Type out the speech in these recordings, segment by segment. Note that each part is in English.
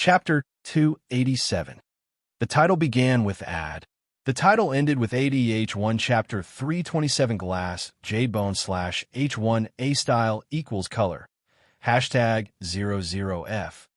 Chapter 287. The title began with ad. The title ended with ADH1 Chapter 327 Glass JBone / H1 A style equals color. Hashtag 00F.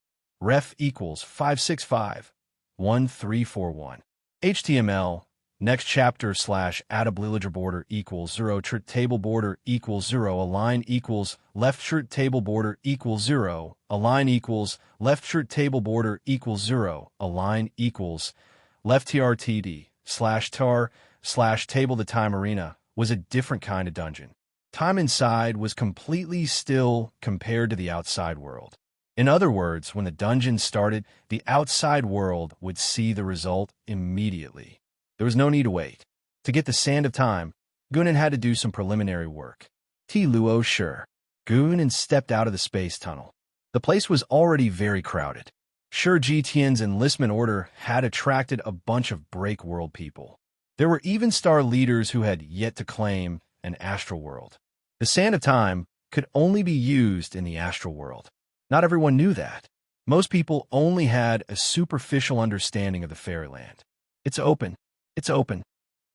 Ref equals 5651341. HTML. Next chapter / add a blillager border equals 0 shirt table border equals 0 align equals left shirt table border equals 0 align equals left shirt table border equals 0 align equals left trtd /tar /table. The time arena was a different kind of dungeon. Time inside was completely still compared to the outside world. In other words, when the dungeon started, the outside world would see the result immediately. There was no need to wait. To get the Sand of Time, Gunan had to do some preliminary work. Luo sure. Gunan stepped out of the space tunnel. The place was already very crowded. Sure, Tian's enlistment order had attracted a bunch of break world people. There were even star leaders who had yet to claim an astral world. The Sand of Time could only be used in the astral world. Not everyone knew that. Most people only had a superficial understanding of the fairyland. It's open. It's open.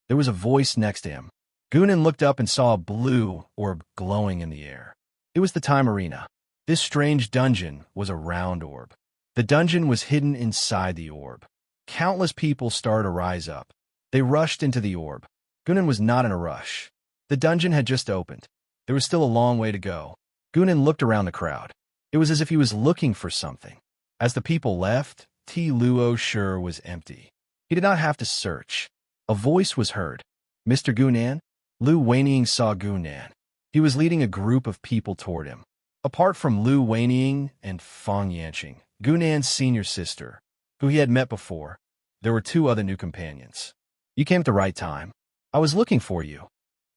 There was a voice next to him. Gunan looked up and saw a blue orb glowing in the air. It was the time arena. This strange dungeon was a round orb. The dungeon was hidden inside the orb. Countless people started to rise up. They rushed into the orb. Gunan was not in a rush. The dungeon had just opened. There was still a long way to go. Gunan looked around the crowd. It was as if he was looking for something. As the people left, Luo sure was empty. He did not have to search. A voice was heard. Mr. Gunan? Lu Weiniang saw Gunan. He was leading a group of people toward him. Apart from Lu Weiniang and Fang Yanqing, Gunan's senior sister, who he had met before, there were two other new companions. You came at the right time. I was looking for you,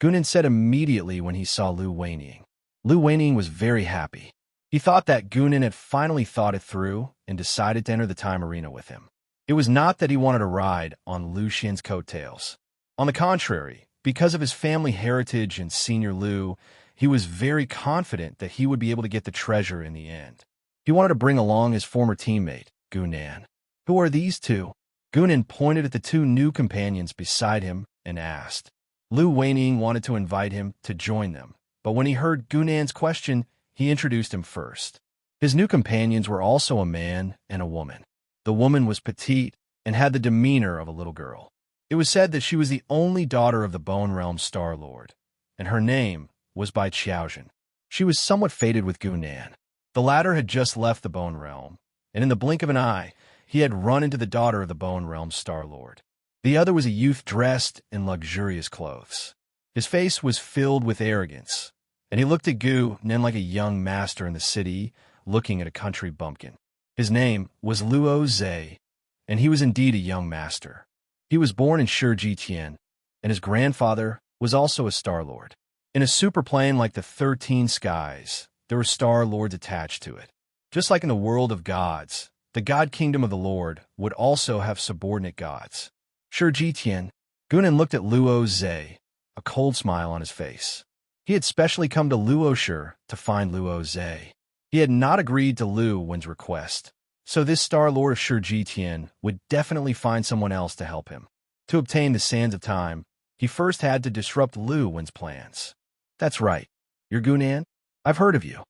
Gunan said immediately when he saw Lu Weiniang. Lu Weiniang was very happy. He thought that Gunan had finally thought it through and decided to enter the time arena with him. It was not that he wanted to ride on Lu Xin's coattails. On the contrary, because of his family heritage and Senior Lu, he was very confident that he would be able to get the treasure in the end. He wanted to bring along his former teammate, Gunan. Who are these two? Gunan pointed at the two new companions beside him and asked. Lu Weiniang wanted to invite him to join them, but when he heard Gunan's question, he introduced him first. His new companions were also a man and a woman. The woman was petite and had the demeanor of a little girl. It was said that she was the only daughter of the Bone Realm Star Lord, and her name was Bai Qiaojin. She was somewhat faded with Gunan. The latter had just left the Bone Realm, and in the blink of an eye, he had run into the daughter of the Bone Realm Star Lord. The other was a youth dressed in luxurious clothes. His face was filled with arrogance, and he looked at Gunan like a young master in the city looking at a country bumpkin. His name was Luo Zhe, and he was indeed a young master. He was born in Shiji-Tian, and his grandfather was also a Star Lord. In a superplane like the 13 Skies, there were Star Lords attached to it. Just like in the world of gods, the God Kingdom of the Lord would also have subordinate gods. Shiji-Tian, Gunan looked at Luo Zhe, a cold smile on his face. He had specially come to Luoshi to find Luo Zhe. He had not agreed to Lu Wen's request, so this Star Lord of Shiji-Tian would definitely find someone else to help him. To obtain the Sands of Time, he first had to disrupt Lu Wen's plans. That's right. You're Gunan? I've heard of you.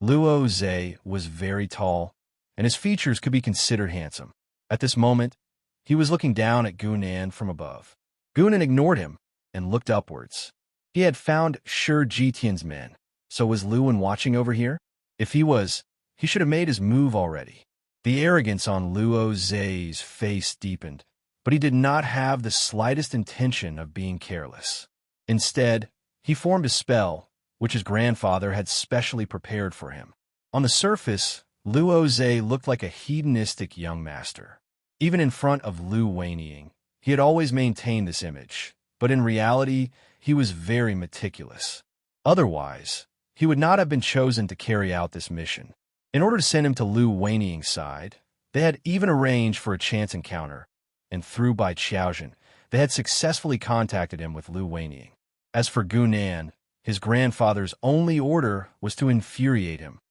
Luo Zhe was very tall, and his features could be considered handsome. At this moment, he was looking down at Gunan from above. Gunan ignored him and looked upwards. He had found Shiji-Tian's men, so was Lu Wen watching over here? If he was, he should have made his move already. The arrogance on Luo Zhe's face deepened, but he did not have the slightest intention of being careless. Instead, he formed a spell, which his grandfather had specially prepared for him. On the surface, Luo Zhe looked like a hedonistic young master. Even in front of Lu Weiniang, he had always maintained this image, but in reality, he was very meticulous. Otherwise, he would not have been chosen to carry out this mission. In order to send him to Lu Weiniang's side, they had even arranged for a chance encounter, and through Bai Qiaojin, they had successfully contacted him with Lu Weiniang. As for Gunan, his grandfather's only order was to infuriate him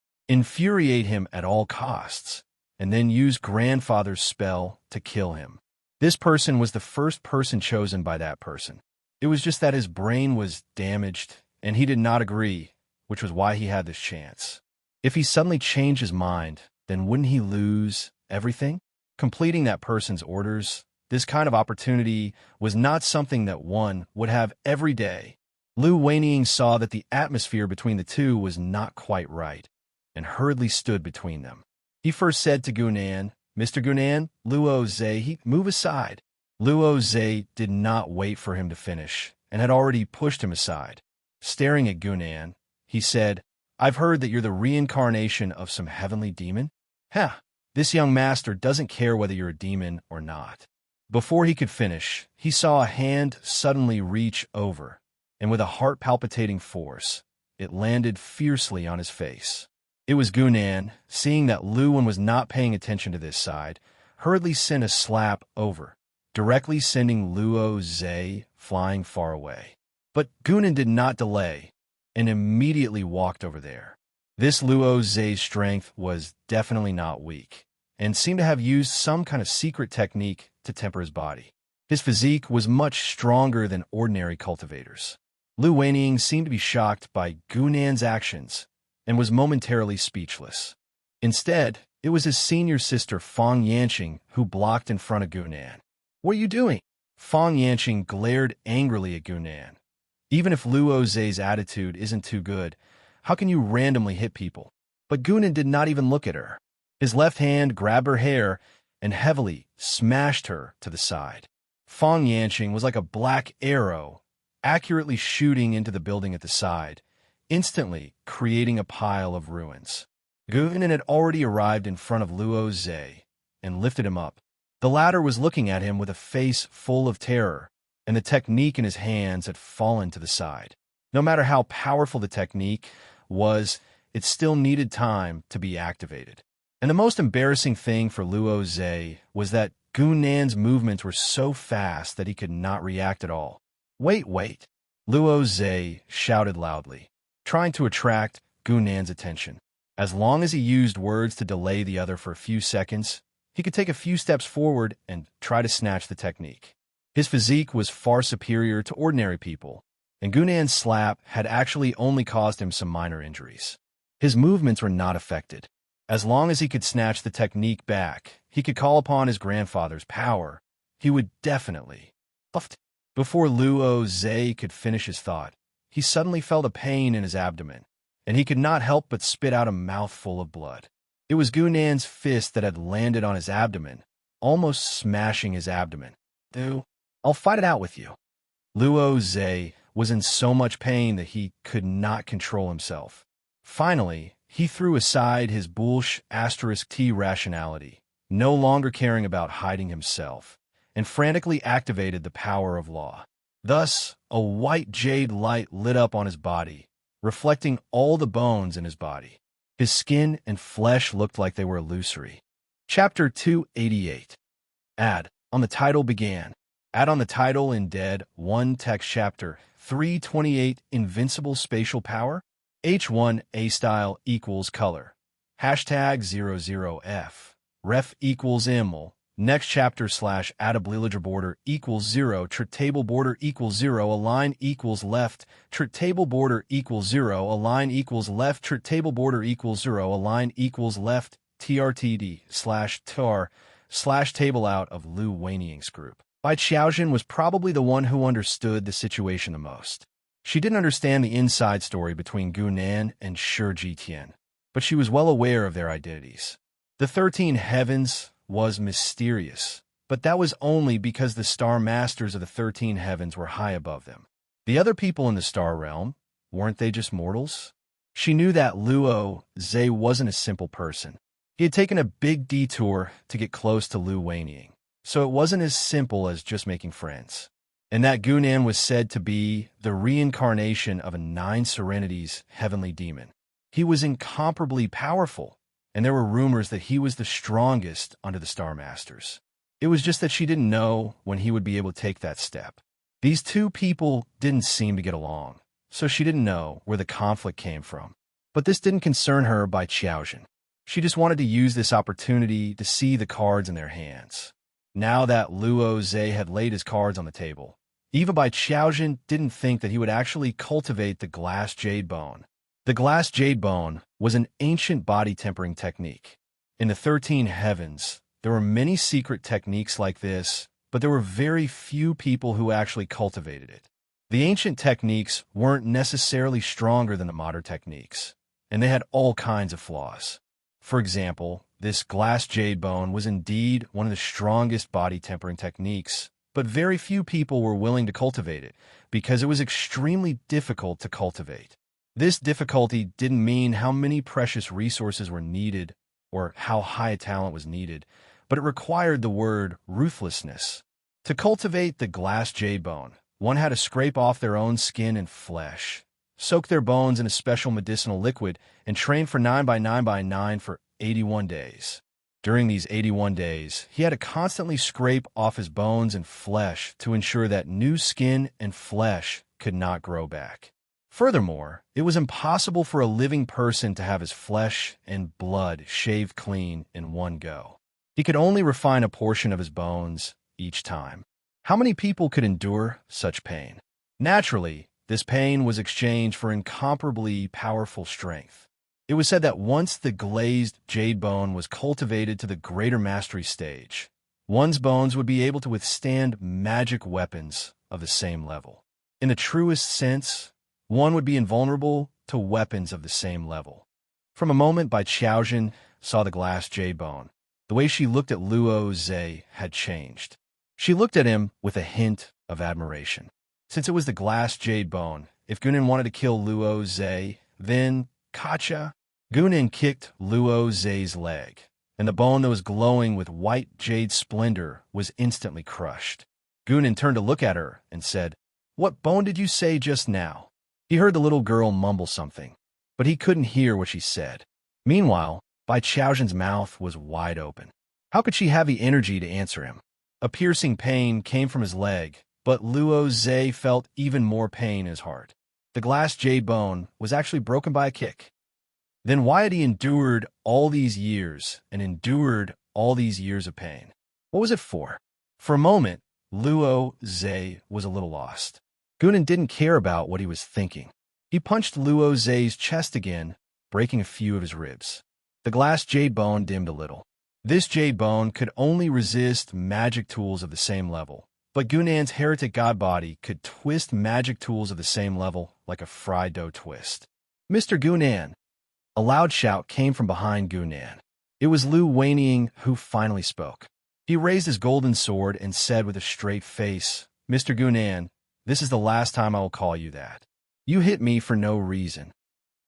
at all costs. and then use grandfather's spell to kill him. This person was the first person chosen by that person. It was just that his brain was damaged, and he did not agree, which was why he had this chance. If he suddenly changed his mind, then wouldn't he lose everything? Completing that person's orders, this kind of opportunity was not something that one would have every day. Lu Weiniang saw that the atmosphere between the two was not quite right, and hurriedly stood between them. He first said to Gunan, "Mr. Gunan, Luo Zhe, move aside." Luo Zhe did not wait for him to finish, and had already pushed him aside. Staring at Gunan, he said, "I've heard that you're the reincarnation of some heavenly demon? This young master doesn't care whether you're a demon or not." Before he could finish, he saw a hand suddenly reach over, and with a heart-palpitating force, it landed fiercely on his face. It was Gunan, seeing that Luan was not paying attention to this side, hurriedly sent a slap over, directly sending Luo Zhe flying far away. But Gunan did not delay, and immediately walked over there. This Luo Zhe's strength was definitely not weak, and seemed to have used some kind of secret technique to temper his body. His physique was much stronger than ordinary cultivators. Lu Weiniang seemed to be shocked by Gunan's actions, and was momentarily speechless. Instead, it was his senior sister Fang Yanqing who blocked in front of Gunan. "What are you doing?" Fang Yanqing glared angrily at Gunan. Even if Luo Zhe's attitude isn't too good, how can you randomly hit people? But Gunan did not even look at her. His left hand grabbed her hair and heavily smashed her to the side. Fang Yanqing was like a black arrow, accurately shooting into the building at the side, instantly creating a pile of ruins. Gunan had already arrived in front of Luo Zhe and lifted him up. The latter was looking at him with a face full of terror, and the technique in his hands had fallen to the side. No matter how powerful the technique was, it still needed time to be activated. And the most embarrassing thing for Luo Zhe was that Gunan's movements were so fast that he could not react at all. Wait! Luo Zhe shouted loudly, trying to attract Gunan's attention. As long as he used words to delay the other for a few seconds, he could take a few steps forward and try to snatch the technique. His physique was far superior to ordinary people, and Gunan's slap had actually only caused him some minor injuries. His movements were not affected. As long as he could snatch the technique back, he could call upon his grandfather's power. He would definitely. Before Luo Zhe could finish his thought, he suddenly felt a pain in his abdomen, and he could not help but spit out a mouthful of blood. It was Gunan's fist that had landed on his abdomen, almost smashing his abdomen. I'll fight it out with you." Luo Zhe was in so much pain that he could not control himself. Finally, he threw aside his bullsh *T rationality, no longer caring about hiding himself, and frantically activated the power of law. Thus, a white jade light lit up on his body, reflecting all the bones in his body. His skin and flesh looked like they were illusory. Chapter 288. Add on the title began. Add on the title in Dead 1 text chapter 328 Invincible Spatial Power. H1 A style equals color. Hashtag 00F. Ref equals iml. Next chapter / add border equals 0. Trit table border equals 0. Align equals left. Trit table border equals 0. Align equals left. Trit table border equals 0. Align equals left. TRTD / tar / table out of Lu Weiniang's group. Bai Qiaojin was probably the one who understood the situation the most. She didn't understand the inside story between Gunan and Shi Jitian, but she was well aware of their identities. The 13 heavens was mysterious, but that was only because the star masters of the 13 heavens were high above them. The other people in the star realm, weren't they just mortals? She knew that Luo Zhe wasn't a simple person. He had taken a big detour to get close to Lu Weiniang, so it wasn't as simple as just making friends. And that Gunan was said to be the reincarnation of a 9 serenities heavenly demon. He was incomparably powerful, and there were rumors that he was the strongest under the Star Masters. It was just that she didn't know when he would be able to take that step. These two people didn't seem to get along, so she didn't know where the conflict came from. But this didn't concern her Bai Qiaojin. She just wanted to use this opportunity to see the cards in their hands. Now that Luo Zhe had laid his cards on the table, even Bai Qiaojin didn't think that he would actually cultivate the glass jade bone. The glass jade bone was an ancient body tempering technique. In the 13 heavens, there were many secret techniques like this, but there were very few people who actually cultivated it. The ancient techniques weren't necessarily stronger than the modern techniques, and they had all kinds of flaws. For example, this glass jade bone was indeed one of the strongest body tempering techniques, but very few people were willing to cultivate it because it was extremely difficult to cultivate. This difficulty didn't mean how many precious resources were needed or how high a talent was needed, but it required the word ruthlessness. To cultivate the glass jade bone, one had to scrape off their own skin and flesh, soak their bones in a special medicinal liquid, and train for 9x9x9 for 81 days. During these 81 days, he had to constantly scrape off his bones and flesh to ensure that new skin and flesh could not grow back. Furthermore, it was impossible for a living person to have his flesh and blood shaved clean in one go. He could only refine a portion of his bones each time. How many people could endure such pain? Naturally, this pain was exchanged for incomparably powerful strength. It was said that once the glazed jade bone was cultivated to the greater mastery stage, one's bones would be able to withstand magic weapons of the same level. In the truest sense, one would be invulnerable to weapons of the same level. From a moment Bai Qiaojin saw the glass jade bone, the way she looked at Luo Zhe had changed. She looked at him with a hint of admiration. Since it was the glass jade bone, if Gunan wanted to kill Luo Zhe, then, gotcha! Gunan kicked Luo Zhe's leg, and the bone that was glowing with white jade splendor was instantly crushed. Gunan turned to look at her and said, "What bone did you say just now?" He heard the little girl mumble something, but he couldn't hear what she said. Meanwhile, Bai Qiaojin's mouth was wide open. How could she have the energy to answer him? A piercing pain came from his leg, but Luo Zhe felt even more pain in his heart. The glass jade bone was actually broken by a kick. Then why had he endured all these years and endured all these years of pain? What was it for? For a moment, Luo Zhe was a little lost. Gunan didn't care about what he was thinking. He punched Luo Zhe's chest again, breaking a few of his ribs. The glass jade bone dimmed a little. This jade bone could only resist magic tools of the same level, but Gunan's heretic god body could twist magic tools of the same level like a fried dough twist. "Mr. Gunan!" A loud shout came from behind Gunan. It was Lu Weining who finally spoke. He raised his golden sword and said with a straight face, "Mr. Gunan, this is the last time I will call you that. You hit me for no reason."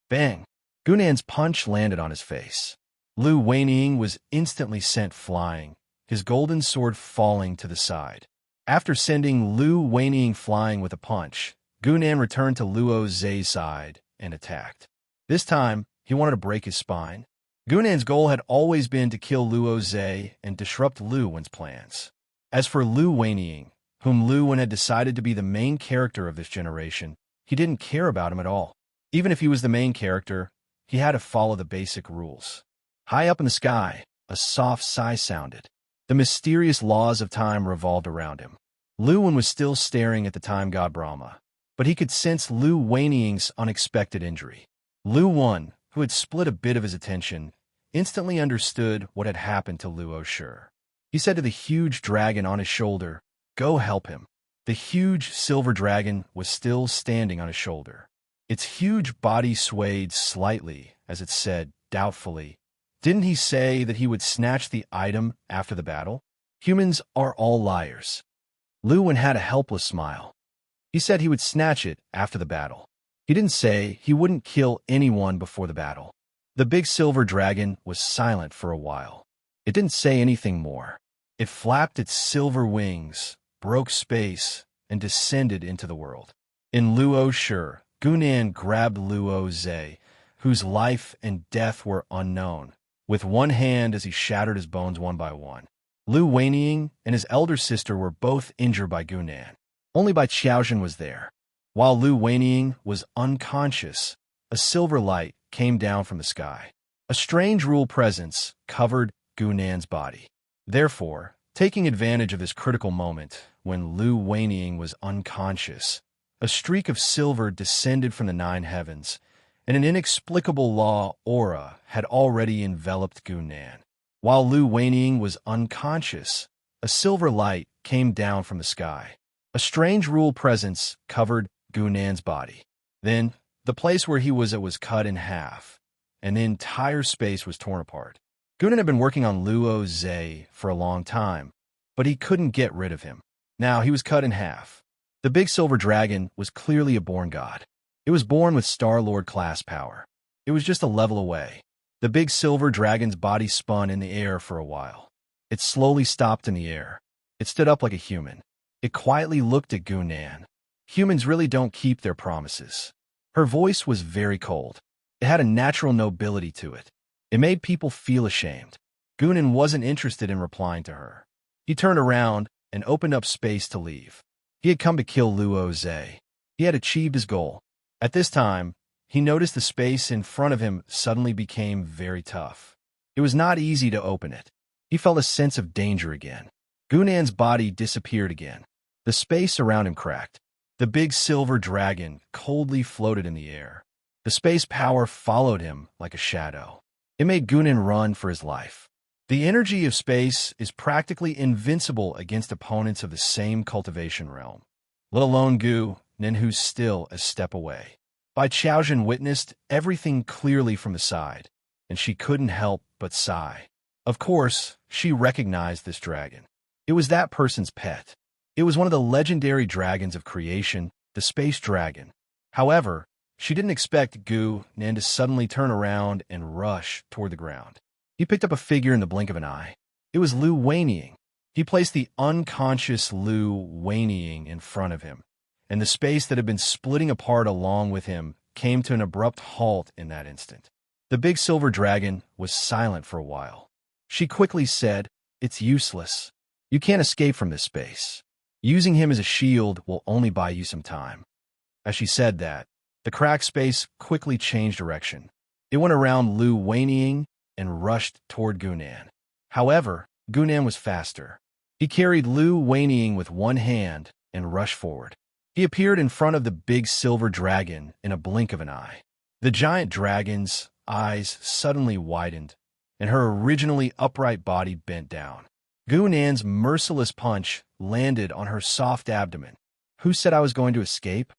Bang! Gunan's punch landed on his face. Lu Weining was instantly sent flying, his golden sword falling to the side. After sending Lu Weining flying with a punch, Gunan returned to Luo Zhe's side and attacked. This time, he wanted to break his spine. Gunan's goal had always been to kill Luo Zhe and disrupt Lu Wen's plans. As for Lu Weining, whom Lu Wen had decided to be the main character of this generation, he didn't care about him at all. Even if he was the main character, he had to follow the basic rules. High up in the sky, a soft sigh sounded. The mysterious laws of time revolved around him. Lu Wen was still staring at the time god Brahma, but he could sense Lu Weining's unexpected injury. Lu Wen, who had split a bit of his attention, instantly understood what had happened to Luo Shi. He said to the huge dragon on his shoulder, "Go help him." The huge silver dragon was still standing on his shoulder. Its huge body swayed slightly as it said, doubtfully, "Didn't he say that he would snatch the item after the battle? Humans are all liars." Lu Wen had a helpless smile. He said he would snatch it after the battle. He didn't say he wouldn't kill anyone before the battle. The big silver dragon was silent for a while. It didn't say anything more. It flapped its silver wings, broke space, and descended into the world. In Luo Shi, Gunan grabbed Luo Zhe, whose life and death were unknown, with one hand as he shattered his bones one by one. Lu Weining and his elder sister were both injured by Gunan. Only Bai Qiaojin was there. While Lu Weining was unconscious, a silver light came down from the sky. A strange rule presence covered Gunan's body. Therefore, taking advantage of this critical moment, when Lu Weining was unconscious, a streak of silver descended from the nine heavens, and an inexplicable law aura had already enveloped Gunan. While Lu Weining was unconscious, a silver light came down from the sky. A strange rule presence covered Gunan's body. Then, the place where he was cut in half, and the entire space was torn apart. Gunan had been working on Luo Zhe for a long time, but he couldn't get rid of him. Now he was cut in half. The big silver dragon was clearly a born god. It was born with Star-Lord class power. It was just a level away. The big silver dragon's body spun in the air for a while. It slowly stopped in the air. It stood up like a human. It quietly looked at Gunan. Humans really don't keep their promises. Her voice was very cold. It had a natural nobility to it. It made people feel ashamed. Gunan wasn't interested in replying to her. He turned around and opened up space to leave. He had come to kill Luo Zhe. He had achieved his goal. At this time, he noticed the space in front of him suddenly became very tough. It was not easy to open it. He felt a sense of danger again. Gunan's body disappeared again. The space around him cracked. The big silver dragon coldly floated in the air. The space power followed him like a shadow. It made Gunan run for his life. The energy of space is practically invincible against opponents of the same cultivation realm, let alone Gunan, who's still a step away. Bai Qiaojin witnessed everything clearly from the side, and she couldn't help but sigh. Of course, she recognized this dragon. It was that person's pet. It was one of the legendary dragons of creation, the space dragon. However, she didn't expect Gunan to suddenly turn around and rush toward the ground. He picked up a figure in the blink of an eye. It was Lu Weining. He placed the unconscious Lu Weining in front of him, and the space that had been splitting apart along with him came to an abrupt halt in that instant. The big silver dragon was silent for a while. She quickly said, "It's useless. You can't escape from this space. Using him as a shield will only buy you some time." As she said that, the cracked space quickly changed direction. It went around Lu Weining and rushed toward Gunan. However, Gunan was faster. He carried Lu Weining with one hand and rushed forward. He appeared in front of the big silver dragon in a blink of an eye. The giant dragon's eyes suddenly widened, and her originally upright body bent down. Gunan's merciless punch landed on her soft abdomen. Who said I was going to escape?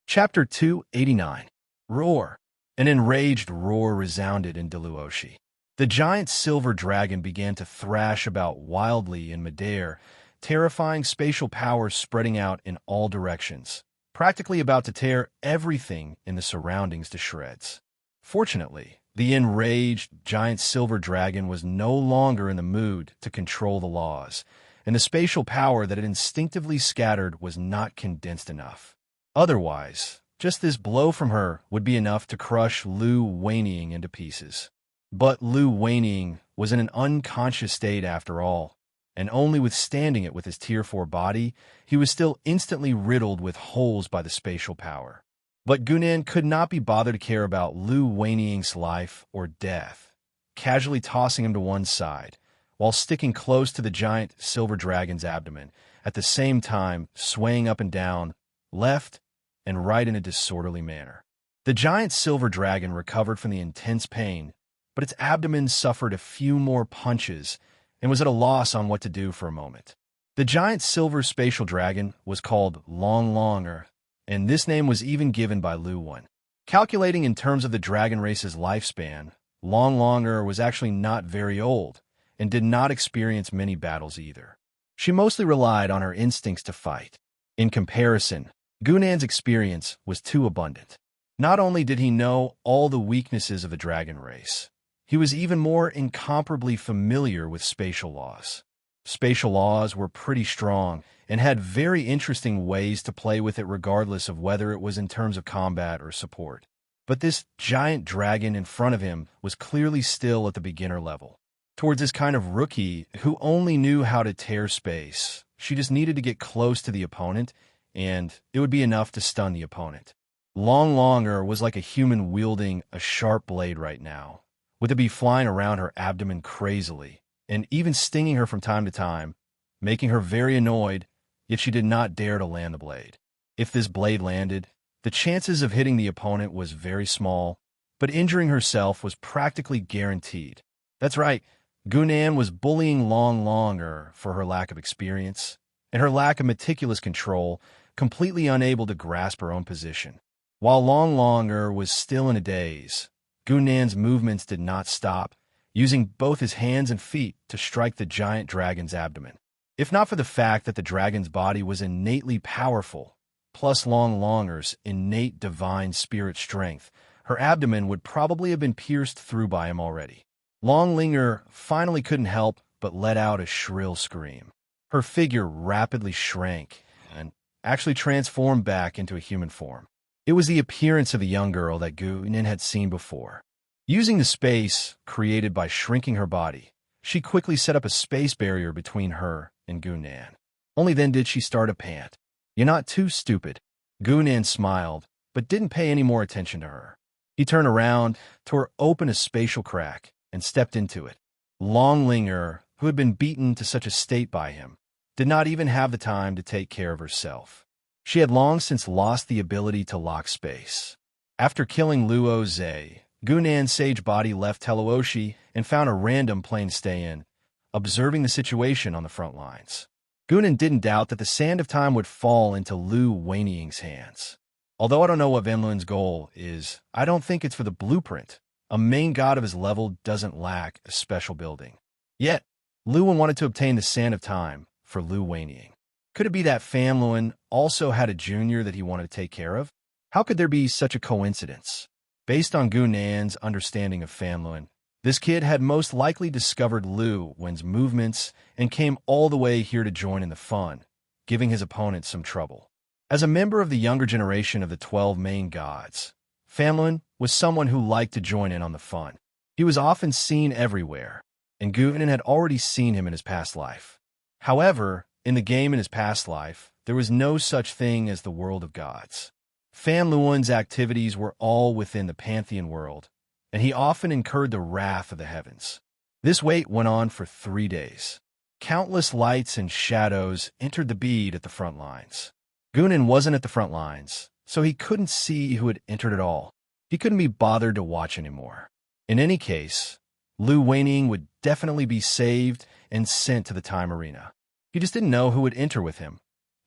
Chapter 289. Roar. An enraged roar resounded in Deluoshi. The giant silver dragon began to thrash about wildly in midair, terrifying spatial power spreading out in all directions, practically about to tear everything in the surroundings to shreds. Fortunately, the enraged giant silver dragon was no longer in the mood to control the laws, and the spatial power that it instinctively scattered was not condensed enough. Otherwise, just this blow from her would be enough to crush Lu Weining into pieces. But Lu Weining was in an unconscious state after all, and only withstanding it with his Tier 4 body, he was still instantly riddled with holes by the spatial power. But Gunan could not be bothered to care about Lu Weining's life or death, casually tossing him to one side, while sticking close to the giant silver dragon's abdomen, at the same time swaying up and down, left and right in a disorderly manner. The giant silver dragon recovered from the intense pain, but its abdomen suffered a few more punches and was at a loss on what to do for a moment. The giant silver spatial dragon was called Longer, and this name was even given by Lu Wen. Calculating in terms of the dragon race's lifespan, Longer was actually not very old and did not experience many battles either. She mostly relied on her instincts to fight. In comparison, Gunan's experience was too abundant. Not only did he know all the weaknesses of the dragon race, he was even more incomparably familiar with spatial laws. Spatial laws were pretty strong and had very interesting ways to play with it regardless of whether it was in terms of combat or support. But this giant dragon in front of him was clearly still at the beginner level. Towards this kind of rookie who only knew how to tear space, she just needed to get close to the opponent, and it would be enough to stun the opponent. Longer was like a human wielding a sharp blade right now, with it be flying around her abdomen crazily, and even stinging her from time to time, making her very annoyed, yet she did not dare to land the blade. If this blade landed, the chances of hitting the opponent was very small, but injuring herself was practically guaranteed. That's right, Gunan was bullying Long Longer for her lack of experience and her lack of meticulous control, completely unable to grasp her own position. While Long Longer was still in a daze, Gunan's movements did not stop, using both his hands and feet to strike the giant dragon's abdomen. If not for the fact that the dragon's body was innately powerful, plus Long Longer's innate divine spirit strength, her abdomen would probably have been pierced through by him already. Long Linger finally couldn't help but let out a shrill scream. Her figure rapidly shrank and actually transformed back into a human form. It was the appearance of the young girl that Gunan had seen before. Using the space created by shrinking her body, she quickly set up a space barrier between her and Gunan. Only then did she start to pant. "You're not too stupid." Gunan smiled, but didn't pay any more attention to her. He turned around, tore open a spatial crack, and stepped into it. Longlinger, who had been beaten to such a state by him, did not even have the time to take care of herself. She had long since lost the ability to lock space. After killing Luo Zhe, Gunan's sage body left Telooshi and found a random plane to stay in, observing the situation on the front lines. Gunan didn't doubt that the sand of time would fall into Lu Weiniang's hands. Although I don't know what Van Luen's goal is, I don't think it's for the blueprint. A main god of his level doesn't lack a special building. Yet, Lu Wen wanted to obtain the Sand of Time for Lu Weiniang. Could it be that Fan Luan also had a junior that he wanted to take care of? How could there be such a coincidence? Based on Gunan's understanding of Fan Luan, this kid had most likely discovered Lu Wen's movements and came all the way here to join in the fun, giving his opponent some trouble. As a member of the younger generation of the 12 main gods, Fan Luan was someone who liked to join in on the fun. He was often seen everywhere, and Gunan had already seen him in his past life. However, in the game in his past life, there was no such thing as the world of gods. Fan Luan's activities were all within the Pantheon world, and he often incurred the wrath of the heavens. This wait went on for 3 days. Countless lights and shadows entered the bead at the front lines. Gunan wasn't at the front lines, so he couldn't see who had entered at all. He couldn't be bothered to watch anymore. In any case, Lu Weiniang would definitely be saved and sent to the time arena. He just didn't know who would enter with him.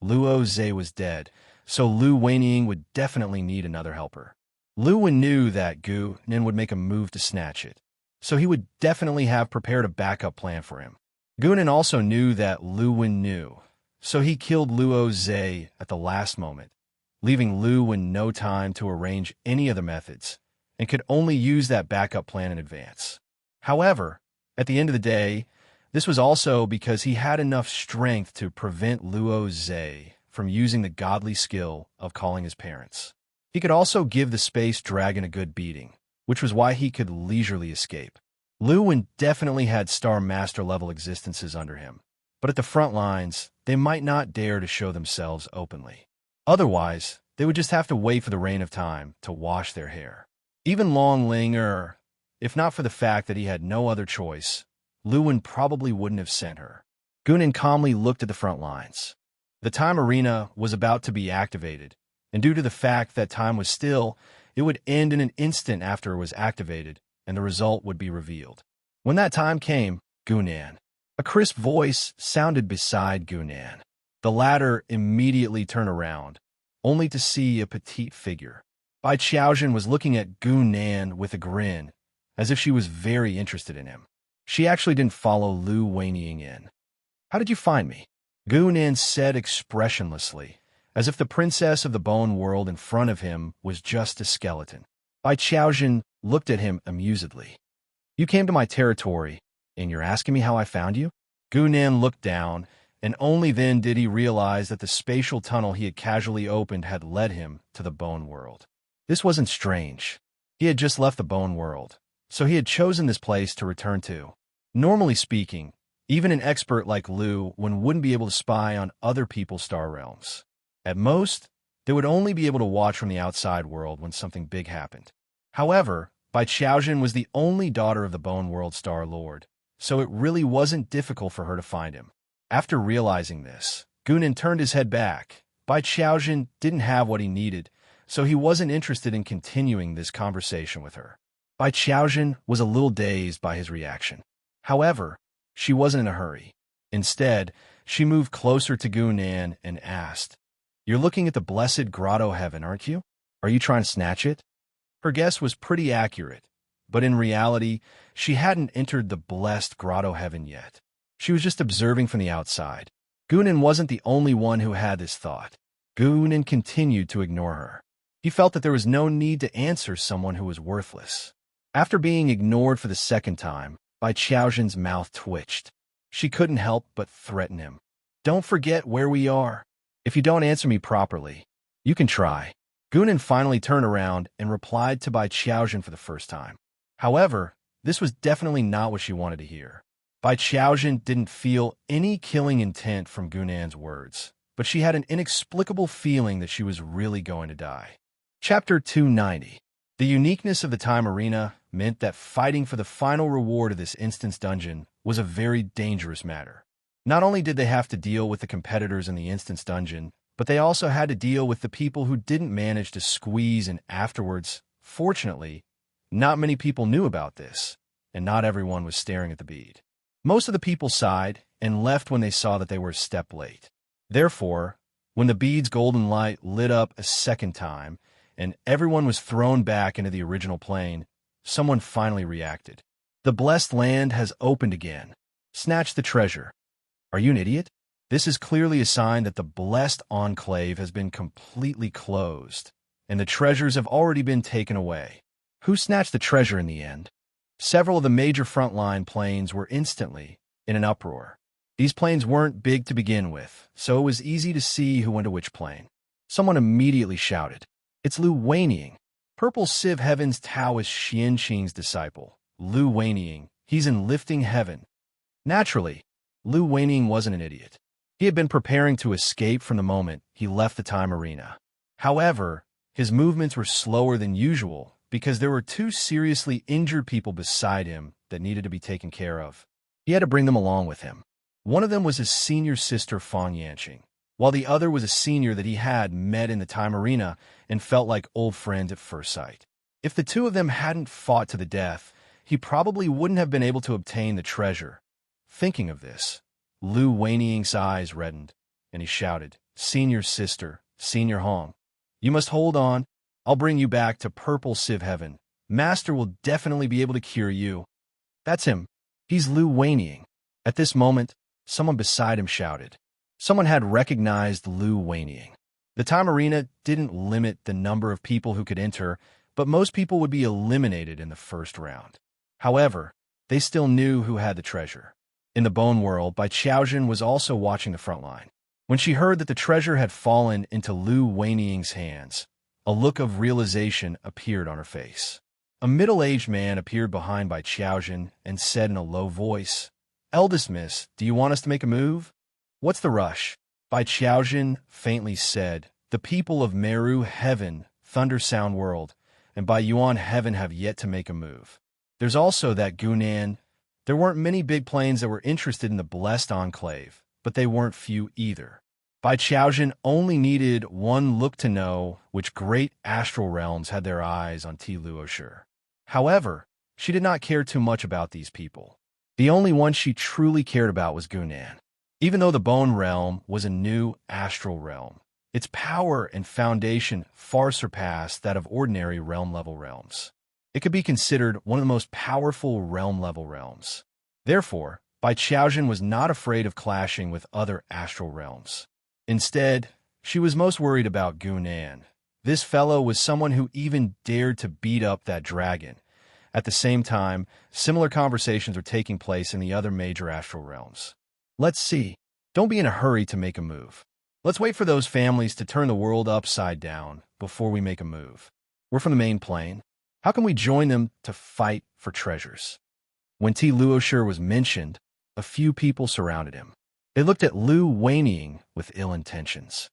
Luo Zhe was dead, so Lu Weiniang would definitely need another helper. Lu Wen knew that Gunan would make a move to snatch it, so he would definitely have prepared a backup plan for him. Gunan also knew that Lu Wen knew, so he killed Luo Zhe at the last moment, leaving Lu Wen no time to arrange any other methods, and could only use that backup plan in advance. However, at the end of the day, this was also because he had enough strength to prevent Luo Zhe from using the godly skill of calling his parents. He could also give the space dragon a good beating, which was why he could leisurely escape. Lu Wen definitely had Star Master level existences under him, but at the front lines, they might not dare to show themselves openly. Otherwise, they would just have to wait for the rain of time to wash their hair. Even Long Linger, if not for the fact that he had no other choice, Lu Wen probably wouldn't have sent her. Gunan calmly looked at the front lines. The time arena was about to be activated, and due to the fact that time was still, it would end in an instant after it was activated, and the result would be revealed. When that time came, Gunan. A crisp voice sounded beside Gunan. The latter immediately turned around, only to see a petite figure. Bai Qiaojin was looking at Gunan with a grin, as if she was very interested in him. She actually didn't follow Lu Weiniang in. "How did you find me?" Gunan said expressionlessly, as if the princess of the bone world in front of him was just a skeleton. Bai Qiaojin looked at him amusedly. "You came to my territory, and you're asking me how I found you?" Gunan looked down, and only then did he realize that the spatial tunnel he had casually opened had led him to the bone world. This wasn't strange. He had just left the bone world, so he had chosen this place to return to. Normally speaking, even an expert like Lu Wen wouldn't be able to spy on other people's star realms. At most, they would only be able to watch from the outside world when something big happened. However, Bai Qiaojin was the only daughter of the Bone World Star Lord, so it really wasn't difficult for her to find him. After realizing this, Gunan turned his head back. Bai Qiaojin didn't have what he needed, so he wasn't interested in continuing this conversation with her. Bai Qiaojin was a little dazed by his reaction. However, she wasn't in a hurry. Instead, she moved closer to Gunan and asked, "You're looking at the blessed grotto heaven, aren't you? Are you trying to snatch it?" Her guess was pretty accurate, but in reality, she hadn't entered the blessed grotto heaven yet. She was just observing from the outside. Gunan wasn't the only one who had this thought. Gunan continued to ignore her. He felt that there was no need to answer someone who was worthless. After being ignored for the second time, Bai Qiaojin's mouth twitched. She couldn't help but threaten him. "Don't forget where we are. If you don't answer me properly, you can try." Gunan finally turned around and replied to Bai Qiaojin for the first time. However, this was definitely not what she wanted to hear. Bai Qiaojin didn't feel any killing intent from Gunan's words, but she had an inexplicable feeling that she was really going to die. Chapter 290. The uniqueness of the time arena meant that fighting for the final reward of this instance dungeon was a very dangerous matter. Not only did they have to deal with the competitors in the instance dungeon, but they also had to deal with the people who didn't manage to squeeze in afterwards. Fortunately, not many people knew about this, and not everyone was staring at the bead. Most of the people sighed and left when they saw that they were a step late. Therefore, when the bead's golden light lit up a second time, and everyone was thrown back into the original plane, someone finally reacted. "The blessed land has opened again. Snatch the treasure." Are you an idiot? This is clearly a sign that the blessed enclave has been completely closed, and the treasures have already been taken away. Who snatched the treasure in the end? Several of the major frontline planes were instantly in an uproar. These planes weren't big to begin with, so it was easy to see who went to which plane. Someone immediately shouted, "It's Lu Weiniang, Purple Civ Heaven's Taoist Xianqing's disciple. Lu Weiniang, he's in lifting heaven." Naturally, Lu Weiniang wasn't an idiot. He had been preparing to escape from the moment he left the time arena. However, his movements were slower than usual because there were two seriously injured people beside him that needed to be taken care of. He had to bring them along with him. One of them was his senior sister, Fang Yanqing, while the other was a senior that he had met in the time arena and felt like old friends at first sight. If the two of them hadn't fought to the death, he probably wouldn't have been able to obtain the treasure. Thinking of this, Lu Weiniang's eyes reddened, and he shouted, "Senior sister, Senior Hong, you must hold on. I'll bring you back to Purple Civ Heaven. Master will definitely be able to cure you." That's him. He's Lu Weiniang. At this moment, someone beside him shouted. Someone had recognized Lu Weiniang. The time arena didn't limit the number of people who could enter, but most people would be eliminated in the first round. However, they still knew who had the treasure. In the Bone World, Bai Qiaojin was also watching the front line. When she heard that the treasure had fallen into Lu Weiniang's hands, a look of realization appeared on her face. A middle-aged man appeared behind Bai Qiaojin and said in a low voice, "Eldest miss, do you want us to make a move?" "What's the rush?" Bai Qiaojin faintly said, "The people of Meru Heaven, Thunder Sound World, and Bai Yuan Heaven have yet to make a move. There's also that Gunan." There weren't many big planes that were interested in the Blessed Enclave, but they weren't few either. Bai Qiaojin only needed one look to know which great astral realms had their eyes on Ti Luoshi. However, she did not care too much about these people. The only one she truly cared about was Gunan. Even though the Bone Realm was a new astral realm, its power and foundation far surpassed that of ordinary realm-level realms. It could be considered one of the most powerful realm-level realms. Therefore, Bai Qiaojin was not afraid of clashing with other astral realms. Instead, she was most worried about Gunan. This fellow was someone who even dared to beat up that dragon. At the same time, similar conversations were taking place in the other major astral realms. Let's see. Don't be in a hurry to make a move. Let's wait for those families to turn the world upside down before we make a move. We're from the main plane. How can we join them to fight for treasures? When Ti Luoshi was mentioned, a few people surrounded him. They looked at Lu Weiniang with ill intentions.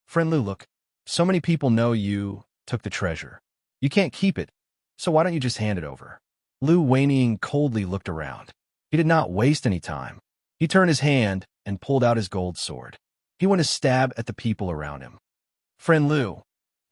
"Friend Lu, look, so many people know you took the treasure. You can't keep it. so why don't you just hand it over? Lu Weining coldly looked around. He did not waste any time. He turned his hand and pulled out his gold sword. He went to stab at the people around him. Friend Lu.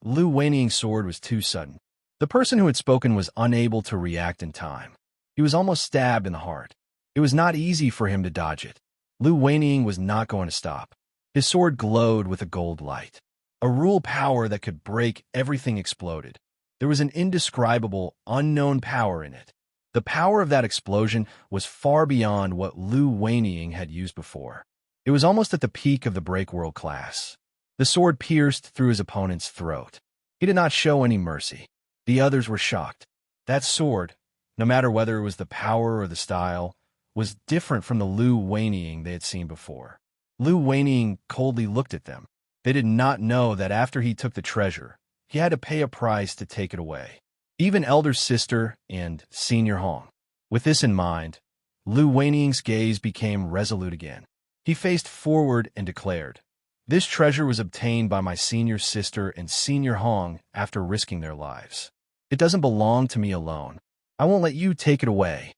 Lu Weining's sword was too sudden. The person who had spoken was unable to react in time. He was almost stabbed in the heart. It was not easy for him to dodge it. Lu Weining was not going to stop. His sword glowed with a gold light. A rule power that could break everything exploded. There was an indescribable, unknown power in it. The power of that explosion was far beyond what Lu Weining had used before. It was almost at the peak of the break-world class. The sword pierced through his opponent's throat. He did not show any mercy. The others were shocked. That sword, no matter whether it was the power or the style, was different from the Lu Weining they had seen before. Lu Weining coldly looked at them. They did not know that after he took the treasure, he had to pay a price to take it away. Even elder sister and senior Hong. With this in mind, Lu Weining's gaze became resolute again. He faced forward and declared, "This treasure was obtained by my senior sister and senior Hong after risking their lives. It doesn't belong to me alone. I won't let you take it away."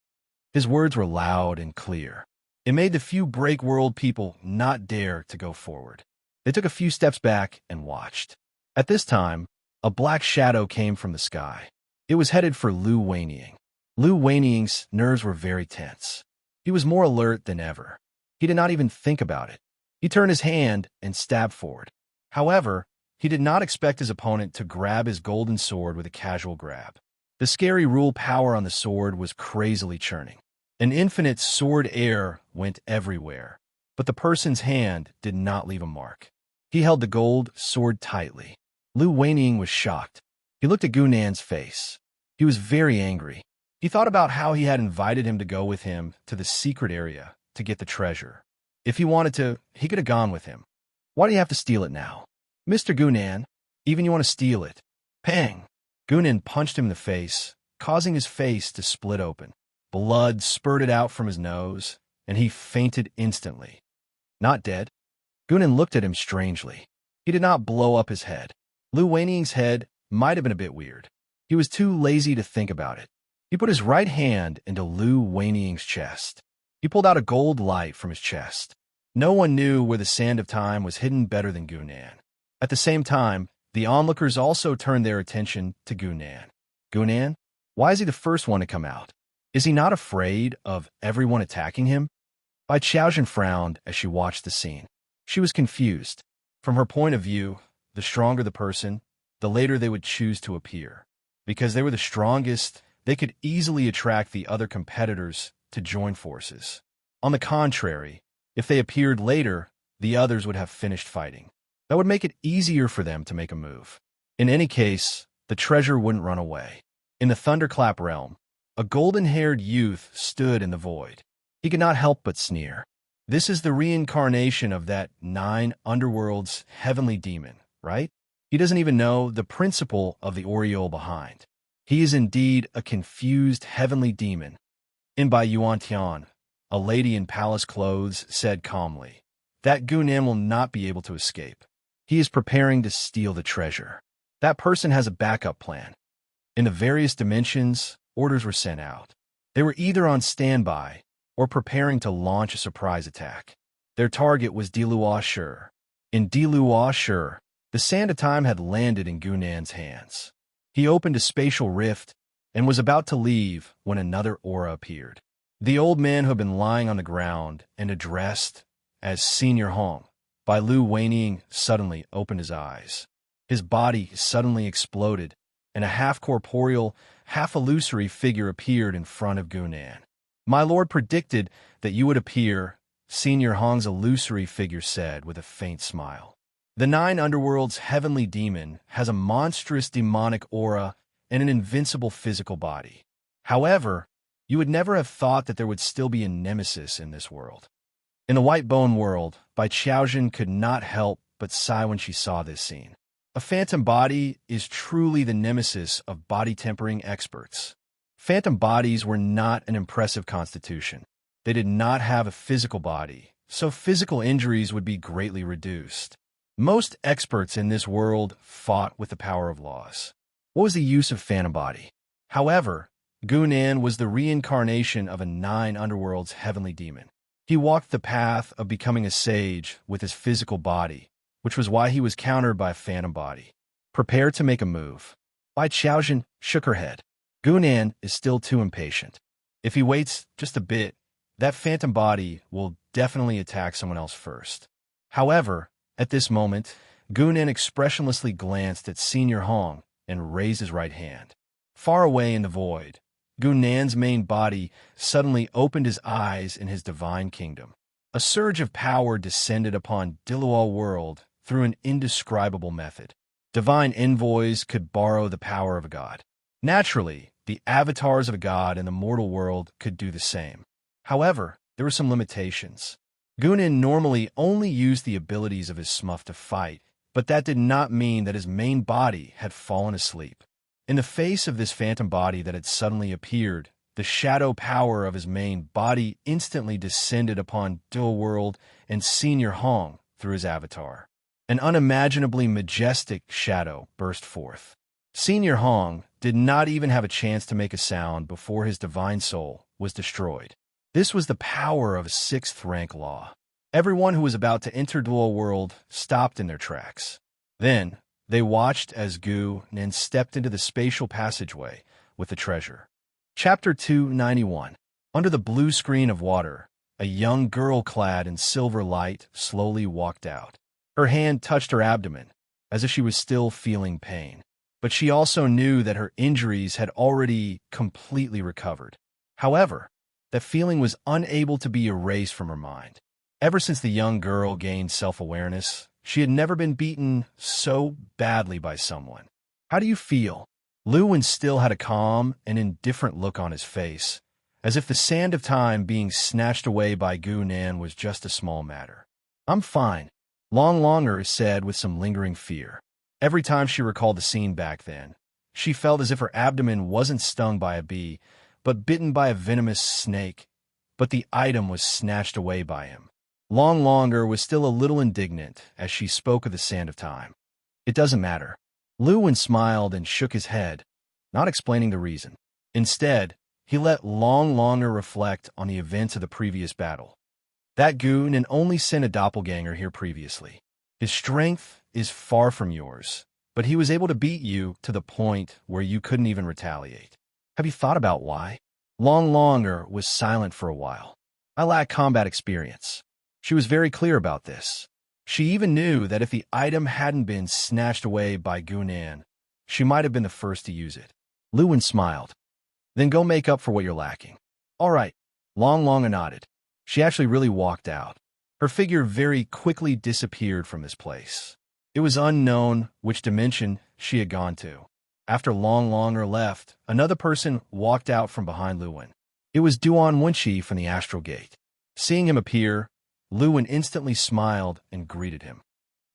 His words were loud and clear. It made the few break-world people not dare to go forward. They took a few steps back and watched. At this time, a black shadow came from the sky. It was headed for Lu Weining. Lu Weining's nerves were very tense. He was more alert than ever. He did not even think about it. He turned his hand and stabbed forward. However, he did not expect his opponent to grab his golden sword with a casual grab. The scary rule power on the sword was crazily churning. An infinite sword air went everywhere, but the person's hand did not leave a mark. He held the gold sword tightly. Lu Weining was shocked. He looked at Gunan's face. He was very angry. He thought about how he had invited him to go with him to the secret area to get the treasure. If he wanted to, he could have gone with him. Why do you have to steal it now? Mr. Gunan, even you want to steal it. Pang! Gunan punched him in the face, causing his face to split open. Blood spurted out from his nose, and he fainted instantly. Not dead. Gunan looked at him strangely. He did not blow up his head. Lu Weining's head might have been a bit weird. He was too lazy to think about it. He put his right hand into Lu Weining's chest. He pulled out a gold light from his chest. No one knew where the sand of time was hidden better than Gunan. At the same time, the onlookers also turned their attention to Gunan. Gunan? Why is he the first one to come out? Is he not afraid of everyone attacking him? Bai Qiaojin frowned as she watched the scene. She was confused. From her point of view, the stronger the person, the later they would choose to appear. Because they were the strongest, they could easily attract the other competitors to join forces. On the contrary, if they appeared later, the others would have finished fighting. That would make it easier for them to make a move. In any case, the treasure wouldn't run away. In the Thunderclap realm, a golden-haired youth stood in the void. He could not help but sneer. This is the reincarnation of that 9 underworld's heavenly demon, right? He doesn't even know the principle of the aureole behind. He is indeed a confused heavenly demon. In Bai Yuantian, a lady in palace clothes said calmly, "That Gunan will not be able to escape. He is preparing to steal the treasure. That person has a backup plan." In the various dimensions, orders were sent out. They were either on standby or preparing to launch a surprise attack. Their target was Dilua Shur. In Dilua Shur, the sand of time had landed in Gunan's hands. He opened a spatial rift and was about to leave when another aura appeared. The old man who had been lying on the ground and addressed as Senior Hong by Lu Weining suddenly opened his eyes. His body suddenly exploded, and a half-corporeal, half-illusory figure appeared in front of Gunan. "My lord predicted that you would appear," Senior Hong's illusory figure said with a faint smile. "The 9 underworld's heavenly demon has a monstrous demonic aura and an invincible physical body. However, you would never have thought that there would still be a nemesis in this world." In the White Bone world, Bai Qiaojin could not help but sigh when she saw this scene. A phantom body is truly the nemesis of body-tempering experts. Phantom bodies were not an impressive constitution. They did not have a physical body, so physical injuries would be greatly reduced. Most experts in this world fought with the power of laws. What was the use of phantom body? However, Gunan was the reincarnation of a 9 underworld's heavenly demon. He walked the path of becoming a sage with his physical body, which was why he was countered by a phantom body. Prepare to make a move. Bai Qiaojin shook her head. Gunan is still too impatient. If he waits just a bit, that phantom body will definitely attack someone else first. However, at this moment, Gunan expressionlessly glanced at Senior Hong and raised his right hand. Far away in the void, Gunan's main body suddenly opened his eyes in his divine kingdom. A surge of power descended upon Diluo world through an indescribable method. Divine envoys could borrow the power of a god. Naturally, the avatars of a god in the mortal world could do the same. However, there were some limitations. Gunan normally only used the abilities of his smuff to fight, but that did not mean that his main body had fallen asleep. In the face of this phantom body that had suddenly appeared, the shadow power of his main body instantly descended upon Dual World and Senior Hong through his avatar. An unimaginably majestic shadow burst forth. Senior Hong did not even have a chance to make a sound before his divine soul was destroyed. This was the power of a 6th rank law. Everyone who was about to enter Dual World stopped in their tracks. Then, they watched as Gu Nin stepped into the spatial passageway with the treasure. Chapter 291. Under the blue screen of water, a young girl clad in silver light slowly walked out. Her hand touched her abdomen, as if she was still feeling pain. But she also knew that her injuries had already completely recovered. However, that feeling was unable to be erased from her mind. Ever since the young girl gained self-awareness, she had never been beaten so badly by someone. "How do you feel?" Lu Wen still had a calm and indifferent look on his face, as if the sand of time being snatched away by Gu Nan was just a small matter. "I'm fine," Long Longer said with some lingering fear. Every time she recalled the scene back then, she felt as if her abdomen wasn't stung by a bee, but bitten by a venomous snake, but the item was snatched away by him. Long Longer was still a little indignant as she spoke of the sand of time. "It doesn't matter." Lu Wen smiled and shook his head, not explaining the reason. Instead, he let Long Longer reflect on the events of the previous battle. That Gu Nin only sent a doppelganger here previously. His strength is far from yours, but he was able to beat you to the point where you couldn't even retaliate. Have you thought about why? Long Longer was silent for a while. "I lack combat experience." She was very clear about this. She even knew that if the item hadn't been snatched away by Gu Nan, she might have been the first to use it. Lu Wen smiled. "Then go make up for what you're lacking." "All right." Long Longer nodded. She actually really walked out. Her figure very quickly disappeared from this place. It was unknown which dimension she had gone to. After Long Longer left, another person walked out from behind Lu Wen. It was Duan Wenqi from the Astral Gate. Seeing him appear, Lu Wen instantly smiled and greeted him.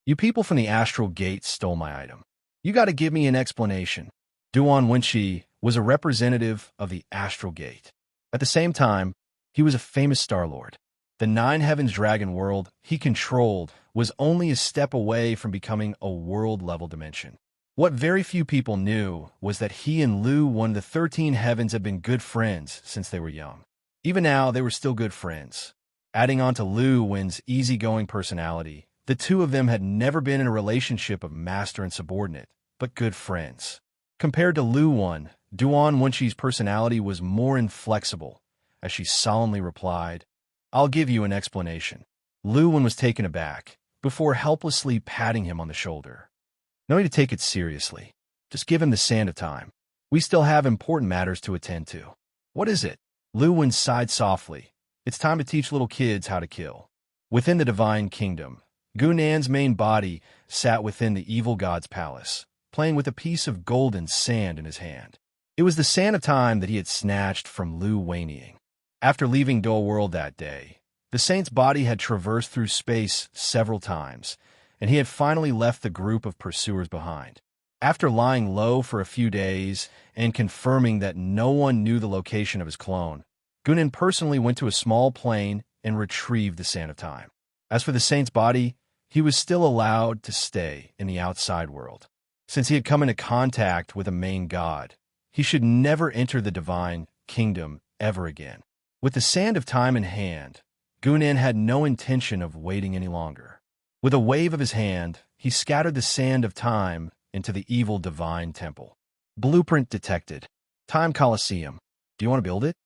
"You people from the Astral Gate stole my item. You got to give me an explanation." Duan Wenqi was a representative of the Astral Gate. At the same time, he was a famous Star Lord. The 9 Heavens Dragon world he controlled was only a step away from becoming a world-level dimension. What very few people knew was that he and Lu, one of the 13 Heavens, had been good friends since they were young. Even now, they were still good friends. Adding on to Lu Wen's easygoing personality, the two of them had never been in a relationship of master and subordinate, but good friends. Compared to Lu Wen, Duan Wenqi's personality was more inflexible, as she solemnly replied, "I'll give you an explanation." Lu Wen was taken aback, before helplessly patting him on the shoulder. "No need to take it seriously. Just give him the sand of time. We still have important matters to attend to." "What is it?" Lu Wen sighed softly. "It's time to teach little kids how to kill." Within the divine kingdom, Gu Nan's main body sat within the evil god's palace, playing with a piece of golden sand in his hand. It was the sand of time that he had snatched from Lu Wenying. After leaving Dual World that day, the saint's body had traversed through space several times, and he had finally left the group of pursuers behind. After lying low for a few days and confirming that no one knew the location of his clone, Gu Nin personally went to a small plane and retrieved the sand of time. As for the saint's body, he was still allowed to stay in the outside world. Since he had come into contact with a main god, he should never enter the divine kingdom ever again. With the sand of time in hand, Gunan had no intention of waiting any longer. With a wave of his hand, he scattered the sand of time into the evil divine temple. Blueprint detected. Time Colosseum. Do you want to build it?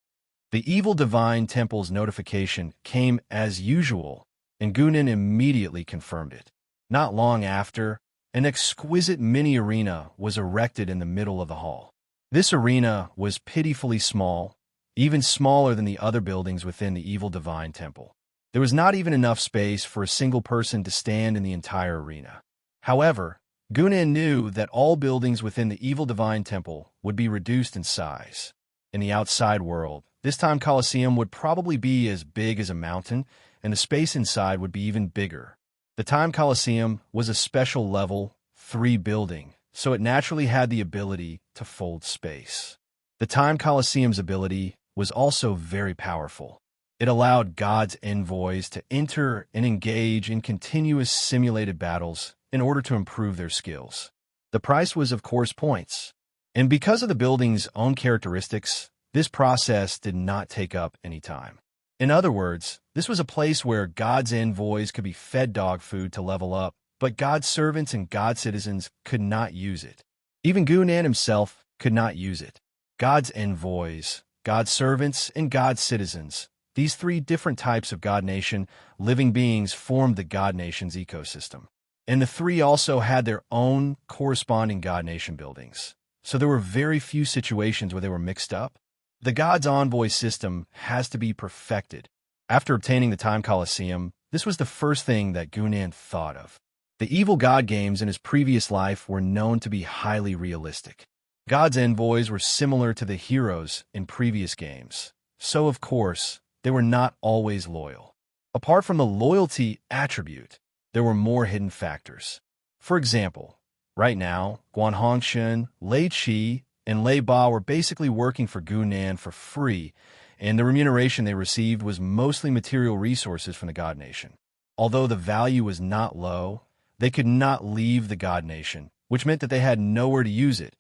The evil divine temple's notification came as usual, and Gunan immediately confirmed it. Not long after, an exquisite mini-arena was erected in the middle of the hall. This arena was pitifully small, even smaller than the other buildings within the evil divine temple. There was not even enough space for a single person to stand in the entire arena. However, Gunan knew that all buildings within the evil divine temple would be reduced in size. In the outside world, this time Colosseum would probably be as big as a mountain, and the space inside would be even bigger. The Time Colosseum was a special level 3 building, so it naturally had the ability to fold space. The Time Colosseum's ability was also very powerful. It allowed God's envoys to enter and engage in continuous simulated battles in order to improve their skills. The price was, of course, points. And because of the building's own characteristics, this process did not take up any time. In other words, this was a place where God's envoys could be fed dog food to level up, but God's servants and God's citizens could not use it. Even Gunan himself could not use it. God's envoys, God's servants, and God's citizens, these 3 different types of God Nation living beings formed the God Nation's ecosystem. And the 3 also had their own corresponding God Nation buildings. So there were very few situations where they were mixed up. The God's Envoy system has to be perfected. After obtaining the Time Colosseum, this was the first thing that Gunan thought of. The evil God games in his previous life were known to be highly realistic. God's envoys were similar to the heroes in previous games. So, of course, they were not always loyal. Apart from the loyalty attribute, there were more hidden factors. For example, right now, Guan Hongshun, Lei Qi, and Lei Ba were basically working for Gunan for free, and the remuneration they received was mostly material resources from the God Nation. Although the value was not low, they could not leave the God Nation, which meant that they had nowhere to use it,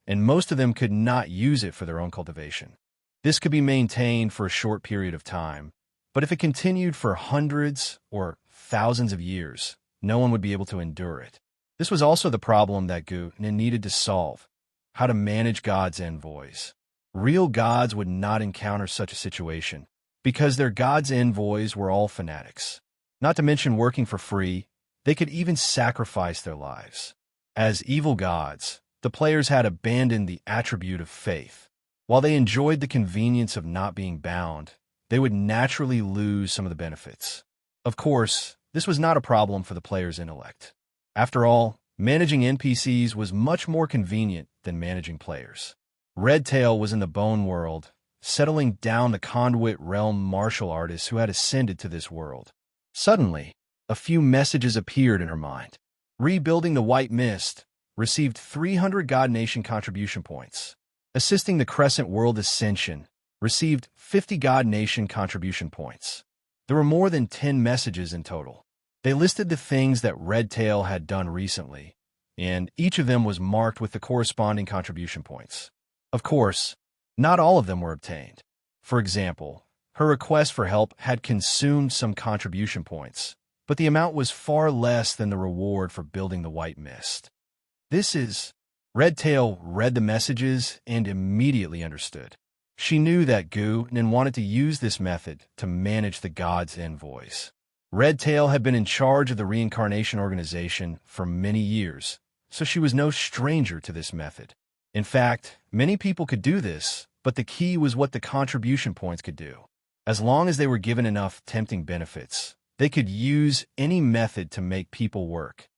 and most of them could not use it for their own cultivation. This could be maintained for a short period of time, but if it continued for hundreds or thousands of years, no one would be able to endure it. This was also the problem that Gunan needed to solve: how to manage God's envoys. Real gods would not encounter such a situation, because their God's envoys were all fanatics. Not to mention working for free, they could even sacrifice their lives. As evil gods, the players had abandoned the attribute of faith. While they enjoyed the convenience of not being bound, they would naturally lose some of the benefits. Of course, this was not a problem for the player's intellect. After all, managing NPCs was much more convenient than managing players. Redtail was in the Bone World, settling down the Conduit Realm martial artists who had ascended to this world. Suddenly, a few messages appeared in her mind. Rebuilding the White Mist received 300 God Nation contribution points. Assisting the Crescent World Ascension received 50 God Nation contribution points. There were more than 10 messages in total. They listed the things that Redtail had done recently, and each of them was marked with the corresponding contribution points. Of course, not all of them were obtained. For example, her request for help had consumed some contribution points, but the amount was far less than the reward for building the White Mist. Redtail read the messages and immediately understood. She knew that Gunan wanted to use this method to manage the God's envoys. Redtail had been in charge of the reincarnation organization for many years, so she was no stranger to this method. In fact, many people could do this, but the key was what the contribution points could do. As long as they were given enough tempting benefits, they could use any method to make people work.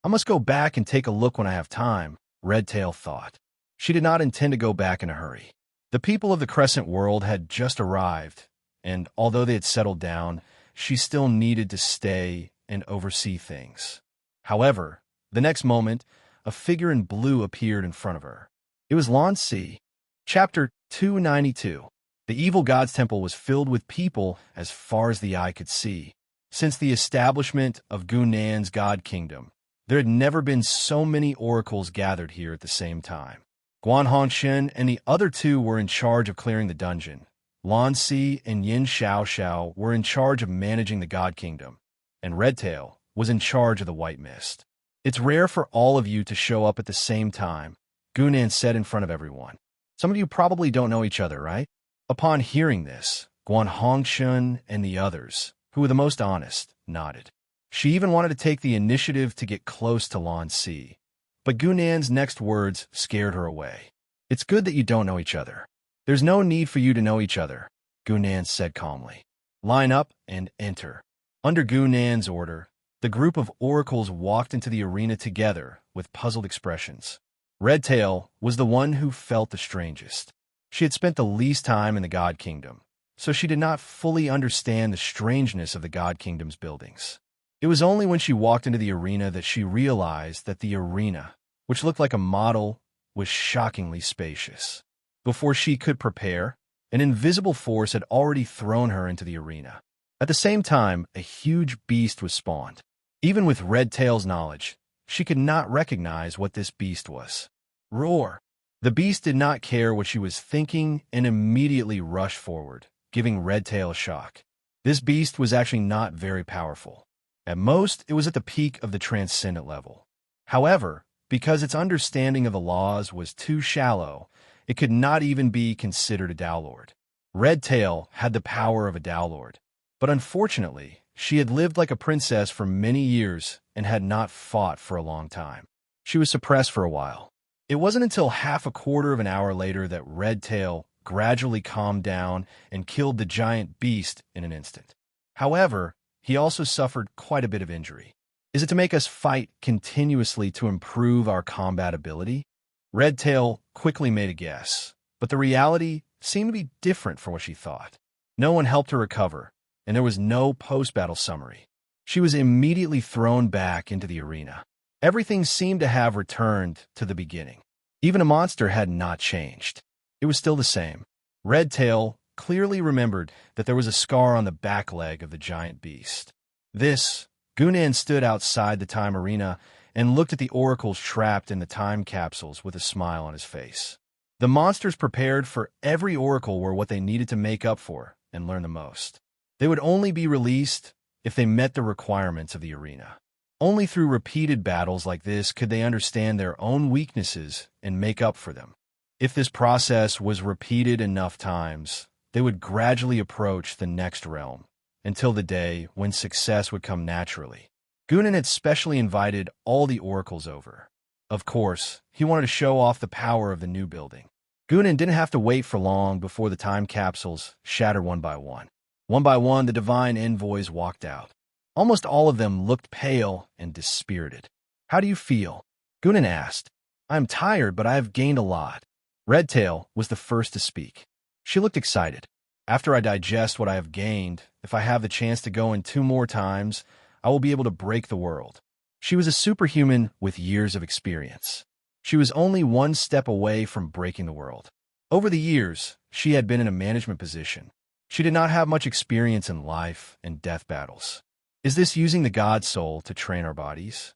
I must go back and take a look when I have time, Redtail thought. She did not intend to go back in a hurry. The people of the Crescent World had just arrived, and although they had settled down, she still needed to stay and oversee things. However, the next moment, a figure in blue appeared in front of her. It was Lan Si. Chapter 292. The evil god's temple was filled with people as far as the eye could see. Since the establishment of Gunan's god kingdom, there had never been so many oracles gathered here at the same time. Guan Hongxin and the other two were in charge of clearing the dungeon. Lan Si and Yin Xiaoxiao were in charge of managing the God Kingdom, and Redtail was in charge of the White Mist. It's rare for all of you to show up at the same time, Gunan said in front of everyone. Some of you probably don't know each other, right? Upon hearing this, Guan Hongxun and the others, who were the most honest, nodded. She even wanted to take the initiative to get close to Lan Si, but Gunan's next words scared her away. It's good that you don't know each other. There's no need for you to know each other, Gunan said calmly. Line up and enter. Under Gunan's order, the group of oracles walked into the arena together with puzzled expressions. Redtail was the one who felt the strangest. She had spent the least time in the God Kingdom, so she did not fully understand the strangeness of the God Kingdom's buildings. It was only when she walked into the arena that she realized that the arena, which looked like a model, was shockingly spacious. Before she could prepare, an invisible force had already thrown her into the arena. At the same time, a huge beast was spawned. Even with Redtail's knowledge, she could not recognize what this beast was. Roar! The beast did not care what she was thinking and immediately rushed forward, giving Redtail a shock. This beast was actually not very powerful. At most, it was at the peak of the transcendent level. However, because its understanding of the laws was too shallow, it could not even be considered a Dowlord. Redtail had the power of a Dowlord, but unfortunately, she had lived like a princess for many years and had not fought for a long time. She was suppressed for a while. It wasn't until half a quarter of an hour later that Redtail gradually calmed down and killed the giant beast in an instant. However, he also suffered quite a bit of injury. Is it to make us fight continuously to improve our combat ability? Redtail quickly made a guess, but the reality seemed to be different from what she thought. No one helped her recover, and there was no post-battle summary. She was immediately thrown back into the arena. Everything seemed to have returned to the beginning. Even a monster had not changed. It was still the same. Redtail clearly remembered that there was a scar on the back leg of the giant beast. Gunan stood outside the time arena and looked at the oracles trapped in the time capsules with a smile on his face. The monsters prepared for every oracle were what they needed to make up for and learn the most. They would only be released if they met the requirements of the arena. Only through repeated battles like this could they understand their own weaknesses and make up for them. If this process was repeated enough times, they would gradually approach the next realm, until the day when success would come naturally. Gunan had specially invited all the oracles over. Of course, he wanted to show off the power of the new building. Gunan didn't have to wait for long before the time capsules shattered one by one. One by one, the divine envoys walked out. Almost all of them looked pale and dispirited. How do you feel? Gunan asked. I'm tired, but I have gained a lot. Redtail was the first to speak. She looked excited. After I digest what I have gained, if I have the chance to go in 2 more times, I will be able to break the world. She was a superhuman with years of experience. She was only 1 step away from breaking the world. Over the years, she had been in a management position. She did not have much experience in life and death battles. Is this using the God Soul to train our bodies?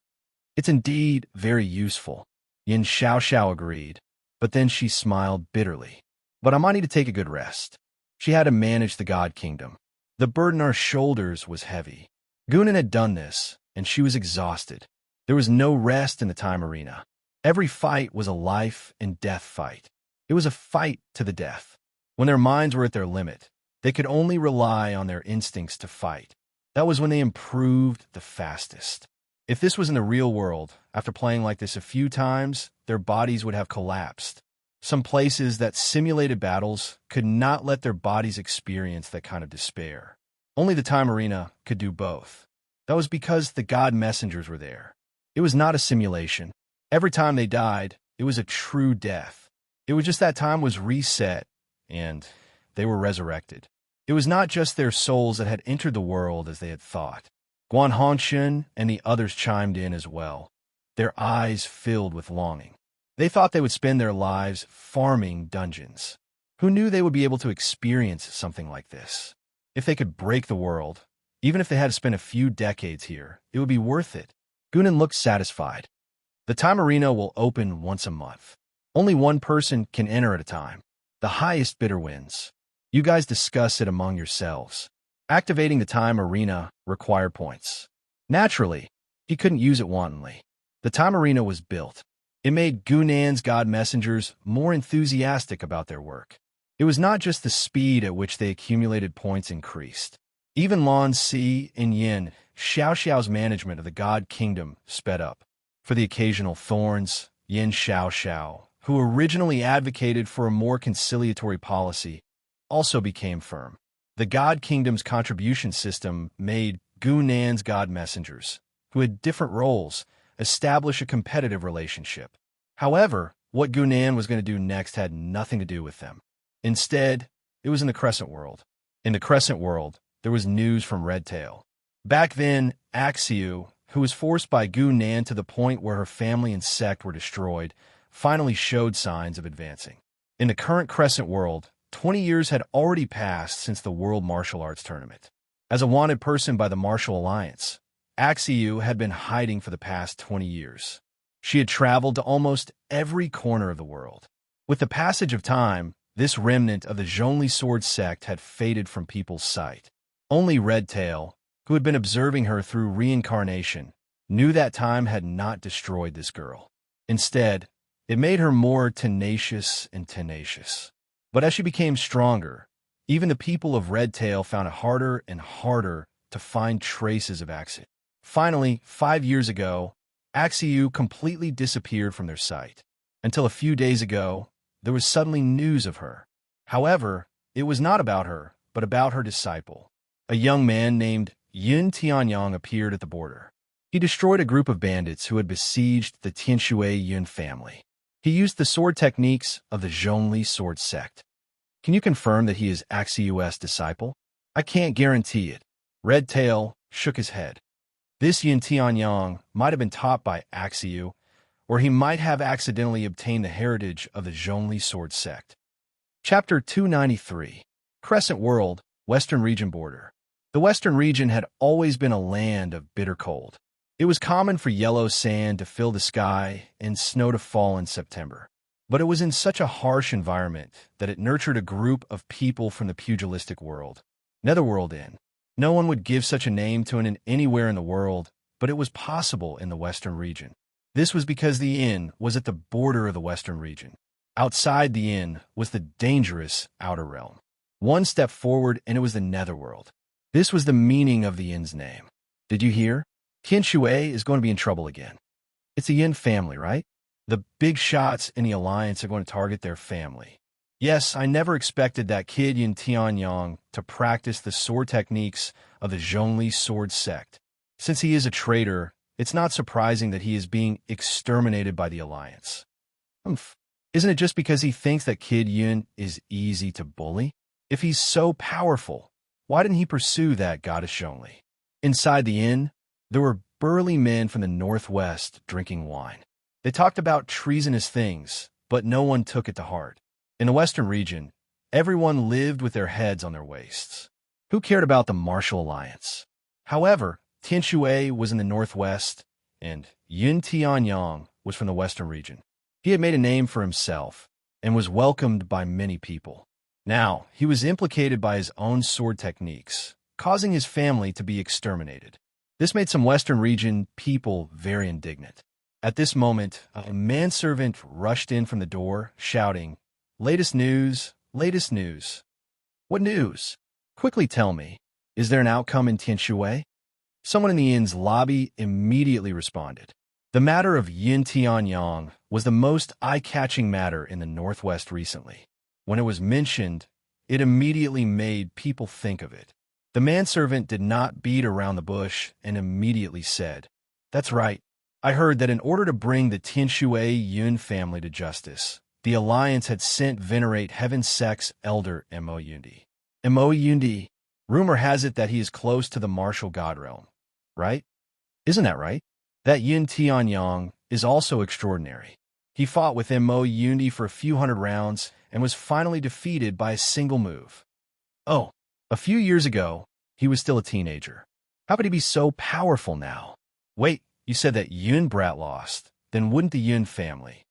It's indeed very useful. Yin Xiaoxiao agreed, but then she smiled bitterly. But I might need to take a good rest. She had to manage the God Kingdom. The burden on her shoulders was heavy. Gunan had done this, and she was exhausted. There was no rest in the time arena. Every fight was a life and death fight. It was a fight to the death. When their minds were at their limit, they could only rely on their instincts to fight. That was when they improved the fastest. If this was in the real world, after playing like this a few times, their bodies would have collapsed. Some places that simulated battles could not let their bodies experience that kind of despair. Only the time arena could do both. That was because the God messengers were there. It was not a simulation. Every time they died, it was a true death. It was just that time was reset, and they were resurrected. It was not just their souls that had entered the world as they had thought. Guan Hongxun and the others chimed in as well, their eyes filled with longing. They thought they would spend their lives farming dungeons. Who knew they would be able to experience something like this? If they could break the world, even if they had to spend a few decades here, it would be worth it. Gunan looked satisfied. The time arena will open once a month. Only one person can enter at a time. The highest bidder wins. You guys discuss it among yourselves. Activating the time arena required points. Naturally, he couldn't use it wantonly. The time arena was built. It made Gunan's god messengers more enthusiastic about their work. It was not just the speed at which they accumulated points increased. Even Lan Si and Yin Xiaoxiao's management of the god kingdom sped up. For the occasional thorns, Yin Xiaoxiao, who originally advocated for a more conciliatory policy, also became firm. The god kingdom's contribution system made Gunan's god messengers, who had different roles, establish a competitive relationship. However, what Gunan was going to do next had nothing to do with them. Instead, it was in the Crescent World. In the Crescent World, there was news from Redtail. Back then, Axiu, who was forced by Gunan to the point where her family and sect were destroyed, finally showed signs of advancing. In the current Crescent World, 20 years had already passed since the World Martial Arts Tournament. As a wanted person by the Martial Alliance, Axiu had been hiding for the past 20 years. She had traveled to almost every corner of the world. With the passage of time, this remnant of the Zhongli sword sect had faded from people's sight. Only Redtail, who had been observing her through reincarnation, knew that time had not destroyed this girl. Instead, it made her more tenacious and tenacious. But as she became stronger, even the people of Redtail found it harder and harder to find traces of Axiu. Finally, 5 years ago, Axiu completely disappeared from their sight. Until a few days ago, there was suddenly news of her. However, it was not about her, but about her disciple. A young man named Yun Tianyang appeared at the border. He destroyed a group of bandits who had besieged the Tianshui Yun family. He used the sword techniques of the Zhongli sword sect. Can you confirm that he is Axiu's disciple? I can't guarantee it. Redtail shook his head. This Yin Tianyang might have been taught by Axiu, or he might have accidentally obtained the heritage of the Zhongli sword sect. Chapter 293. Crescent World, Western Region Border. The Western region had always been a land of bitter cold. It was common for yellow sand to fill the sky and snow to fall in September. But it was in such a harsh environment that it nurtured a group of people from the pugilistic world. Netherworld Inn. No one would give such a name to an inn anywhere in the world, but it was possible in the Western region. This was because the inn was at the border of the Western region. Outside the inn was the dangerous Outer Realm. One step forward and it was the Netherworld. This was the meaning of the inn's name. Did you hear? Tianshui is going to be in trouble again. It's a Yin family, right? The big shots in the Alliance are going to target their family. Yes, I never expected that kid Yin Tianyang to practice the sword techniques of the Zhongli sword sect. Since he is a traitor, it's not surprising that he is being exterminated by the Alliance. Isn't it just because he thinks that Kid Yun is easy to bully? If he's so powerful, why didn't he pursue that goddess Zhongli? Inside the inn, there were burly men from the northwest drinking wine. They talked about treasonous things, but no one took it to heart. In the Western region, everyone lived with their heads on their waists. Who cared about the Martial Alliance? However, Tianshui was in the northwest, and Yun Tianyang was from the Western region. He had made a name for himself and was welcomed by many people. Now, he was implicated by his own sword techniques, causing his family to be exterminated. This made some Western region people very indignant. At this moment, a manservant rushed in from the door, shouting, "Latest news, latest news." "What news? Quickly tell me. Is there an outcome in Tianshui?" Someone in the inn's lobby immediately responded. The matter of Yin Tianyang was the most eye-catching matter in the Northwest recently. When it was mentioned, it immediately made people think of it. The manservant did not beat around the bush and immediately said, "That's right. I heard that in order to bring the Tianshui Yun family to justice, the Alliance had sent Venerate Heaven Sect's elder Mo Yundi. Mo Yundi, rumor has it that he is close to the martial god realm, right? Isn't that right? That Yin Tianyang is also extraordinary. He fought with Mo Yundi for a few hundred rounds and was finally defeated by a single move. Oh, a few years ago, he was still a teenager. How could he be so powerful now? Wait, you said that Yun brat lost, then wouldn't the Yun family?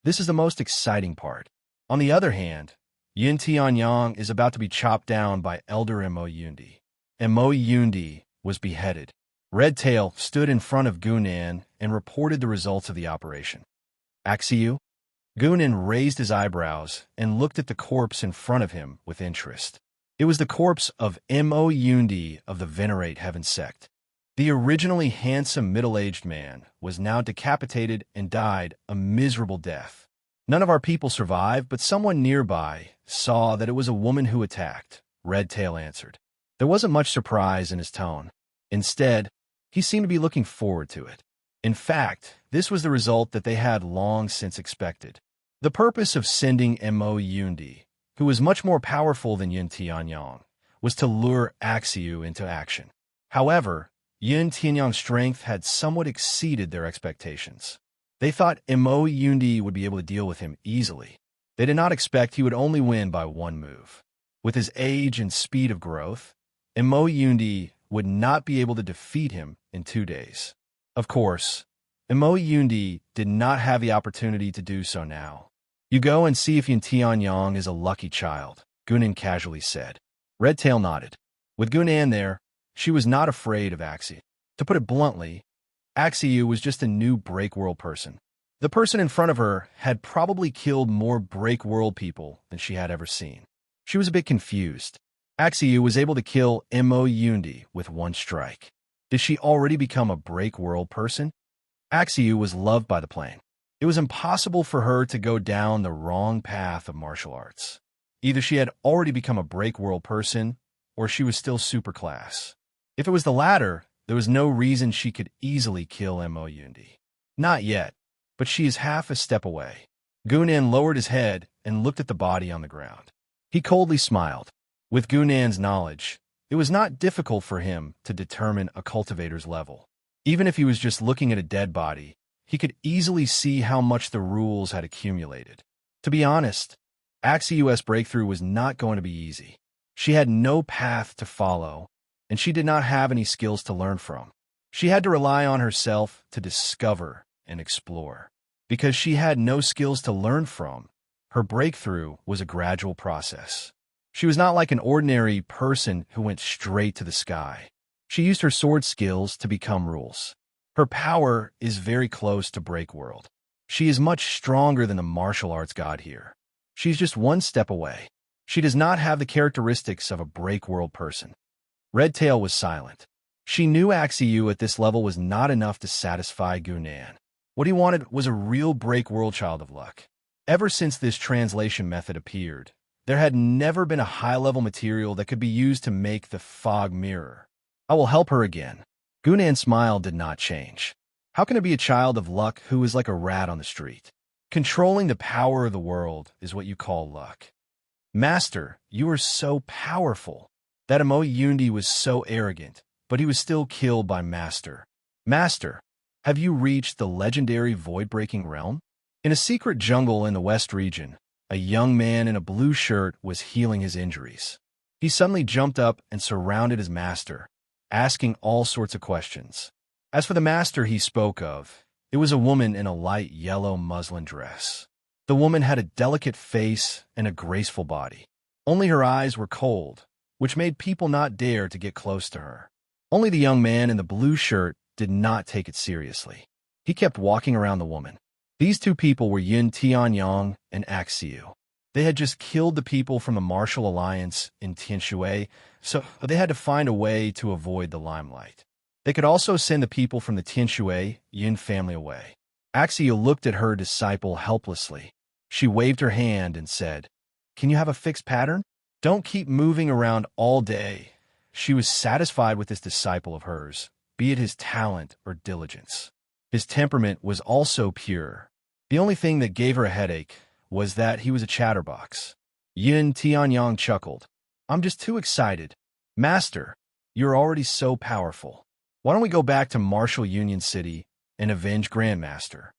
This is the most exciting part. On the other hand, Yin Tianyang is about to be chopped down by Elder Mo Yundi. Mo Yundi was beheaded. Red Tail stood in front of Gunan and reported the results of the operation. Axiu? Gunan raised his eyebrows and looked at the corpse in front of him with interest. It was the corpse of Mo Yundi of the Venerate Heaven sect. The originally handsome middle-aged man was now decapitated and died a miserable death. None of our people survived, but someone nearby saw that it was a woman who attacked, Red Tail answered. There wasn't much surprise in his tone. Instead, he seemed to be looking forward to it. In fact, this was the result that they had long since expected. The purpose of sending Mo Yundi, who was much more powerful than Yin Tianyang, was to lure Axiu into action. However, Yin Tianyang's strength had somewhat exceeded their expectations. They thought Mo Yundi would be able to deal with him easily. They did not expect he would only win by one move. With his age and speed of growth, Mo Yundi would not be able to defeat him in 2 days. Of course, Mo Yundi did not have the opportunity to do so now. You go and see if Yin Tianyang is a lucky child, Gunan casually said. Red Tail nodded. With Gunan there, she was not afraid of Axiu. To put it bluntly, Axiu was just a new Break World person. The person in front of her had probably killed more Break World people than she had ever seen. She was a bit confused. Axiu was able to kill Mo Yundi with one strike. Did she already become a Break World person? Axiu was loved by the plane. It was impossible for her to go down the wrong path of martial arts. Either she had already become a Break World person, or she was still superclass. If it was the latter, there was no reason she could easily kill Mo Yundi. Not yet, but she is half a step away. Gunan lowered his head and looked at the body on the ground. He coldly smiled. With Gunan's knowledge, it was not difficult for him to determine a cultivator's level. Even if he was just looking at a dead body, he could easily see how much the rules had accumulated. To be honest, Axiu's breakthrough was not going to be easy. She had no path to follow, and she did not have any skills to learn from. She had to rely on herself to discover and explore. Because she had no skills to learn from, her breakthrough was a gradual process. She was not like an ordinary person who went straight to the sky. She used her sword skills to become rules. Her power is very close to Break World. She is much stronger than the martial arts god here. She's just one step away. She does not have the characteristics of a Break World person. Red Tail was silent. She knew Axiu at this level was not enough to satisfy Gunan. What he wanted was a real Break World child of luck. Ever since this translation method appeared, there had never been a high-level material that could be used to make the fog mirror. I will help her again. Gunan's smile did not change. How can it be a child of luck who is like a rat on the street? Controlling the power of the world is what you call luck. Master, you are so powerful. That Mo Yundi was so arrogant, but he was still killed by Master. Master, have you reached the legendary void-breaking realm? In a secret jungle in the West region, a young man in a blue shirt was healing his injuries. He suddenly jumped up and surrounded his master, asking all sorts of questions. As for the master he spoke of, it was a woman in a light yellow muslin dress. The woman had a delicate face and a graceful body. Only her eyes were cold, which made people not dare to get close to her. Only the young man in the blue shirt did not take it seriously. He kept walking around the woman. These two people were Yin Tianyang and Axiu. They had just killed the people from the Martial Alliance in Tianshui, so they had to find a way to avoid the limelight. They could also send the people from the Tianshui Yin family away. Axiu looked at her disciple helplessly. She waved her hand and said, "Can you have a fixed pattern? Don't keep moving around all day." She was satisfied with this disciple of hers, be it his talent or diligence. His temperament was also pure. The only thing that gave her a headache was that he was a chatterbox. Yin Tianyang chuckled. "I'm just too excited. Master, you're already so powerful. Why don't we go back to Martial Union City and avenge Grandmaster?"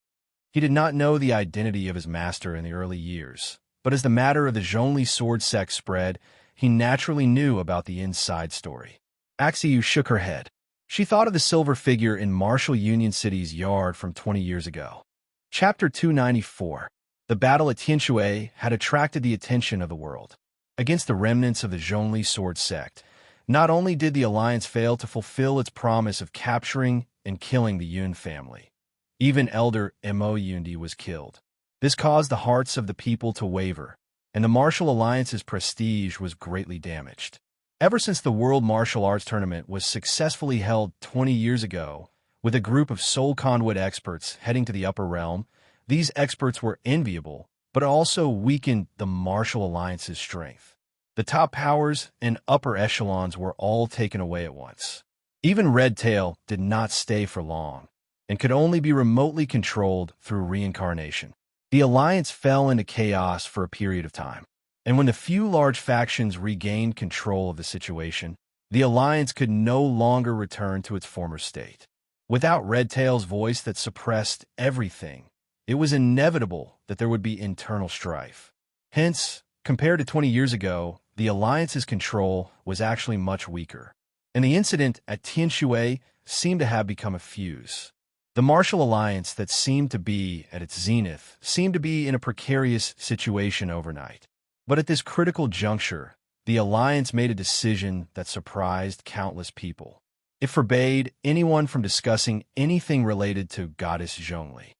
He did not know the identity of his master in the early years, but as the matter of the Zhongli sword sect spread, he naturally knew about the inside story. Axiu shook her head. She thought of the silver figure in Martial Union City's yard from 20 years ago. Chapter 294. The battle at Tianshui had attracted the attention of the world. Against the remnants of the Zhongli sword sect, not only did the alliance fail to fulfill its promise of capturing and killing the Yun family, even elder Mo Yundi was killed. This caused the hearts of the people to waver, and the martial alliance's prestige was greatly damaged. Ever since the World Martial Arts Tournament was successfully held 20 years ago, with a group of soul conduit experts heading to the upper realm, these experts were enviable, but also weakened the martial alliance's strength. The top powers and upper echelons were all taken away at once. Even Red Tail did not stay for long, and could only be remotely controlled through reincarnation. The alliance fell into chaos for a period of time, and when the few large factions regained control of the situation, the alliance could no longer return to its former state. Without Red Tail's voice that suppressed everything, it was inevitable that there would be internal strife. Hence, compared to 20 years ago, the alliance's control was actually much weaker, and the incident at Tianshui seemed to have become a fuse. The martial alliance that seemed to be at its zenith seemed to be in a precarious situation overnight. But at this critical juncture, the alliance made a decision that surprised countless people. It forbade anyone from discussing anything related to Goddess Zhongli.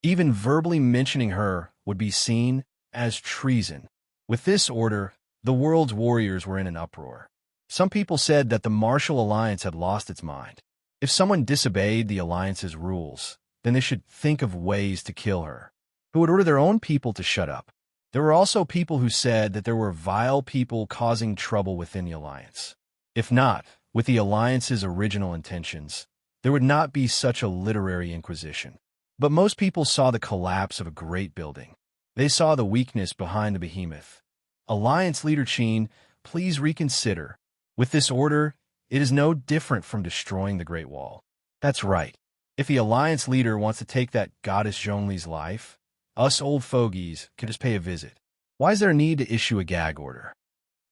Even verbally mentioning her would be seen as treason. With this order, the world's warriors were in an uproar. Some people said that the martial alliance had lost its mind. If someone disobeyed the alliance's rules, then they should think of ways to kill her, who would order their own people to shut up. There were also people who said that there were vile people causing trouble within the alliance. If not, with the alliance's original intentions, there would not be such a literary inquisition. But most people saw the collapse of a great building. They saw the weakness behind the behemoth. Alliance leader Qin, please reconsider. With this order, it is no different from destroying the Great Wall. That's right. If the alliance leader wants to take that Goddess Zhongli's life, us old fogies can just pay a visit. Why is there a need to issue a gag order?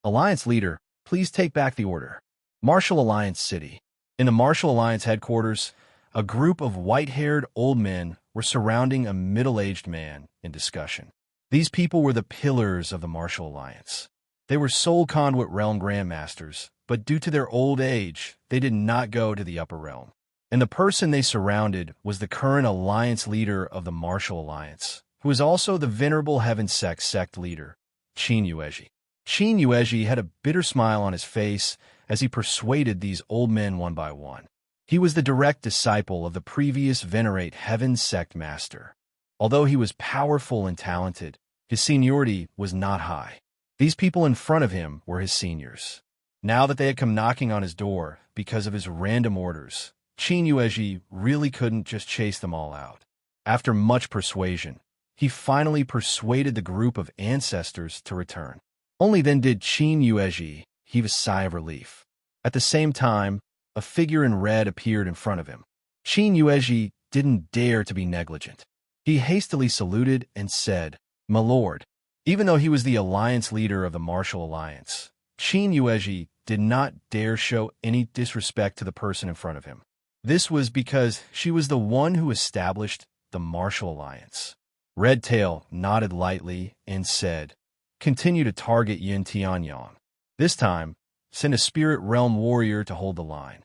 Alliance leader, please take back the order. Martial Alliance City. In the Martial Alliance headquarters, a group of white-haired old men were surrounding a middle-aged man in discussion. These people were the pillars of the Martial Alliance. They were Soul Conduit Realm Grandmasters, but due to their old age, they did not go to the upper realm. And the person they surrounded was the current alliance leader of the Martial Alliance, who is also the venerable Heaven sect leader, Qin Yuezhi. Qin Yuezhi had a bitter smile on his face as he persuaded these old men one by one. He was the direct disciple of the previous venerate Heaven sect master. Although he was powerful and talented, his seniority was not high. These people in front of him were his seniors. Now that they had come knocking on his door because of his random orders, Qin Yuezhi really couldn't just chase them all out. After much persuasion, he finally persuaded the group of ancestors to return. Only then did Qin Yuezhi heave a sigh of relief. At the same time, a figure in red appeared in front of him. Qin Yuezhi didn't dare to be negligent. He hastily saluted and said, "My lord." Even though he was the alliance leader of the Martial Alliance, Qin Yuezhi did not dare show any disrespect to the person in front of him. This was because she was the one who established the Martial Alliance. Red Tail nodded lightly and said, "Continue to target Yin Tianyang. This time, send a spirit realm warrior to hold the line."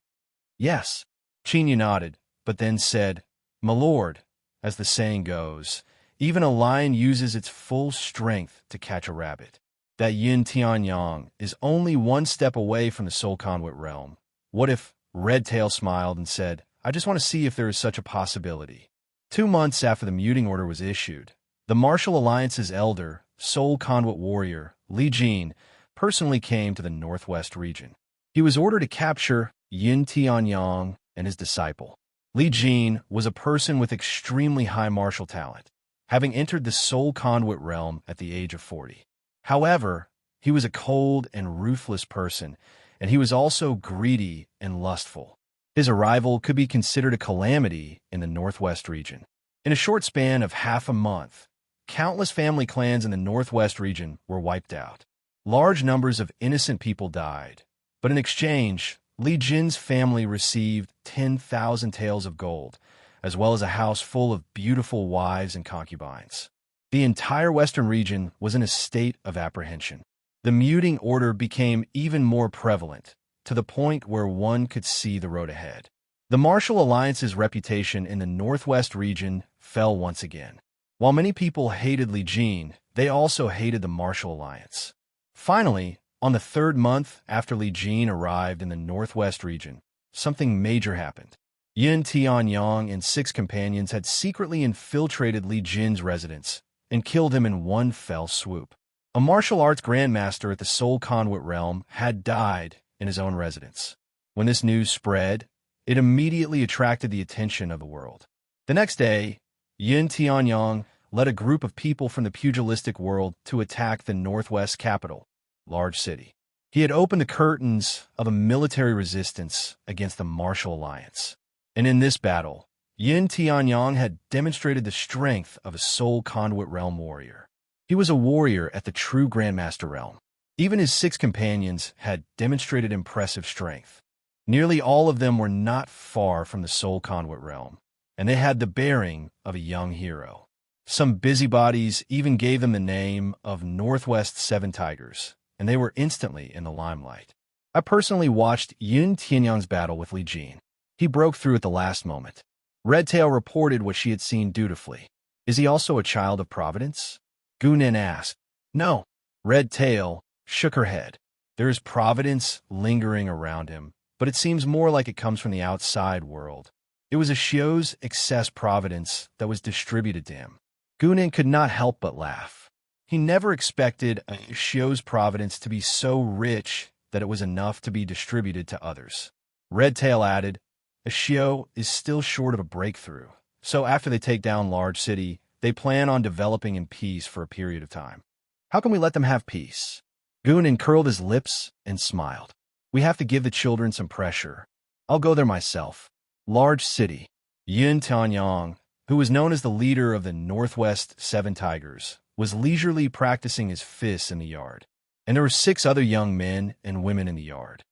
"Yes." Qin Yu nodded, but then said, "My lord, as the saying goes, even a lion uses its full strength to catch a rabbit. That Yin Tianyang is only one step away from the Soul Conduit realm. What if..." Red Tail smiled and said, "I just want to see if there is such a possibility." 2 months after the muting order was issued, the Martial Alliance's elder, Soul Conduit warrior, Li Jin, personally came to the Northwest region. He was ordered to capture Yin Tianyang and his disciple. Li Jin was a person with extremely high martial talent, having entered the Soul Conduit realm at the age of 40. However, he was a cold and ruthless person, and he was also greedy and lustful. His arrival could be considered a calamity in the Northwest region. In a short span of half a month, countless family clans in the Northwest region were wiped out. Large numbers of innocent people died, but in exchange, Li Jin's family received 10,000 taels of gold, as well as a house full of beautiful wives and concubines. The entire western region was in a state of apprehension. The muting order became even more prevalent, to the point where one could see the road ahead. The Martial Alliance's reputation in the Northwest region fell once again. While many people hated Li Jin, they also hated the Martial Alliance. Finally, on the third month after Li Jin arrived in the Northwest region, something major happened. Yin Tianyang and 6 companions had secretly infiltrated Li Jin's residence and killed him in one fell swoop. A martial arts grandmaster at the Soul Conduit realm had died in his own residence. When this news spread, it immediately attracted the attention of the world. The next day, Yin Tianyang led a group of people from the pugilistic world to attack the Northwest capital, large city. He had opened the curtains of a military resistance against the Martial Alliance. And in this battle, Yin Tianyang had demonstrated the strength of a Soul Conduit realm warrior. He was a warrior at the true Grandmaster realm. Even his 6 companions had demonstrated impressive strength. Nearly all of them were not far from the Soul Conduit realm, and they had the bearing of a young hero. Some busybodies even gave them the name of Northwest 7 Tigers, and they were instantly in the limelight. I personally watched Yin Tianyang's battle with Li Jin. He broke through at the last moment. Redtail reported what she had seen dutifully. Is he also a child of Providence? Gunin asked. No. Redtail shook her head. There is Providence lingering around him, but it seems more like it comes from the outside world. It was a Xiu's excess providence that was distributed to him. Gunin could not help but laugh. He never expected a Xiu's providence to be so rich that it was enough to be distributed to others. Redtail added, a Xiu is still short of a breakthrough, so after they take down large city, they plan on developing in peace for a period of time. How can we let them have peace? Gunin curled his lips and smiled. We have to give the children some pressure. I'll go there myself. Large city. Yin Tianyang, who was known as the leader of the Northwest 7 Tigers, was leisurely practicing his fists in the yard. And there were 6 other young men and women in the yard.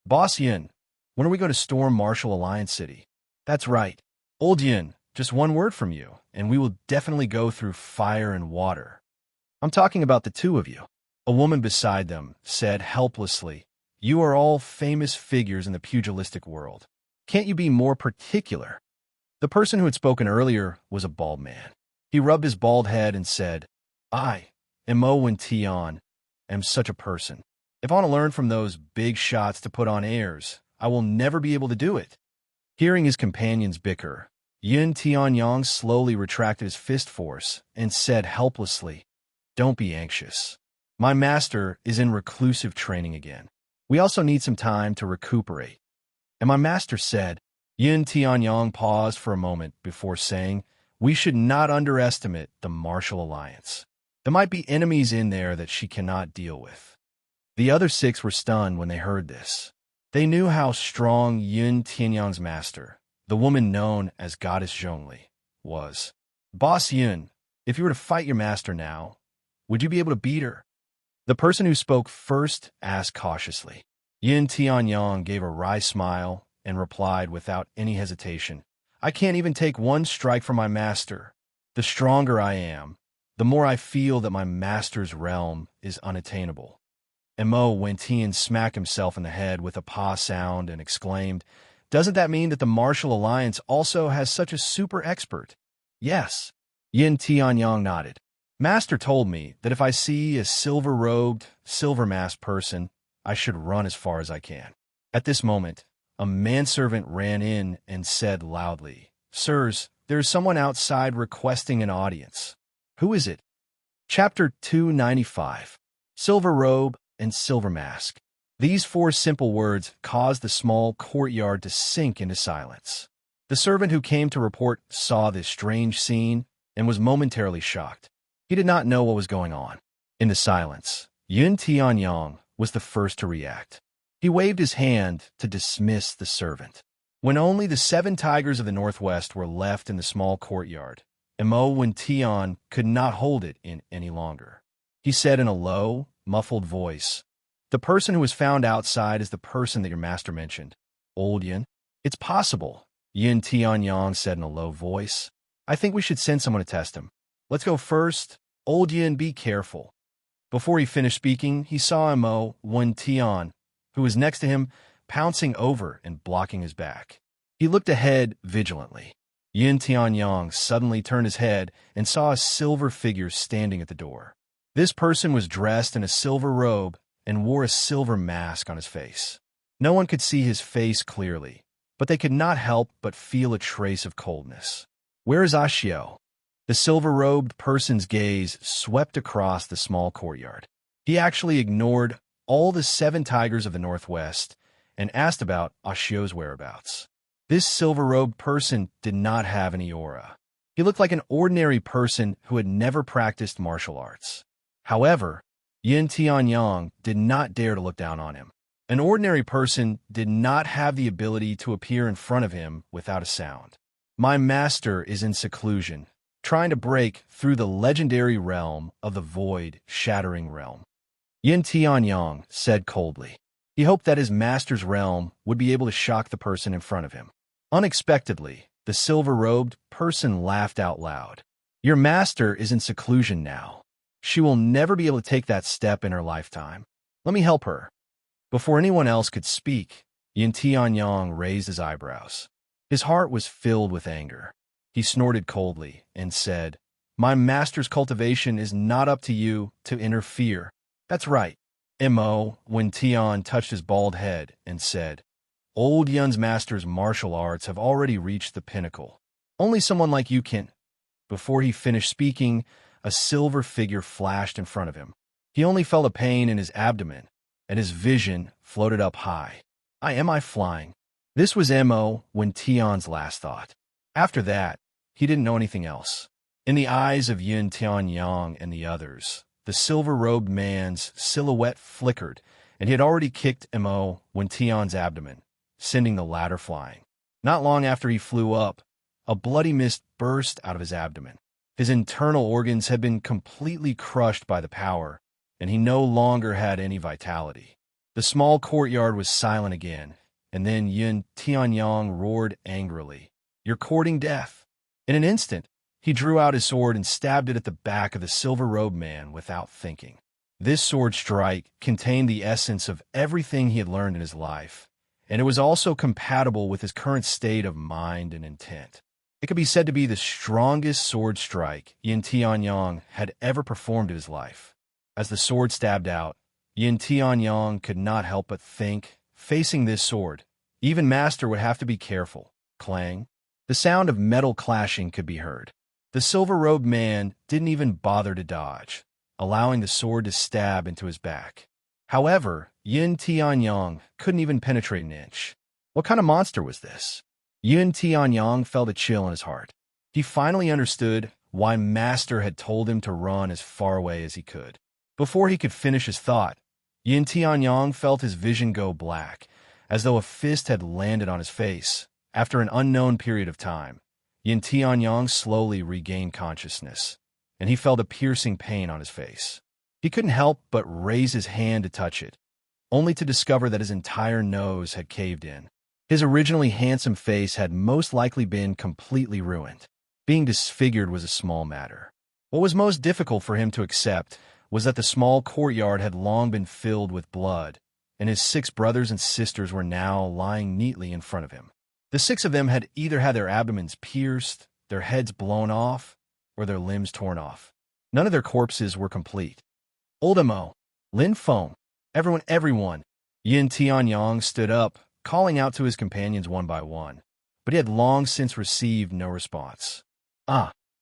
Boss Yin, when are we going to storm Martial Alliance City? That's right. Old Yin, just one word from you, and we will definitely go through fire and water. I'm talking about the 2 of you. A woman beside them said helplessly, you are all famous figures in the pugilistic world. Can't you be more particular? The person who had spoken earlier was a bald man. He rubbed his bald head and said, I, Mo Wen Tian, am such a person. If I want to learn from those big shots to put on airs, I will never be able to do it. Hearing his companions bicker, Yin Tianyang slowly retracted his fist force and said helplessly, don't be anxious. My master is in reclusive training again. We also need some time to recuperate. And my master said, Yin Tianyang paused for a moment before saying, we should not underestimate the Martial Alliance. There might be enemies in there that she cannot deal with. The other 6 were stunned when they heard this. They knew how strong Yin Tianyang's master, the woman known as Goddess Zhongli, was. Boss Yin, if you were to fight your master now, would you be able to beat her? The person who spoke first asked cautiously. Yin Tianyang gave a wry smile and replied without any hesitation, I can't even take one strike from my master. The stronger I am, the more I feel that my master's realm is unattainable. Mo Wen Tian smacked himself in the head with a pa sound and exclaimed, doesn't that mean that the Martial Alliance also has such a super expert? Yes. Yin Tianyang nodded. Master told me that if I see a silver-robed, silver-masked person, I should run as far as I can. At this moment, a manservant ran in and said loudly, Sirs, there is someone outside requesting an audience. Who is it? Chapter 295. Silver Robe and Silver Mask. These 4 simple words caused the small courtyard to sink into silence. The servant who came to report saw this strange scene and was momentarily shocked. He did not know what was going on. In the silence, Yin Tianyang was the first to react. He waved his hand to dismiss the servant. When only the 7 tigers of the Northwest were left in the small courtyard, Mo Wen Tian could not hold it in any longer. He said in a low, muffled voice, the person who was found outside is the person that your master mentioned. Old Yin? It's possible, Yin Tianyang said in a low voice. I think we should send someone to test him. Let's go first Old Yin, be careful. Before he finished speaking, he saw Mo Wen Tian, who was next to him, pouncing over and blocking his back. He looked ahead vigilantly. Yin Tianyang suddenly turned his head and saw a silver figure standing at the door. This person was dressed in a silver robe and wore a silver mask on his face. No one could see his face clearly, but they could not help but feel a trace of coldness. Where is Ashio? The silver-robed person's gaze swept across the small courtyard. He actually ignored all the 7 tigers of the Northwest and asked about Ashio's whereabouts. This silver-robed person did not have any aura. He looked like an ordinary person who had never practiced martial arts. However, Yin Tianyang did not dare to look down on him. An ordinary person did not have the ability to appear in front of him without a sound. My master is in seclusion, trying to break through the legendary realm of the void-shattering realm. Yin Tianyang said coldly. He hoped that his master's realm would be able to shock the person in front of him. Unexpectedly, the silver-robed person laughed out loud. Your master is in seclusion now. She will never be able to take that step in her lifetime. Let me help her. Before anyone else could speak, Yin Tianyang raised his eyebrows. His heart was filled with anger. He snorted coldly and said, My master's cultivation is not up to you to interfere. That's right. Mo Wen Tian touched his bald head and said, Old Yun's master's martial arts have already reached the pinnacle. Only someone like you can. Before he finished speaking, a silver figure flashed in front of him. He only felt a pain in his abdomen, and his vision floated up high. Am I flying? This was Mo Wen Tian's last thought. After that, he didn't know anything else. In the eyes of Yin Tianyang and the others, the silver-robed man's silhouette flickered, and he had already kicked Mo Wen Tian's abdomen, sending the latter flying. Not long after he flew up, a bloody mist burst out of his abdomen. His internal organs had been completely crushed by the power, and he no longer had any vitality. The small courtyard was silent again, and then Yin Tianyang roared angrily, You're courting death. In an instant, he drew out his sword and stabbed it at the back of the silver-robed man without thinking. This sword strike contained the essence of everything he had learned in his life, and it was also compatible with his current state of mind and intent. It could be said to be the strongest sword strike Yin Tianyang had ever performed in his life. As the sword stabbed out, Yin Tianyang could not help but think, facing this sword, even Master would have to be careful. Clang. The sound of metal clashing could be heard. The silver-robed man didn't even bother to dodge, allowing the sword to stab into his back. However, Yin Tianyang couldn't even penetrate an inch. What kind of monster was this? Yin Tianyang felt a chill in his heart. He finally understood why Master had told him to run as far away as he could. Before he could finish his thought, Yin Tianyang felt his vision go black, as though a fist had landed on his face. After an unknown period of time, Yin Tianyang slowly regained consciousness, and he felt a piercing pain on his face. He couldn't help but raise his hand to touch it, only to discover that his entire nose had caved in. His originally handsome face had most likely been completely ruined. Being disfigured was a small matter. What was most difficult for him to accept was that the small courtyard had long been filled with blood, and his 6 brothers and sisters were now lying neatly in front of him. The 6 of them had either had their abdomens pierced, their heads blown off, or their limbs torn off. None of their corpses were complete. Old Mo, Lin Feng, everyone. Yin Tianyang stood up, calling out to his companions one by one, but he had long since received no response.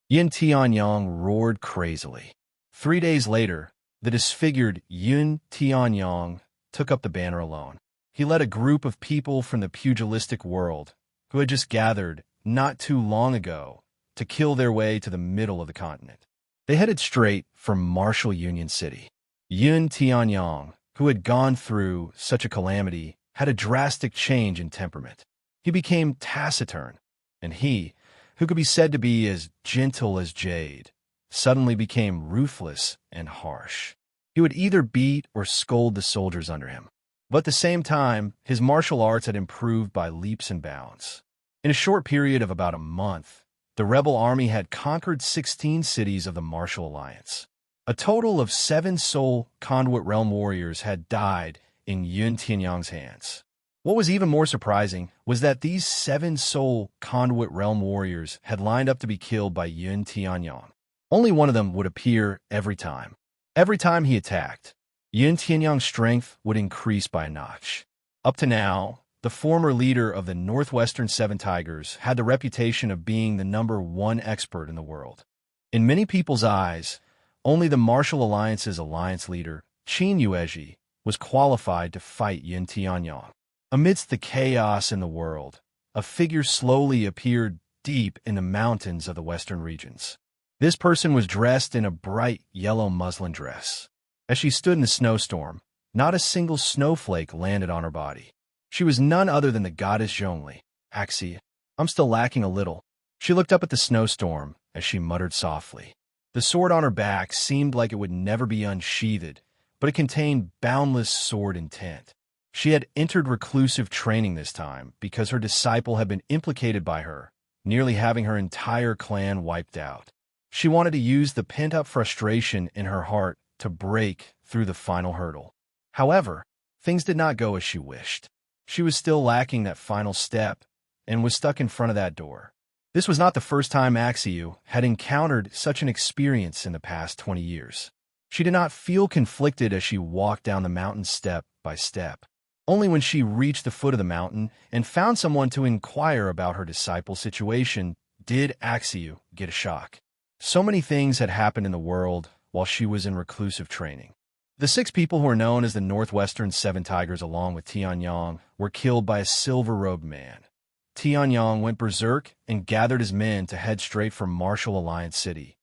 Yin Tianyang roared crazily. 3 days later, the disfigured Yin Tianyang took up the banner alone. He led a group of people from the pugilistic world who had just gathered not too long ago to kill their way to the middle of the continent. They headed straight for Martial Union City. Yin Tianyang, who had gone through such a calamity, had a drastic change in temperament. He became taciturn, and he, who could be said to be as gentle as jade, suddenly became ruthless and harsh. He would either beat or scold the soldiers under him. But at the same time, his martial arts had improved by leaps and bounds. In a short period of about a month, the rebel army had conquered 16 cities of the Martial Alliance. A total of 7 Soul Conduit Realm warriors had died in Yun Tianyang's hands. What was even more surprising was that these 7 Soul Conduit Realm warriors had lined up to be killed by Yun Tianyang. Only one of them would appear every time. Every time he attacked, Yun Tianyang's strength would increase by a notch. Up to now, the former leader of the Northwestern Seven Tigers had the reputation of being the #1 expert in the world. In many people's eyes, only the Martial Alliance's alliance leader, Qin Yuezhi, was qualified to fight Yun Tianyang. Amidst the chaos in the world, a figure slowly appeared deep in the mountains of the western regions. This person was dressed in a bright yellow muslin dress. As she stood in the snowstorm, not a single snowflake landed on her body. She was none other than the goddess Zhongli. Axia, I'm still lacking a little. She looked up at the snowstorm as she muttered softly. The sword on her back seemed like it would never be unsheathed, but it contained boundless sword intent. She had entered reclusive training this time because her disciple had been implicated by her, nearly having her entire clan wiped out. She wanted to use the pent-up frustration in her heart to break through the final hurdle. However, things did not go as she wished. She was still lacking that final step and was stuck in front of that door. This was not the first time Axiu had encountered such an experience in the past 20 years. She did not feel conflicted as she walked down the mountain step by step. Only when she reached the foot of the mountain and found someone to inquire about her disciple's situation did Axiu get a shock. So many things had happened in the world while she was in reclusive training. The 6 people who are known as the Northwestern Seven Tigers along with Tianyang were killed by a silver-robed man. Tianyang went berserk and gathered his men to head straight for Martial Alliance City,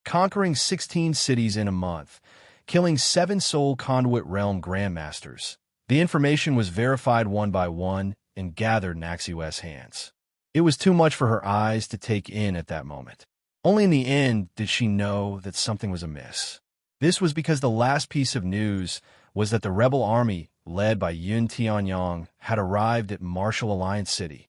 conquering 16 cities in a month, killing 7 Soul Conduit Realm Grandmasters. The information was verified one by one and gathered in Axiu's hands. It was too much for her eyes to take in at that moment. Only in the end did she know that something was amiss. This was because the last piece of news was that the rebel army, led by Yun Tianyang, had arrived at Martial Alliance City.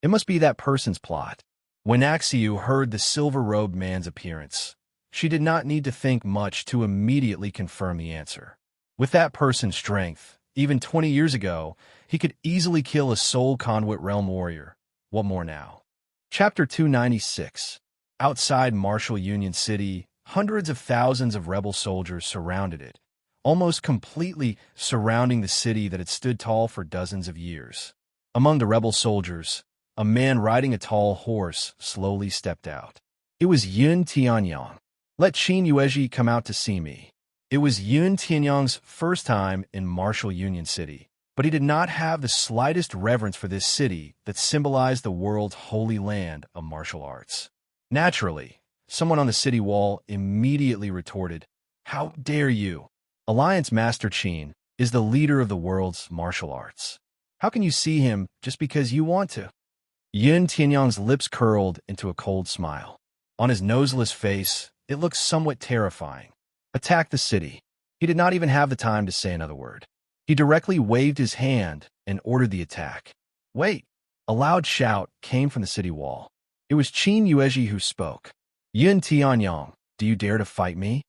It must be that person's plot. When Axiu heard the silver-robed man's appearance, she did not need to think much to immediately confirm the answer. With that person's strength, even 20 years ago, he could easily kill a Soul Conduit Realm warrior. What more now? Chapter 296. Outside Martial Union City, hundreds of thousands of rebel soldiers surrounded it, almost completely surrounding the city that had stood tall for dozens of years. Among the rebel soldiers, a man riding a tall horse slowly stepped out. It was Yun Tianyang. Let Qin Yuezhi come out to see me. It was Yun Tianyang's first time in Martial Union City, but he did not have the slightest reverence for this city that symbolized the world's holy land of martial arts. Naturally, someone on the city wall immediately retorted, "How dare you? Alliance Master Qin is the leader of the world's martial arts. How can you see him just because you want to?" Yun Tianyang's lips curled into a cold smile. On his noseless face, it looked somewhat terrifying. Attack the city. He did not even have the time to say another word. He directly waved his hand and ordered the attack. Wait! A loud shout came from the city wall. It was Qin Yuezhi who spoke. Yun Tianyang, do you dare to fight me?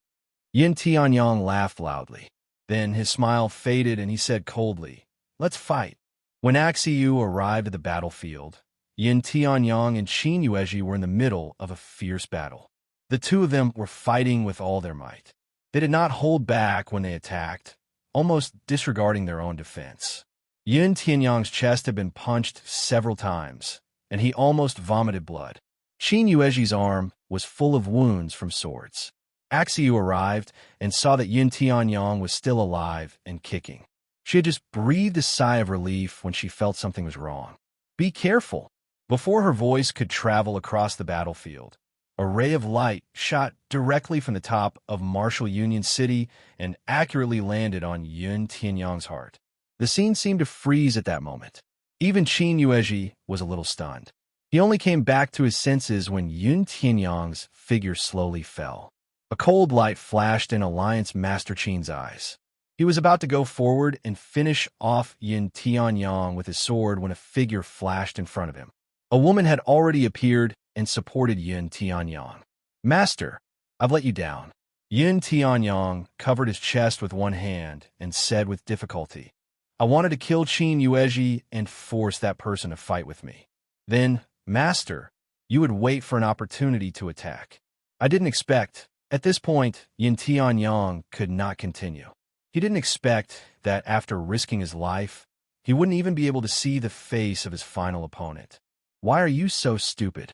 Yun Tianyang laughed loudly. Then his smile faded and he said coldly, "Let's fight." When Axiu arrived at the battlefield, Yun Tianyang and Qin Yuezhi were in the middle of a fierce battle. The two of them were fighting with all their might. They did not hold back when they attacked, almost disregarding their own defense. Yun Tianyang's chest had been punched several times, and he almost vomited blood. Qin Yuezhi's arm was full of wounds from swords. Axiu arrived and saw that Yun Tianyang was still alive and kicking. She had just breathed a sigh of relief when she felt something was wrong. "Be careful." Before her voice could travel across the battlefield, a ray of light shot directly from the top of Martial Union City and accurately landed on Yun Tianyang's heart. The scene seemed to freeze at that moment. Even Qin Yuezhi was a little stunned. He only came back to his senses when Yun Tianyang's figure slowly fell. A cold light flashed in Alliance Master Qin's eyes. He was about to go forward and finish off Yun Tianyang with his sword when a figure flashed in front of him. A woman had already appeared and supported Yun Tianyang. "Master, I've let you down. Yin Tianyang covered his chest with one hand and said with difficulty, I wanted to kill Qin Yuezhi and force that person to fight with me. Then, Master, you would wait for an opportunity to attack. I didn't expect. At this point, Yin Tianyang could not continue. He didn't expect that after risking his life, he wouldn't even be able to see the face of his final opponent. Why are you so stupid?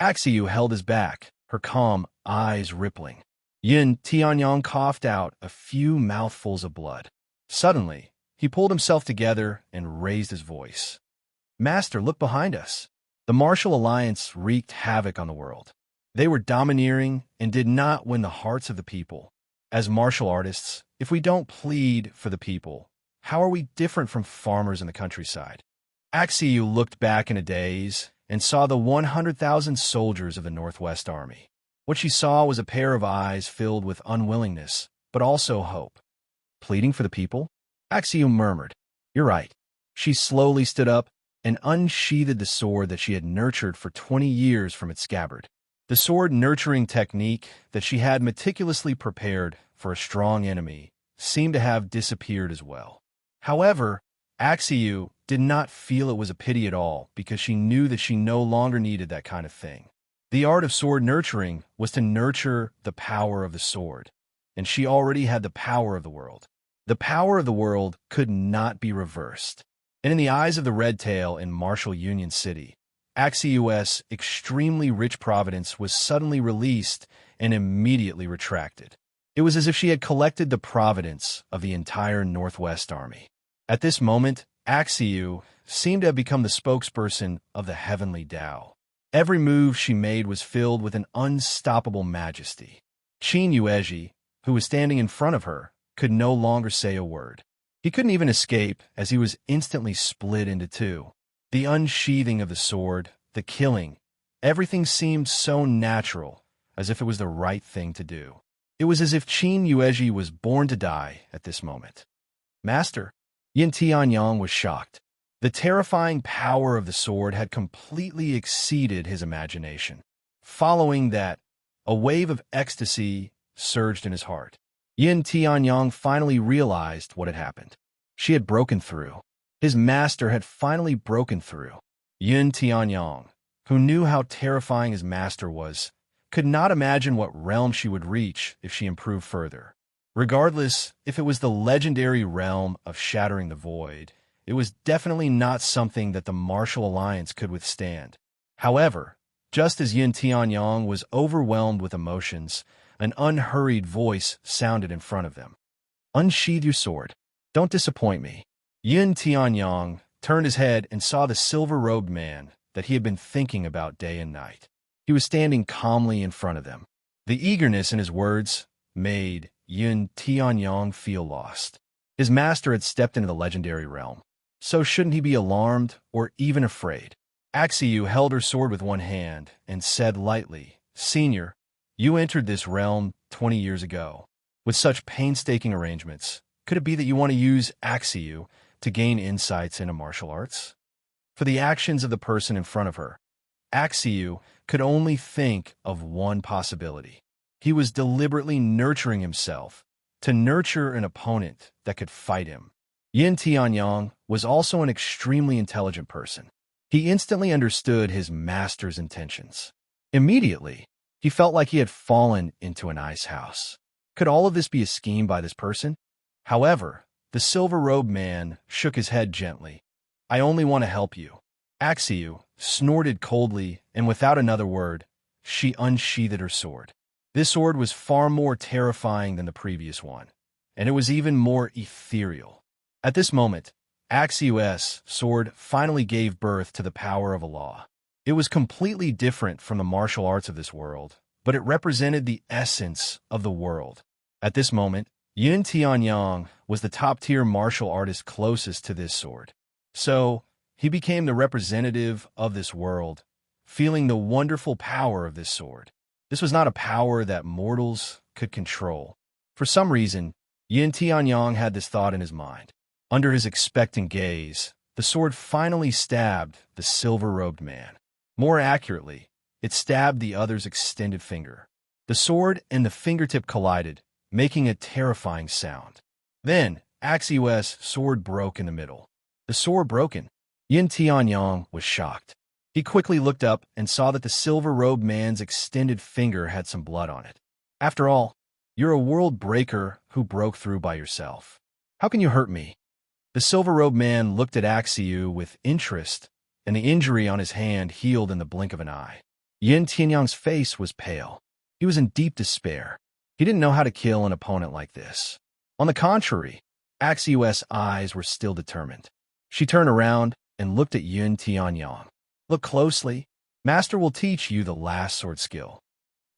Axiu held his back, her calm eyes rippling. Yin Tianyang coughed out a few mouthfuls of blood. Suddenly, he pulled himself together and raised his voice. Master, look behind us. The Martial Alliance wreaked havoc on the world. They were domineering and did not win the hearts of the people. As martial artists, if we don't plead for the people, how are we different from farmers in the countryside? Axiu looked back in a daze and saw the 100,000 soldiers of the Northwest Army. What she saw was a pair of eyes filled with unwillingness, but also hope. Pleading for the people? Axiu murmured. You're right. She slowly stood up and unsheathed the sword that she had nurtured for 20 years from its scabbard. The sword nurturing technique that she had meticulously prepared for a strong enemy seemed to have disappeared as well. However, Axiu did not feel it was a pity at all because she knew that she no longer needed that kind of thing. The art of sword nurturing was to nurture the power of the sword, and she already had the power of the world. The power of the world could not be reversed. And in the eyes of the Red Tail in Martial Union City, Axiu's extremely rich providence was suddenly released and immediately retracted. It was as if she had collected the providence of the entire Northwest Army. At this moment, Axiu seemed to have become the spokesperson of the heavenly Tao. Every move she made was filled with an unstoppable majesty. Qin Yuezhi, who was standing in front of her, could no longer say a word. He couldn't even escape as he was instantly split into two. The unsheathing of the sword, the killing, everything seemed so natural, as if it was the right thing to do. It was as if Qin Yuezhi was born to die at this moment. Master, Yin Tianyang was shocked. The terrifying power of the sword had completely exceeded his imagination. Following that, a wave of ecstasy surged in his heart. Yin Tianyang finally realized what had happened. She had broken through. His master had finally broken through. Yin Tianyang, who knew how terrifying his master was, could not imagine what realm she would reach if she improved further. Regardless if it was the legendary realm of shattering the void, it was definitely not something that the Martial Alliance could withstand. However, just as Yin Tianyang was overwhelmed with emotions, an unhurried voice sounded in front of them. Unsheathe your sword. Don't disappoint me. Yin Tianyang turned his head and saw the silver-robed man that he had been thinking about day and night. He was standing calmly in front of them. The eagerness in his words made Yin Tianyang feel lost. His master had stepped into the legendary realm. So shouldn't he be alarmed or even afraid? Axiu held her sword with one hand and said lightly, Senior, you entered this realm 20 years ago. With such painstaking arrangements, could it be that you want to use Axiu to gain insights into martial arts? For the actions of the person in front of her, Axiu could only think of one possibility. He was deliberately nurturing himself to nurture an opponent that could fight him. Yin Tianyang was also an extremely intelligent person. He instantly understood his master's intentions. Immediately, he felt like he had fallen into an ice house. Could all of this be a scheme by this person? However, the silver-robed man shook his head gently. I only want to help you. Axiu snorted coldly, and without another word, she unsheathed her sword. This sword was far more terrifying than the previous one, and it was even more ethereal. At this moment, Axiu's sword finally gave birth to the power of a law. It was completely different from the martial arts of this world, but it represented the essence of the world. At this moment, Yin Tianyang was the top-tier martial artist closest to this sword. So, he became the representative of this world, feeling the wonderful power of this sword. This was not a power that mortals could control. For some reason, Yin Tianyang had this thought in his mind. Under his expectant gaze, the sword finally stabbed the silver-robed man. More accurately, it stabbed the other's extended finger. The sword and the fingertip collided, making a terrifying sound. Then, Axios' sword broke in the middle. The sword broken. Yin Tianyang was shocked. He quickly looked up and saw that the silver-robed man's extended finger had some blood on it. After all, you're a world breaker who broke through by yourself. How can you hurt me? The silver-robed man looked at Axiu with interest, and the injury on his hand healed in the blink of an eye. Yin Tianyang's face was pale. He was in deep despair. He didn't know how to kill an opponent like this. On the contrary, Axiu's eyes were still determined. She turned around and looked at Yin Tianyang. Look closely. Master will teach you the last sword skill.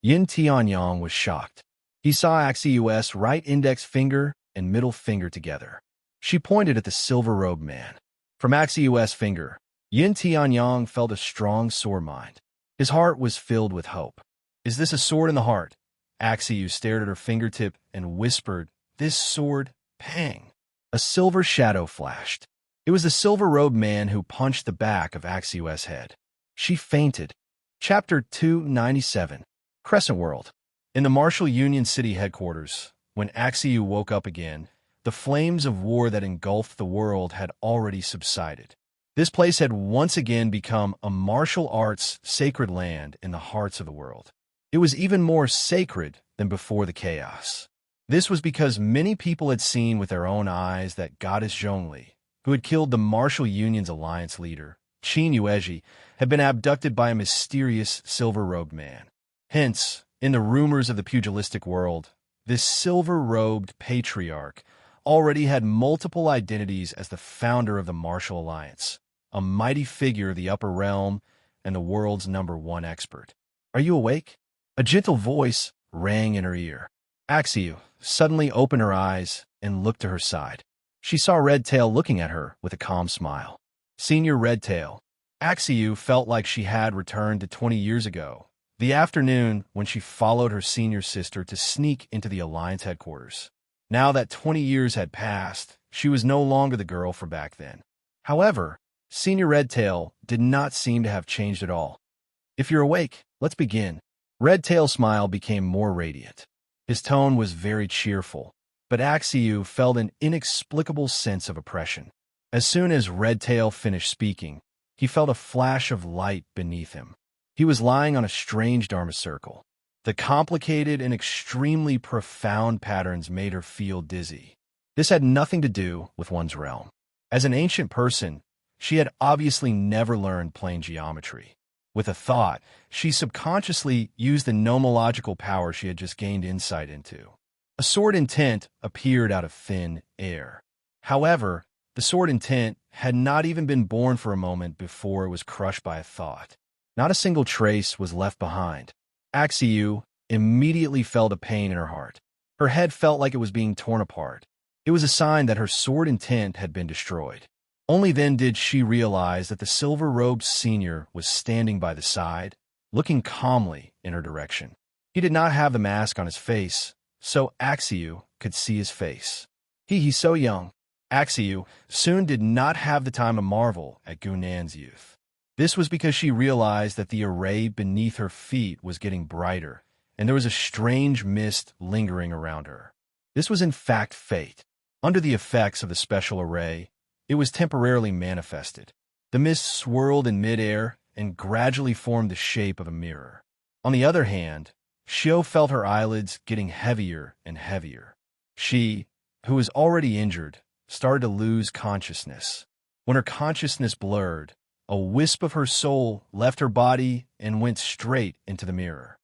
Yin Tianyang was shocked. He saw Axiu's right index finger and middle finger together. She pointed at the silver-robed man. From Axiu's finger, Yin Tianyang felt a strong sore mind. His heart was filled with hope. Is this a sword in the heart? Axiu stared at her fingertip and whispered, This sword, pang. A silver shadow flashed. It was the silver-robed man who punched the back of Axiu's head. She fainted. Chapter 297. Crescent World. In the Martial Union City headquarters, when Axiu woke up again, the flames of war that engulfed the world had already subsided. This place had once again become a martial arts sacred land in the hearts of the world. It was even more sacred than before the chaos. This was because many people had seen with their own eyes that goddess Zhongli, who had killed the Martial Union's alliance leader, Qin Yuezhi, had been abducted by a mysterious silver-robed man. Hence, in the rumors of the pugilistic world, this silver-robed patriarch already had multiple identities as the founder of the Martial Alliance, a mighty figure of the upper realm and the world's #1 expert. Are you awake? A gentle voice rang in her ear. Axiu suddenly opened her eyes and looked to her side. She saw Redtail looking at her with a calm smile. Senior Redtail. Axiu felt like she had returned to 20 years ago, the afternoon when she followed her senior sister to sneak into the Alliance headquarters. Now that 20 years had passed, she was no longer the girl from back then. However, Senior Redtail did not seem to have changed at all. If you're awake, let's begin. Redtail's smile became more radiant. His tone was very cheerful, but Axiu felt an inexplicable sense of oppression. As soon as Redtail finished speaking, he felt a flash of light beneath him. He was lying on a strange Dharma circle. The complicated and extremely profound patterns made her feel dizzy. This had nothing to do with one's realm. As an ancient person, she had obviously never learned plane geometry. With a thought, she subconsciously used the nomological power she had just gained insight into. A sword intent appeared out of thin air. However, the sword intent had not even been born for a moment before it was crushed by a thought. Not a single trace was left behind. Axiu immediately felt a pain in her heart. Her head felt like it was being torn apart. It was a sign that her sword intent had been destroyed. Only then did she realize that the silver-robed senior was standing by the side, looking calmly in her direction. He did not have the mask on his face, so Axiu could see his face. He's so young. Axiu soon did not have the time to marvel at Gunan's youth. This was because she realized that the array beneath her feet was getting brighter, and there was a strange mist lingering around her. This was in fact fate. Under the effects of the special array, it was temporarily manifested. The mist swirled in midair and gradually formed the shape of a mirror. On the other hand, Xiao felt her eyelids getting heavier and heavier. She, who was already injured, started to lose consciousness. When her consciousness blurred, a wisp of her soul left her body and went straight into the mirror.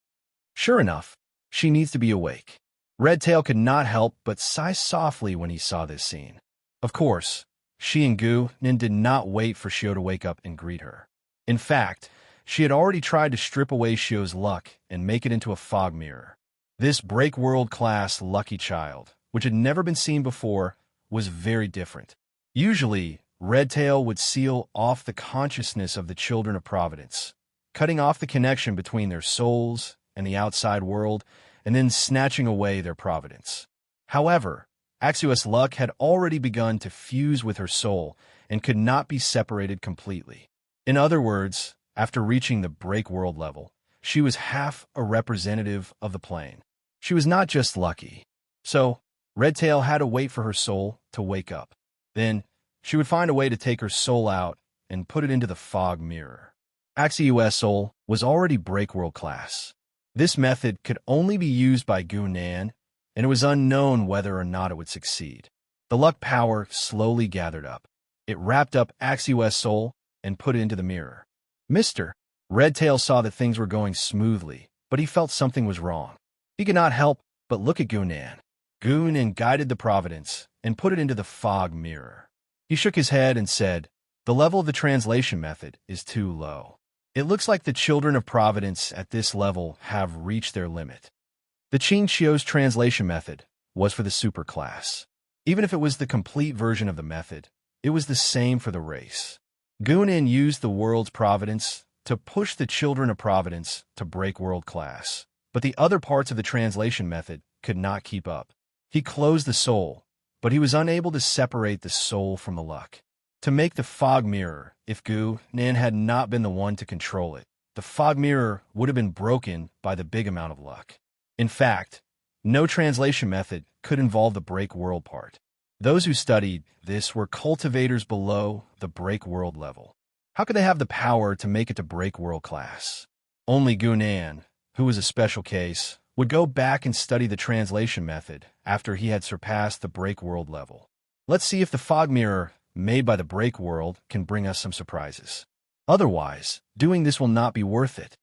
Sure enough, she needs to be awake. Redtail could not help but sigh softly when he saw this scene. Of course, she and Gu-nin did not wait for Xiao to wake up and greet her. In fact, she had already tried to strip away Xiao's luck and make it into a fog mirror. This break-world-class lucky child, which had never been seen before, was very different. Usually, Redtail would seal off the consciousness of the children of Providence, cutting off the connection between their souls and the outside world, and then snatching away their providence. However, Axiu's luck had already begun to fuse with her soul and could not be separated completely. In other words, after reaching the break world level, she was half a representative of the plane. She was not just lucky. So, Redtail had to wait for her soul to wake up. Then, she would find a way to take her soul out and put it into the fog mirror. Axios soul was already break-world class. This method could only be used by Gunan, and it was unknown whether or not it would succeed. The luck power slowly gathered up. It wrapped up Axios soul and put it into the mirror. Mr. Redtail saw that things were going smoothly, but he felt something was wrong. He could not help but look at Gunan. Gunan guided the providence and put it into the fog mirror. He shook his head and said, "The level of the translation method is too low. It looks like the children of providence at this level have reached their limit." The Qingqiu's translation method was for the superclass. Even if it was the complete version of the method, it was the same for the race. Gunan used the world's providence to push the children of providence to break world class, but the other parts of the translation method could not keep up. He closed the soul, but he was unable to separate the soul from the luck. To make the fog mirror, if Gunan had not been the one to control it, the fog mirror would have been broken by the big amount of luck. In fact, no translation method could involve the break world part. Those who studied this were cultivators below the break world level. How could they have the power to make it to break world class? Only Gunan, who was a special case, would go back and study the translation method after he had surpassed the break world level. Let's see if the fog mirror made by the break world can bring us some surprises. Otherwise, doing this will not be worth it.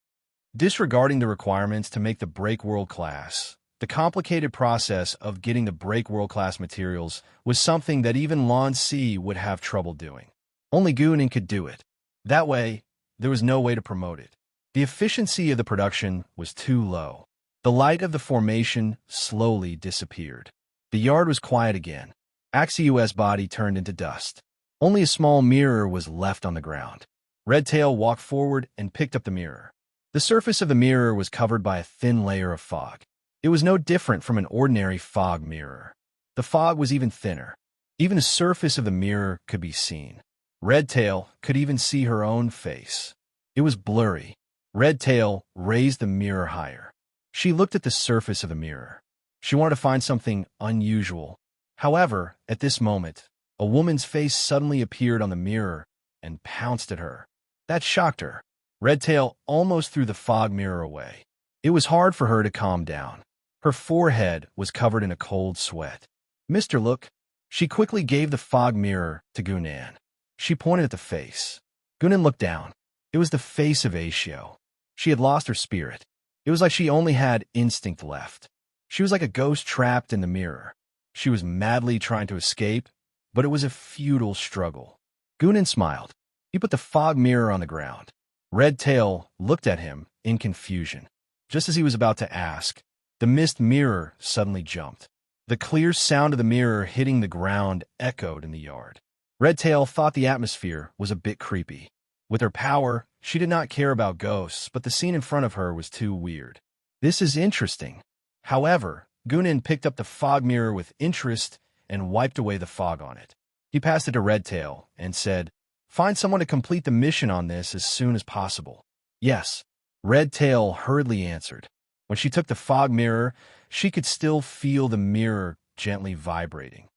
Disregarding the requirements to make the break world class, the complicated process of getting the break world class materials was something that even Lan Si would have trouble doing. Only Gunan could do it. That way, there was no way to promote it. The efficiency of the production was too low. The light of the formation slowly disappeared. The yard was quiet again. Axios' body turned into dust. Only a small mirror was left on the ground. Redtail walked forward and picked up the mirror. The surface of the mirror was covered by a thin layer of fog. It was no different from an ordinary fog mirror. The fog was even thinner. Even the surface of the mirror could be seen. Redtail could even see her own face. It was blurry. Redtail raised the mirror higher. She looked at the surface of the mirror. She wanted to find something unusual. However, at this moment, a woman's face suddenly appeared on the mirror and pounced at her. That shocked her. Redtail almost threw the fog mirror away. It was hard for her to calm down. Her forehead was covered in a cold sweat. "Mr. Look." She quickly gave the fog mirror to Gunan. She pointed at the face. Gunan looked down. It was the face of Aisho. She had lost her spirit. It was like she only had instinct left. She was like a ghost trapped in the mirror. She was madly trying to escape, but it was a futile struggle. Gunan smiled. He put the fog mirror on the ground. Redtail looked at him in confusion. Just as he was about to ask, the mist mirror suddenly jumped. The clear sound of the mirror hitting the ground echoed in the yard. Redtail thought the atmosphere was a bit creepy. With her power, she did not care about ghosts, but the scene in front of her was too weird. "This is interesting." However, Gunan picked up the fog mirror with interest and wiped away the fog on it. He passed it to Redtail and said, "Find someone to complete the mission on this as soon as possible." "Yes," Redtail hurriedly answered. When she took the fog mirror, she could still feel the mirror gently vibrating.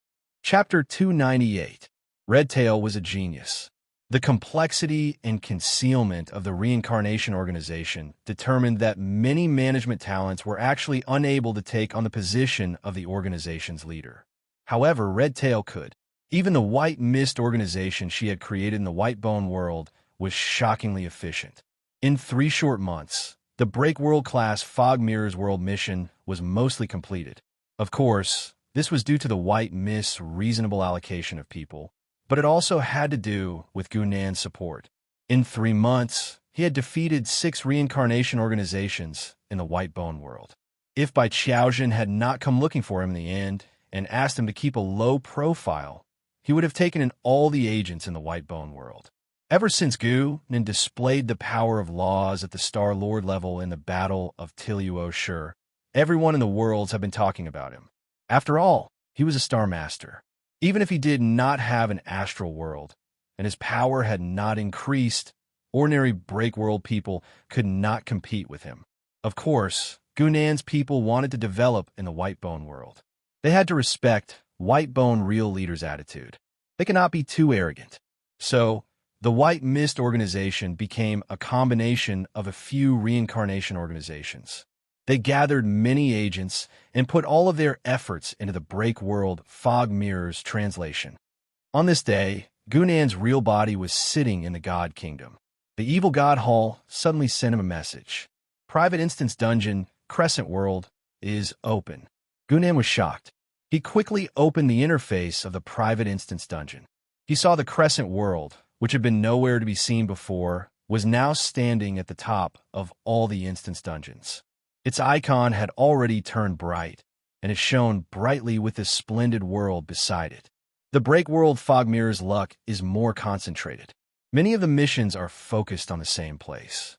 Chapter 298. Redtail was a genius. The complexity and concealment of the reincarnation organization determined that many management talents were actually unable to take on the position of the organization's leader. However, Redtail could. Even the White Mist organization she had created in the White Bone world was shockingly efficient. In 3 short months, the Break World Class Fog Mirrors World mission was mostly completed. Of course, this was due to the White Mist's reasonable allocation of people, but it also had to do with Gunan's support. In 3 months, he had defeated 6 reincarnation organizations in the White Bone world. If Bai Qiaozhen had not come looking for him in the end and asked him to keep a low profile, he would have taken in all the agents in the White Bone world. Ever since Gunan displayed the power of laws at the Star-Lord level in the Battle of Tiluo, everyone in the worlds had been talking about him. After all, he was a Star Master. Even if he did not have an astral world, and his power had not increased, ordinary break-world people could not compete with him. Of course, Gunnan's people wanted to develop in the Whitebone world. They had to respect Whitebone real leaders' attitude. They cannot be too arrogant. So, the White Mist organization became a combination of a few reincarnation organizations. They gathered many agents and put all of their efforts into the Break World Fog Mirrors translation. On this day, Gunnan's real body was sitting in the God Kingdom. The evil God Hall suddenly sent him a message. Private Instance Dungeon, Crescent World, is open. Gunnan was shocked. He quickly opened the interface of the Private Instance Dungeon. He saw the Crescent World, which had been nowhere to be seen before, was now standing at the top of all the instance dungeons. Its icon had already turned bright, and it shone brightly with this splendid world beside it. The Break World Fog Mirror's luck is more concentrated. Many of the missions are focused on the same place.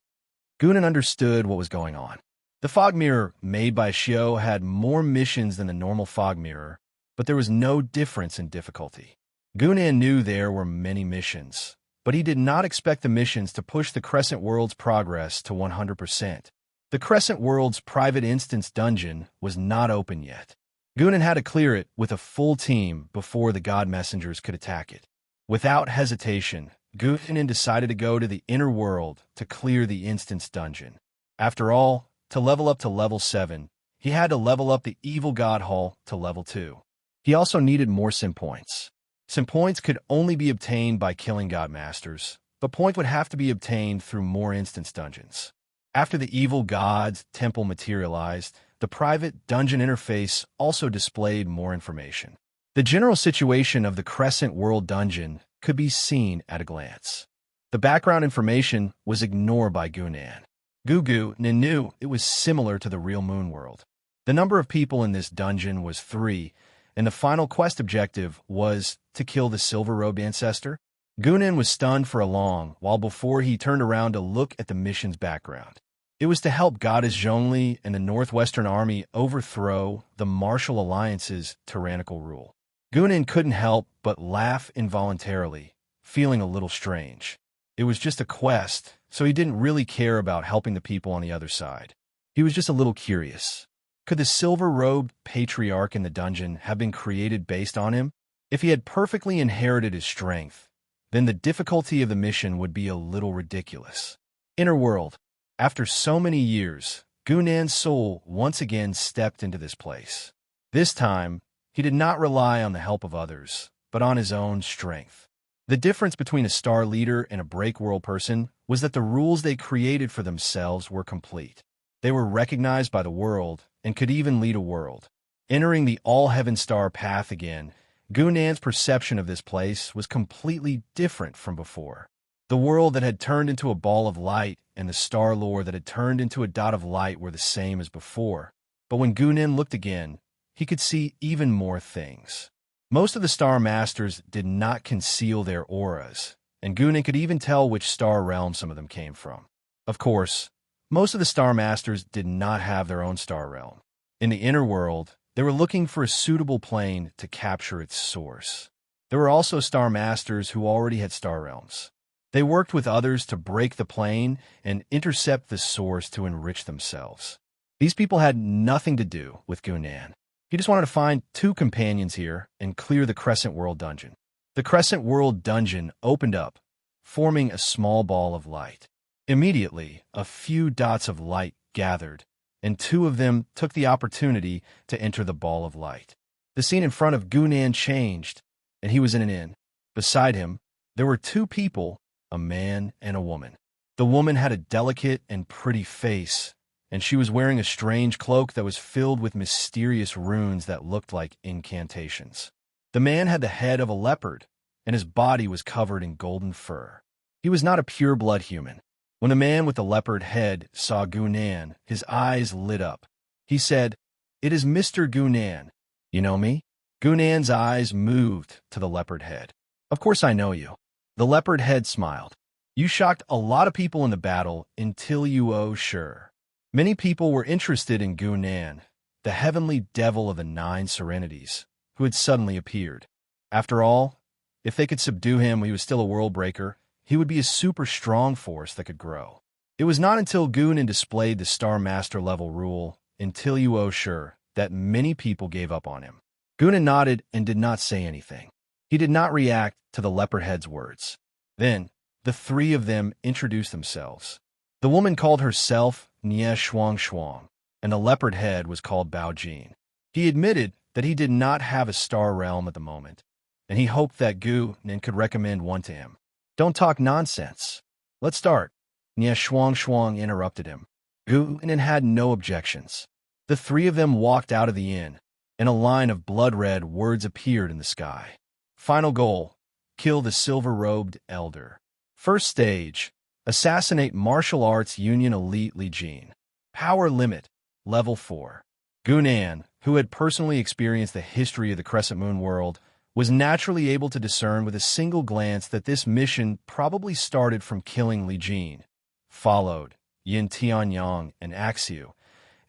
Gunnan understood what was going on. The Fog Mirror made by Shio had more missions than the normal Fog Mirror, but there was no difference in difficulty. Gunnan knew there were many missions, but he did not expect the missions to push the Crescent World's progress to 100%. The Crescent World's Private Instance Dungeon was not open yet. Gunnan had to clear it with a full team before the God Messengers could attack it. Without hesitation, Gunnan decided to go to the inner world to clear the Instance Dungeon. After all, to level up to level 7, he had to level up the Evil God Hall to level 2. He also needed more sim points. Sim points could only be obtained by killing God Masters, but points would have to be obtained through more instance dungeons. After the Evil God's temple materialized, the private dungeon interface also displayed more information. The general situation of the Crescent World Dungeon could be seen at a glance. The background information was ignored by Gunnan. Gunnan knew it was similar to the real Moon World. The number of people in this dungeon was 3, and the final quest objective was to kill the silver-robed ancestor. Gunnan was stunned for a long while before he turned around to look at the mission's background. It was to help Goddess Zhongli and the Northwestern Army overthrow the Martial Alliance's tyrannical rule. Gunnan couldn't help but laugh involuntarily, feeling a little strange. It was just a quest, so he didn't really care about helping the people on the other side. He was just a little curious. Could the silver-robed patriarch in the dungeon have been created based on him? If he had perfectly inherited his strength, then the difficulty of the mission would be a little ridiculous. Inner world. After so many years, Gunnan's soul once again stepped into this place. This time, he did not rely on the help of others, but on his own strength. The difference between a star leader and a break world person was that the rules they created for themselves were complete. They were recognized by the world and could even lead a world. Entering the all-heaven star path again, Gunnan's perception of this place was completely different from before. The world that had turned into a ball of light and the star lore that had turned into a dot of light were the same as before. But when Gunnan looked again, he could see even more things. Most of the Star Masters did not conceal their auras, and Gunnan could even tell which star realm some of them came from. Of course, most of the Star Masters did not have their own star realm. In the inner world, they were looking for a suitable plane to capture its source. There were also Star Masters who already had star realms. They worked with others to break the plane and intercept the source to enrich themselves. These people had nothing to do with Gunnan. He just wanted to find 2 companions here and clear the Crescent World Dungeon. The Crescent World Dungeon opened up, forming a small ball of light. Immediately, a few dots of light gathered, and 2 of them took the opportunity to enter the ball of light. The scene in front of Gunnan changed, and he was in an inn. Beside him, there were 2 people, a man and a woman. The woman had a delicate and pretty face, and she was wearing a strange cloak that was filled with mysterious runes that looked like incantations. The man had the head of a leopard, and his body was covered in golden fur. He was not a pure-blood human. When the man with the leopard head saw Gunnan, his eyes lit up. He said, "It is Mr. Gunnan. You know me?" Gunnan's eyes moved to the leopard head. "Of course I know you." The leopard head smiled. "You shocked a lot of people in the battle until you oh sure." Many people were interested in Gunnan, the heavenly devil of the 9 serenities, who had suddenly appeared. After all, if they could subdue him, he was still a world breaker, he would be a super strong force that could grow. It was not until Gunan displayed the Star Master level rule, until you owe sure, that many people gave up on him. Gunan nodded and did not say anything. He did not react to the leopardhead's words. Then, the three of them introduced themselves. The woman called herself Nie Shuang Shuang, and the leopardhead was called Bao Jin. He admitted that he did not have a star realm at the moment, and he hoped that Gunan could recommend one to him. Don't talk nonsense. Let's start. Nie Shuang Shuang interrupted him. Gunan had no objections. The three of them walked out of the inn, and a line of blood-red words appeared in the sky. Final goal: kill the silver-robed elder. First stage: assassinate martial arts union elite Li Jin. Power limit: level 4. Gunan, who had personally experienced the history of the Crescent Moon world, was naturally able to discern with a single glance that this mission probably started from killing Li Jin, followed Yin Tianyang and Axiu,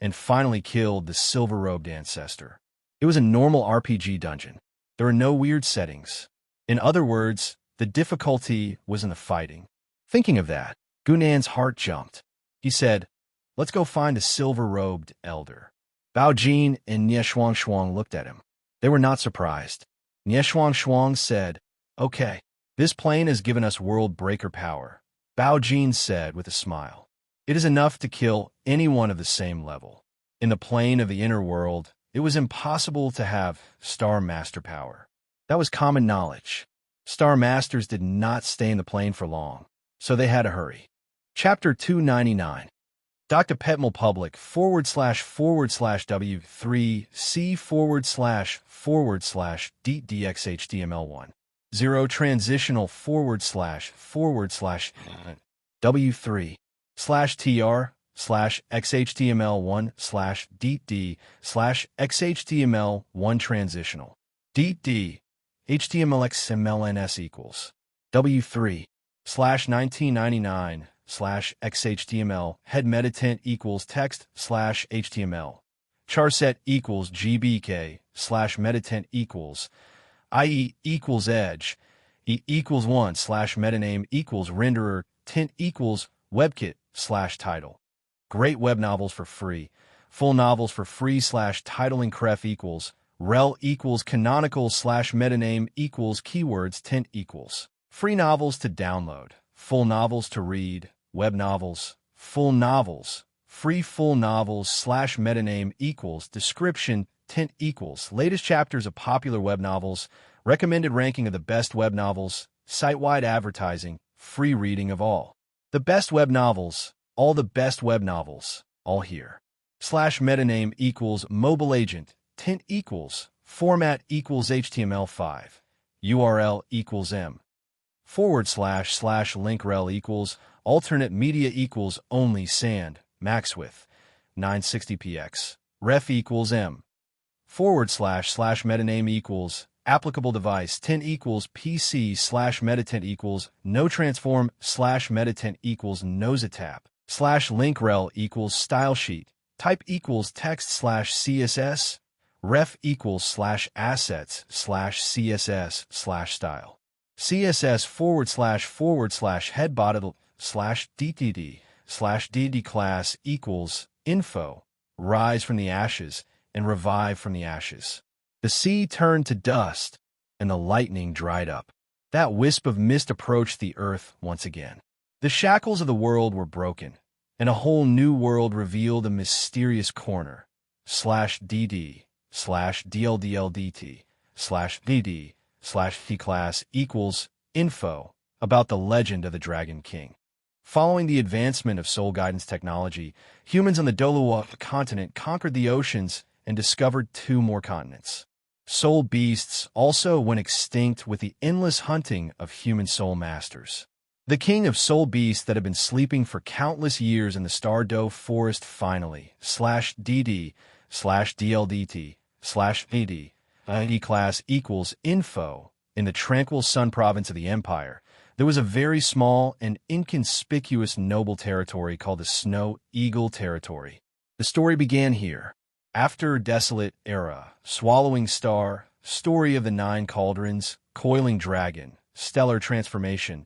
and finally killed the silver-robed ancestor. It was a normal RPG dungeon. There were no weird settings. In other words, the difficulty was in the fighting. Thinking of that, Gunan's heart jumped. He said, "Let's go find a silver-robed elder." Bao Jin and Nie Shuang Shuang looked at him. They were not surprised. Nie Shuang Shuang said, "Okay, this plane has given us world breaker power," Bao Jin said with a smile. "It is enough to kill anyone of the same level. In the plane of the inner world, it was impossible to have Star Master power. That was common knowledge. Star Masters did not stay in the plane for long, so they had to hurry." Chapter 299. Dr. Petmel Public //C//DXHTML1 0 transitional //W3//XHTML1/DD/XHTML1 transitional DD HTMLXMLNS equals W3/1999/XHTML head metatent equals text/HTML charset equals GBK/metatent equals IE equals edge E equals 1/metaname equals renderer tint equals webkit/title. Great web novels for free. Full novels for free /titling cref equals rel equals canonical/metaname equals keywords tint equals free novels to download. Full novels to read. Web novels. Full novels. Free full novels /metaname equals description tint equals latest chapters of popular web novels. Recommended ranking of the best web novels. Site-wide advertising. Free reading of all the best web novels. All the best web novels. All here. /metaname equals mobile agent. Tint equals format equals HTML5. URL equals m. // link rel equals alternate media equals only sand max width 960px ref equals m. / metaname equals applicable device tint equals PC/metatent equals no transform /metatent equals nosatap /link rel equals style sheet type equals text/CSS ref equals /assets /CSS/style CSS / head bottle /DTD/DD class equals info rise from the ashes and revive from the ashes. The sea turned to dust, and the lightning dried up. That wisp of mist approached the earth once again. The shackles of the world were broken, and a whole new world revealed a mysterious corner. /DD/DLDLDT/DD/T class equals info about the legend of the Dragon King. Following the advancement of soul guidance technology, humans on the Doluwa continent conquered the oceans and discovered 2 more continents. Soul beasts also went extinct with the endless hunting of human soul masters. The king of soul beasts that had been sleeping for countless years in the Stardoe forest finally, /DD/DLDT/AD, ID class equals info, in the tranquil sun province of the Empire, there was a very small and inconspicuous noble territory called the Snow Eagle Territory. The story began here. After Desolate Era, Swallowing Star, Story of the 9 Cauldrons, Coiling Dragon, Stellar Transformation,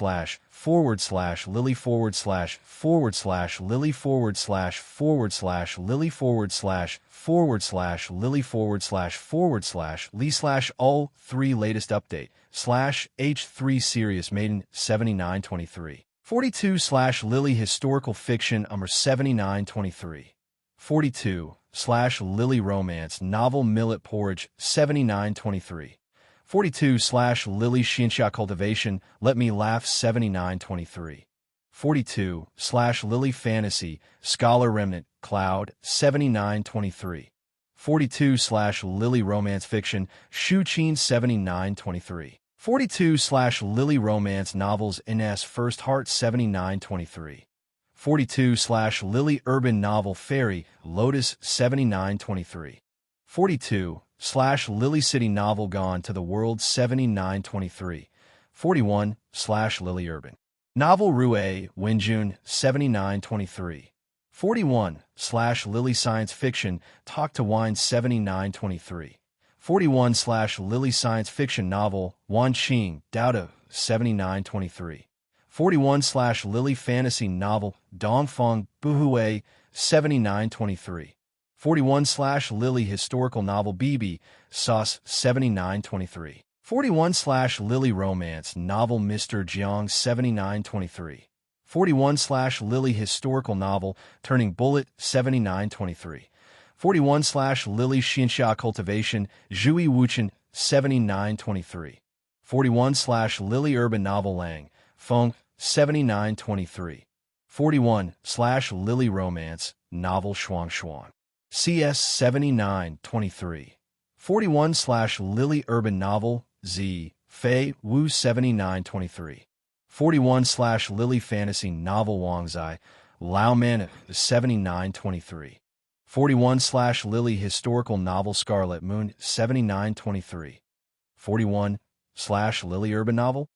lily lily lily lee all 3 latest update /H3 Serious Maiden 7923 42 lily historical fiction 7923 42 slash Lily romance novel millet porridge 7923. 42 slash Lily Shinxia cultivation let me laugh 7923. 42 slash Lily fantasy scholar remnant cloud 7923. 42 slash Lily romance fiction Shu Qin 7923. 42 slash Lily romance novels Ines first heart 7923. 42 slash Lily urban novel fairy lotus 7923. 42 slash Lily city novel gone to the world 7923. 41 slash Lily urban novel Rue Wenjun 7923. 41 slash Lily science fiction talk to wine 7923. 41 slash Lily science fiction novel Wan Qing Douda 7923. 41 slash Lily fantasy novel Dongfeng Buhue 7923. 41 slash Lily historical novel Bibi Sauce 7923. 41 slash Lily romance novel Mr. Jiang 7923. 41 slash Lily historical novel Turning Bullet 7923. 41 slash Lily Xinxia cultivation Zhui Wuchen 7923. 41 slash Lily urban novel Lang Feng 7923. 41 slash Lily romance novel Shuang Shuang CS 7923. 41 slash Lily urban novel Z Fei Wu 7923. 41 slash Lily fantasy novel Wang Zai Lao Man 7923. 41 slash Lily historical novel Scarlet Moon 7923. 41 slash Lily urban novel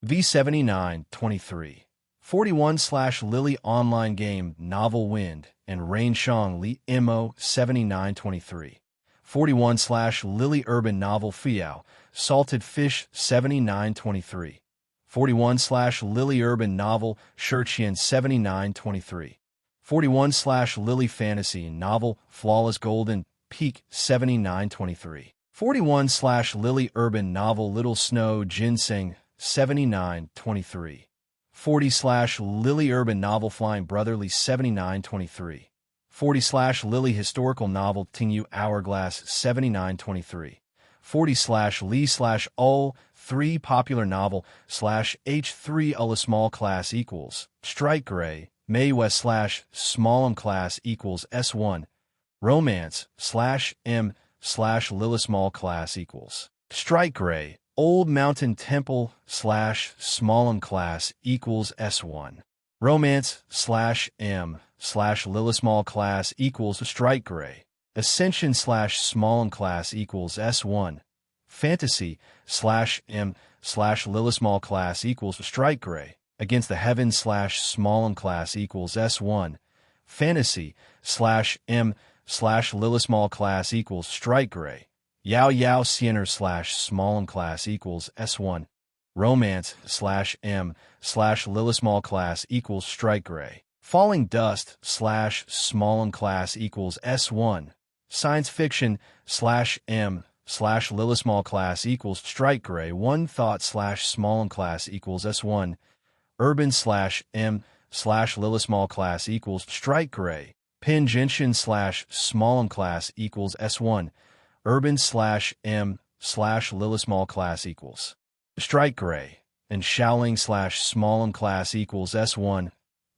V7923. 41 slash Lily online game novel Wind and Rain Shang Li Mo 7923. 41 slash Lily urban novel Fiao Salted Fish 7923. 41 slash Lily urban novel Shirqian 7923. 41 slash Lily fantasy novel Flawless Golden Peak 7923. 41 slash Lily urban novel Little Snow Ginseng 7923. 40 slash Lily urban novel Flying Brotherly 7923. 40 slash Lily historical novel Tingyu Hourglass 7923. 40 slash Lee slash Ul 3 popular novel slash H3 Ulla small class equals Strike Gray May West slash Smallum class equals S1 Romance slash M slash Lilla small class equals Strike Gray Old Mountain Temple slash Smallum class equals S1 Romance slash M slash Lilla small class equals Strike Gray Ascension slash Smallum class equals S1 Fantasy slash M slash Lilla small class equals Strike Gray Against the Heavens slash Smallum class equals S1 Fantasy slash M slash Lilla small class equals Strike Gray Yao Yao Sienner slash Smallum class equals S1 Romance slash M slash Lilla small class equals Strike Gray Falling Dust slash Smallum class equals S1 Science Fiction slash M slash Lilla small class equals Strike Gray One Thought slash Smallum class equals S1 Urban slash M slash Lilla small class equals Strike Gray Pin Genshin slash Smallum class equals S1 Urban slash M slash Lilla small class equals Strike Gray and Shaoling slash Smallum class equals S1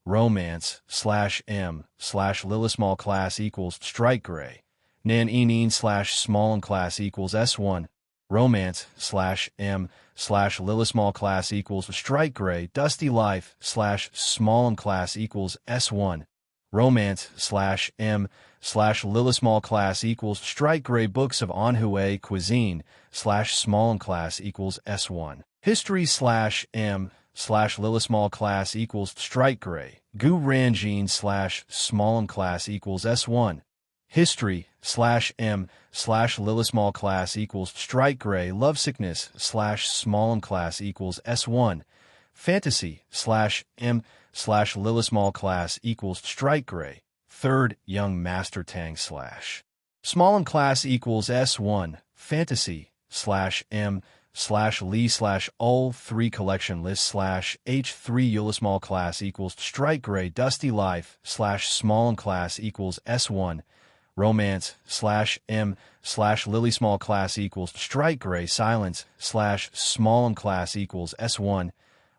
Romance slash M slash Lilla small class equals Strike Gray Nan Enin slash Smallum class equals S1 Romance slash M slash Lilla small class equals Strike Gray Dusty Life slash Smallum class equals S1 Romance slash M slash Lilla small class equals Strike Gray Books of Anhui Cuisine slash Smallum class equals S1 History slash M slash Lilla small class equals Strike Gray Gu Ranjin slash Smallum class equals S1 History slash M slash Lilla small class equals Strike Gray Lovesickness slash Smallum class equals S1 Fantasy slash M slash Lilla small class equals Strike Gray Third Young Master Tang slash Smallum class equals S1 Fantasy slash M slash Lee slash Ul 3 collection list slash H3 Eula small class equals Strike Gray Dusty Life slash Smallum class equals S1 romance slash M slash Lily small class equals strike gray silence slash small M class equals S1,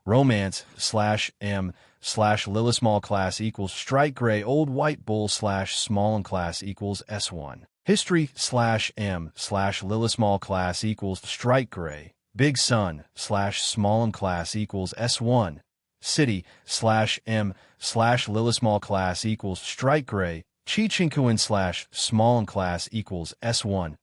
romance slash M slash Lily small class equals strike gray old white bull slash small M class equals S1. History slash M slash Lily small class equals strike gray big sun slash small M class equals S1. City slash M slash Lily small class equals strike gray Chichinkuin slash small M class equals S1.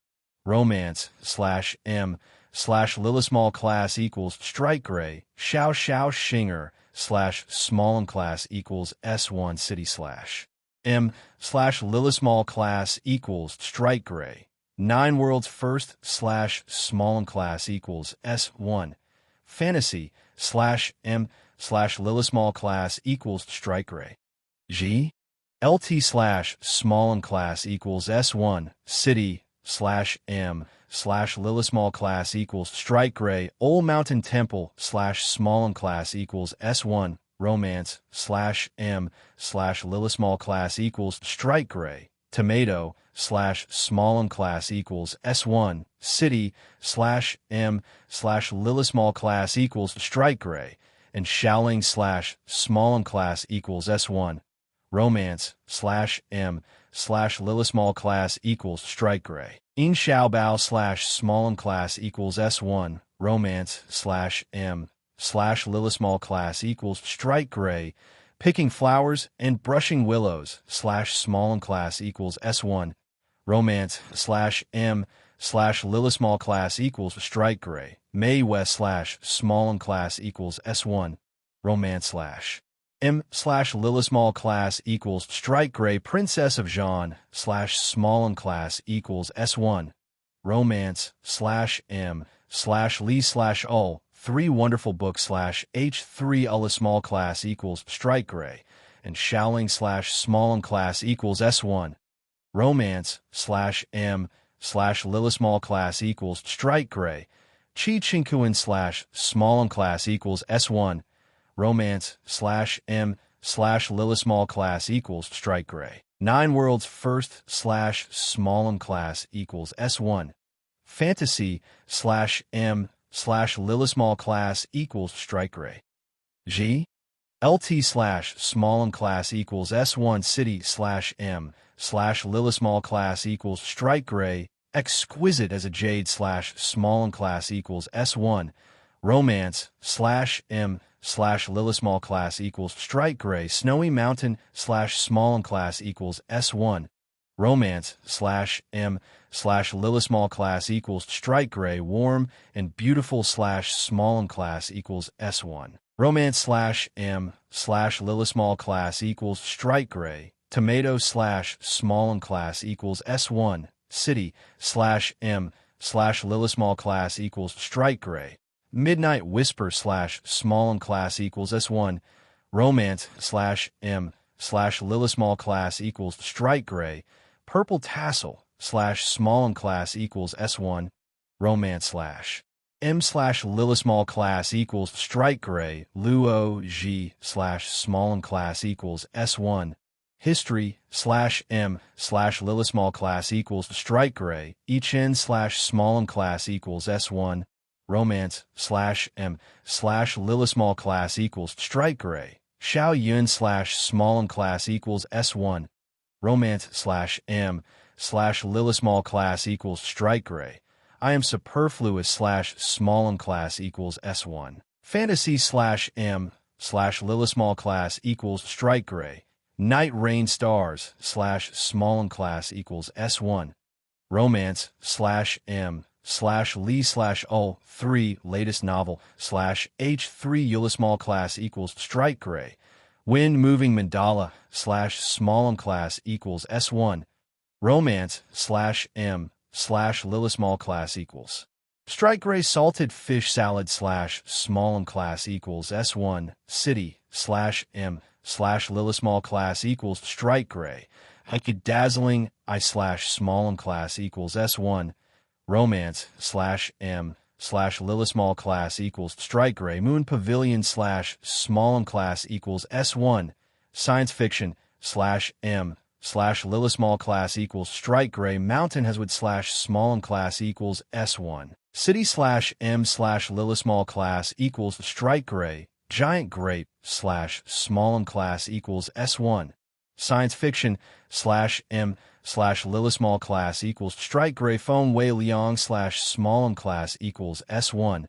Romance slash M slash Lily small class equals strike gray Xiao Xiao Shinger slash small M class equals S1 city slash M slash Lily small class equals strike gray 9 worlds first slash small M class equals S1. Fantasy slash M slash Lily small class equals strike gray G LT slash small M class equals S1. City slash M slash Lily small class equals strike gray Old Mountain Temple slash small M class equals S1. Romance slash M slash Lily small class equals strike gray Tomato slash small M class equals S1. City slash M slash Lily small class equals strike gray and Shaoling slash small M class equals S1. Romance slash M slash Lily small class equals strike gray. In Xiaobao slash small M class equals S1. Romance slash M slash Lily small class equals strike gray. Picking flowers and brushing willows slash small M class equals S1. Romance slash M slash Lily small class equals strike gray. May West slash small M class equals S1. Romance slash M slash Lily small class equals strike gray Princess of Jean slash small M class equals S1. Romance slash M slash Lee slash Ul 3 wonderful books slash H3 Ulla small class equals strike gray and Shaoling slash small M class equals S1. Romance slash M slash Lily small class equals strike gray Chi Chinkuin slash small M class equals S1. Romance slash M slash Lily small class equals strike gray 9 worlds first slash small M class equals S1. Fantasy slash M slash Lily small class equals strike gray G LT slash small M class equals S1. City slash M slash Lily small class equals strike gray exquisite as a jade slash small M class equals S1. Romance slash M slash Lily small class equals strike gray snowy mountain slash small M class equals S1. Romance slash M slash Lily small class equals strike gray warm and beautiful slash small M class equals S1. Romance slash M slash Lily small class equals strike gray tomato slash small M class equals S1. City slash M slash Lily small class equals strike gray Midnight Whisper slash small M class equals S1. Romance slash M slash Lily small class equals strike gray. Purple Tassel slash small M class equals S1. Romance slash M slash Lily small class equals strike gray. Luo G slash small M class equals S1. History slash M slash Lily small class equals strike gray. Each N slash small M class equals S1. Romance slash M slash Lily small class equals strike gray. Xiao Yun slash small M class equals S1. Romance slash M slash Lily small class equals strike gray. I am superfluous slash small M class equals S1. Fantasy slash M slash Lily small class equals strike gray. Night Rain Stars slash small M class equals S1. Romance slash M slash Lee slash Ul 3 latest novel slash H3 Eula small class equals strike gray. Wind moving mandala slash small M class equals S1. Romance slash M slash Lily small class equals strike gray. Salted fish salad slash small M class equals S1. City slash M slash Lily small class equals strike gray. Dazzling I slash small M class equals S1. Romance slash M slash Lily small class equals strike gray. Moon Pavilion slash small M class equals S1. Science fiction slash M slash lila small class equals strike gray. Mountain has wood slash small and class equals S1. City slash M slash lila small class equals strike gray. Giant grape slash small and class equals S1. Science fiction slash M slash lila small class equals strike gray. Phone Wei Liang slash small and class equals S1.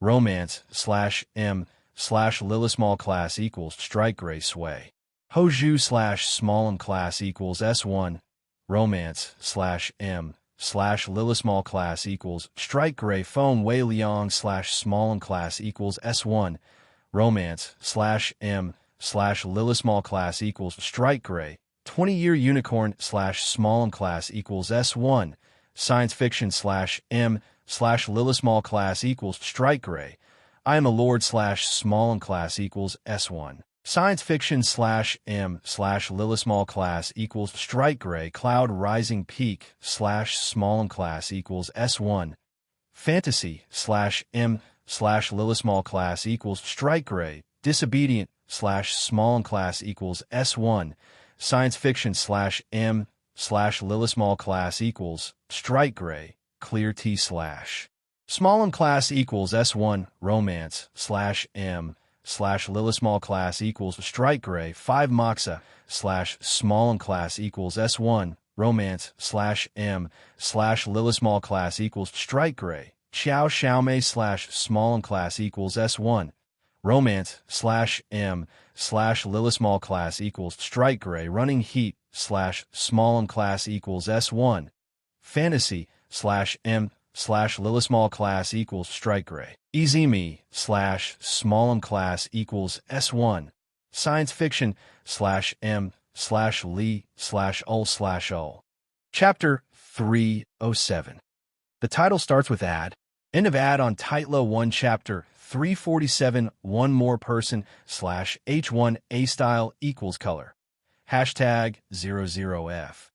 Romance slash M slash lila small class equals strike gray. Sway Hoju slash small and class equals S1. Romance slash M slash lila small class equals strike gray. Phone Wei Liang slash small and class equals S1. Romance slash M slash lila small class equals strike gray. 20-year unicorn slash small and class equals S1. Science fiction slash M slash lila small class equals strike gray. I am a lord slash small and class equals S1. Science fiction slash M slash lila small class equals strike gray. Cloud rising peak slash small and class equals S1. Fantasy slash M slash lila small class equals strike gray. Disobedient slash small and class equals S1. Science fiction slash M slash lila small class equals strike gray. Clear T slash small and class equals S1. Romance slash M slash lila small class equals strike gray. 5 moxa slash small and class equals S1. Romance slash M slash lila small class equals strike gray. Xiao Xiaomei slash small and class equals S1. Romance slash M slash lila small class equals strike gray. Running heat slash small and class equals S1. Fantasy slash M slash lila small class equals strike gray. Easy me slash small and class equals S1. Science fiction slash M slash Li slash ul slash ul. Chapter 307. The title starts with ad. End of ad on Titlo 1 Chapter 347. One more person slash H1 A style equals color. Hashtag 00F.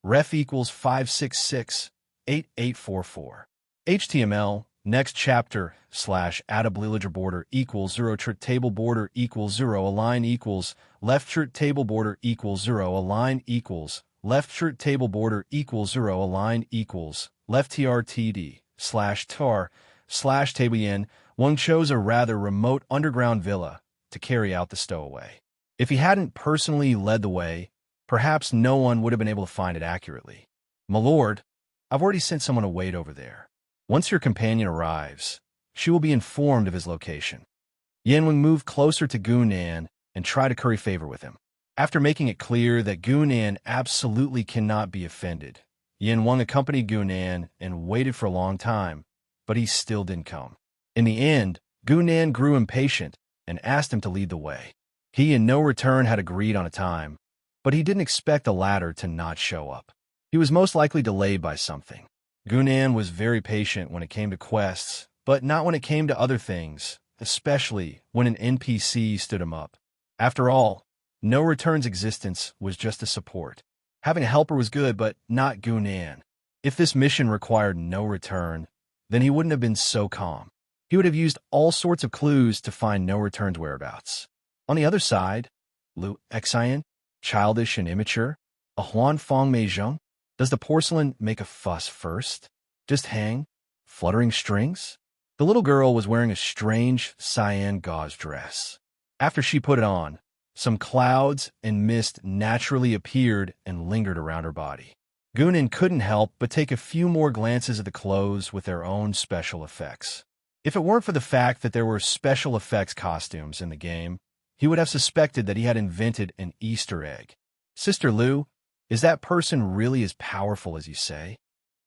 Ref equals 5668844. HTML. Next chapter slash add a ledger border equals 0 chart table border equals 0 align equals left chart table border equals 0 align equals left chart table border equals 0 align equals left trtd slash tar slash tabien. One chose a rather remote underground villa to carry out the stowaway. If he hadn't personally led the way, perhaps no one would have been able to find it accurately. My lord, I've already sent someone to wait over there. Once your companion arrives, she will be informed of his location. Yan Wing moved closer to Gunan and tried to curry favor with him. After making it clear that Gunan absolutely cannot be offended, Yan Wang accompanied Gunan and waited for a long time, but he still didn't come. In the end, Gunan grew impatient and asked him to lead the way. He in no return had agreed on a time, but he didn't expect the latter to not show up. He was most likely delayed by something. Gunan was very patient when it came to quests, but not when it came to other things, especially when an NPC stood him up. After all, No Return's existence was just a support. Having a helper was good, but not Gunan. If this mission required No Return, then he wouldn't have been so calm. He would have used all sorts of clues to find No Return's whereabouts. On the other side, Lu Xian, childish and immature, a Huan Fong Mei Zheng. Does the porcelain make a fuss first? Just hang? Fluttering strings? The little girl was wearing a strange cyan gauze dress. After she put it on, some clouds and mist naturally appeared and lingered around her body. Gunan couldn't help but take a few more glances at the clothes with their own special effects. If it weren't for the fact that there were special effects costumes in the game, he would have suspected that he had invented an Easter egg. Sister Lu, is that person really as powerful as you say?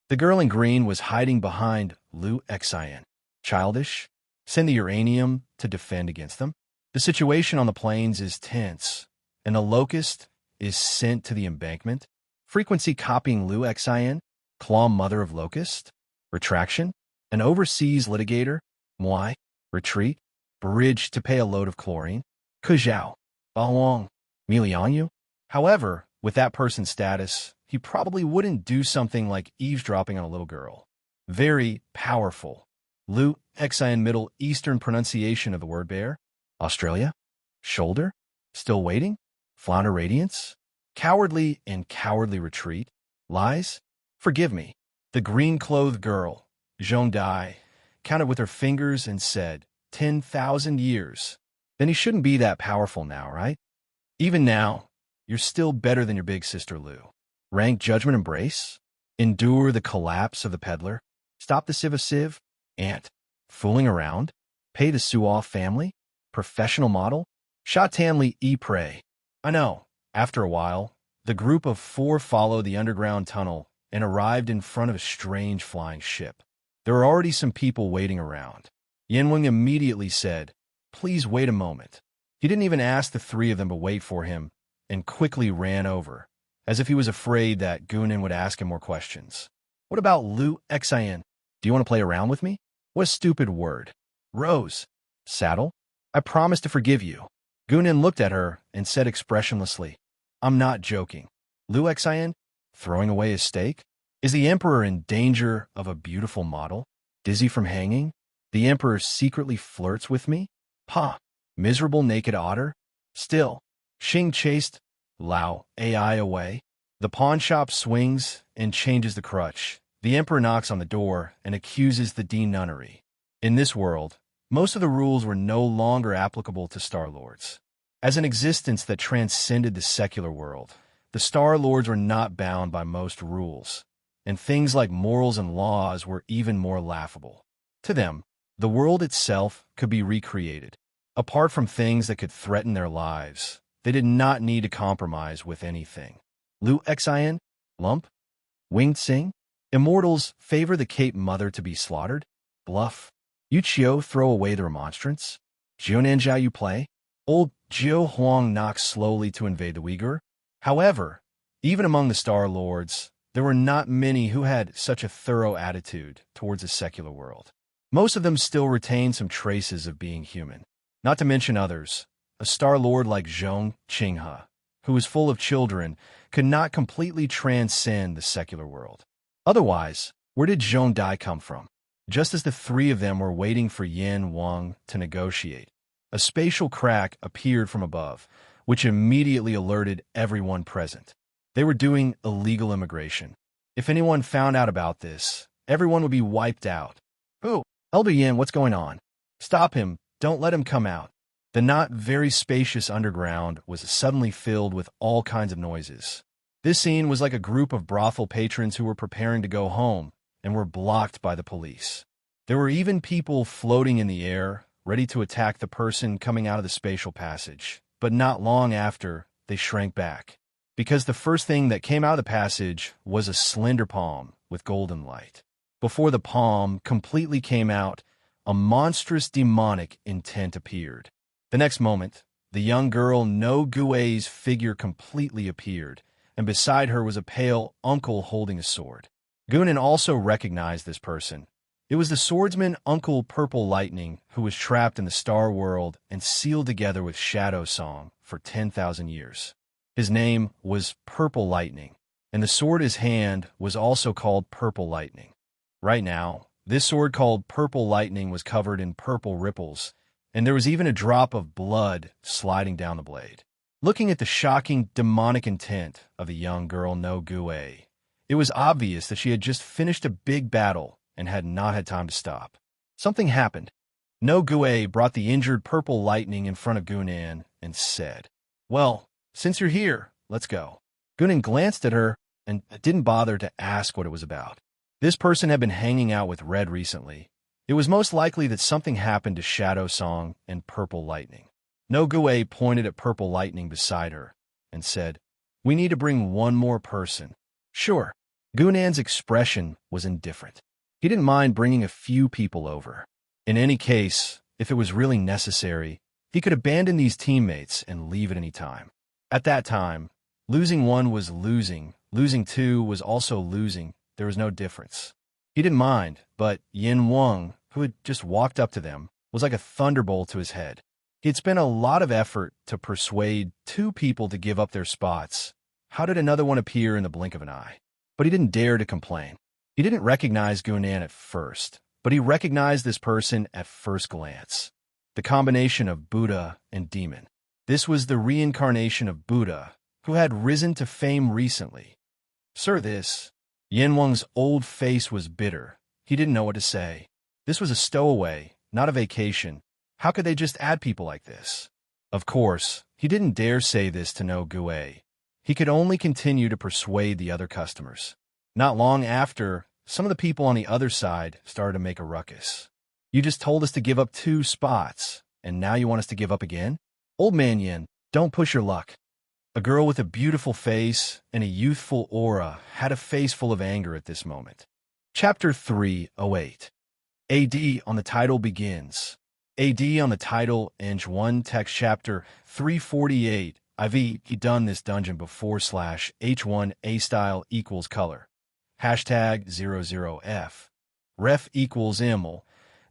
The girl in green was hiding behind Lu Xian. Childish? Send the uranium to defend against them? The situation on the plains is tense, and a locust is sent to the embankment? Frequency copying Lu Xian? Claw mother of locust? Retraction? An overseas litigator? Moi? Retreat? Bridge to pay a load of chlorine? Kuzhao? Baoang? Milianyu? However, with that person's status, he probably wouldn't do something like eavesdropping on a little girl. Very powerful. Lu Xian Middle Eastern pronunciation of the word bear? Australia? Shoulder? Still waiting? Flounder radiance? Cowardly and cowardly retreat? Lies? Forgive me. The green-clothed girl, Jean Dai, counted with her fingers and said, 10,000 years. Then he shouldn't be that powerful now, right? Even now, you're still better than your big sister Lou. Rank judgment embrace? Endure the collapse of the peddler? Stop the sieve of sieve? Ant. Fooling around? Pay the Suoff family? Professional model? Chatanli e prey. I know. After a while, the group of four followed the underground tunnel and arrived in front of a strange flying ship. There were already some people waiting around. Yanweng immediately said, "Please wait a moment." He didn't even ask the three of them to wait for him and quickly ran over, as if he was afraid that Gunan would ask him more questions. "What about Liu Xian? Do you want to play around with me?" What a stupid word. Rose. Saddle? I promise to forgive you. Gunan looked at her and said expressionlessly, "I'm not joking. Liu Xian? Throwing away his steak? Is the Emperor in danger of a beautiful model? Dizzy from hanging? The Emperor secretly flirts with me? Pa! Miserable naked otter? Still, Xing chased Lao AI away. The pawn shop swings and changes the crutch. The Emperor knocks on the door and accuses the Dean nunnery. In this world, most of the rules were no longer applicable to Star Lords. As an existence that transcended the secular world, the Star Lords were not bound by most rules, and things like morals and laws were even more laughable. To them, the world itself could be recreated. Apart from things that could threaten their lives, they did not need to compromise with anything. Liu Xian? Lump? Winged Sing? Immortals favor the Cape Mother to be slaughtered? Bluff. Yu Qiu throw away the remonstrance? Jiu you play? Old Jiu Huang knocks slowly to invade the Uyghur? However, even among the Star Lords, there were not many who had such a thorough attitude towards the secular world. Most of them still retained some traces of being human. Not to mention others, a Star Lord like Zhong Qinghe, who was full of children, could not completely transcend the secular world. Otherwise, where did Zhong Dai come from? Just as the three of them were waiting for Yan Wang to negotiate, a spatial crack appeared from above, which immediately alerted everyone present. They were doing illegal immigration. If anyone found out about this, everyone would be wiped out. "Oh, Elder Yan, what's going on? Stop him. Don't let him come out." The not very spacious underground was suddenly filled with all kinds of noises. This scene was like a group of brothel patrons who were preparing to go home and were blocked by the police. There were even people floating in the air, ready to attack the person coming out of the spatial passage. But not long after, they shrank back, because the first thing that came out of the passage was a slender palm with golden light. Before the palm completely came out, a monstrous demonic intent appeared. The next moment, the young girl No Gui's figure completely appeared, and beside her was a pale uncle holding a sword. Gunan also recognized this person. It was the swordsman Uncle Purple Lightning, who was trapped in the Star World and sealed together with Shadow Song for 10,000 years. His name was Purple Lightning, and the sword in his hand was also called Purple Lightning. Right now, this sword called Purple Lightning was covered in purple ripples, and there was even a drop of blood sliding down the blade. Looking at the shocking demonic intent of the young girl No Gui, it was obvious that she had just finished a big battle and had not had time to stop. Something happened. No Gui brought the injured Purple Lightning in front of Gunan and said, "Well, since you're here, let's go." Gunan glanced at her and didn't bother to ask what it was about. This person had been hanging out with Red recently. It was most likely that something happened to Shadow Song and Purple Lightning. No Gui pointed at Purple Lightning beside her and said, "We need to bring one more person." Sure. Gunan's expression was indifferent. He didn't mind bringing a few people over. In any case, if it was really necessary, he could abandon these teammates and leave at any time. At that time, losing one was losing two was also losing. There was no difference. He didn't mind, but Yin Wang, who had just walked up to them, was like a thunderbolt to his head. He had spent a lot of effort to persuade two people to give up their spots. How did another one appear in the blink of an eye? But he didn't dare to complain. He didn't recognize Gunan at first, but he recognized this person at first glance. The combination of Buddha and demon. This was the reincarnation of Buddha, who had risen to fame recently. Sir, this. Yin Wang's old face was bitter. He didn't know what to say. This was a stowaway, not a vacation. How could they just add people like this? Of course, he didn't dare say this to no Gue. He could only continue to persuade the other customers. Not long after, some of the people on the other side started to make a ruckus. You just told us to give up 2 spots, and now you want us to give up again? Old man Yin, don't push your luck. A girl with a beautiful face and a youthful aura had a face full of anger at this moment. Chapter 308. AD on the title begins. AD on the title, Eng 1 text chapter 348. I've done this dungeon before / H1 A style equals color. Hashtag 00F. Ref equals iml.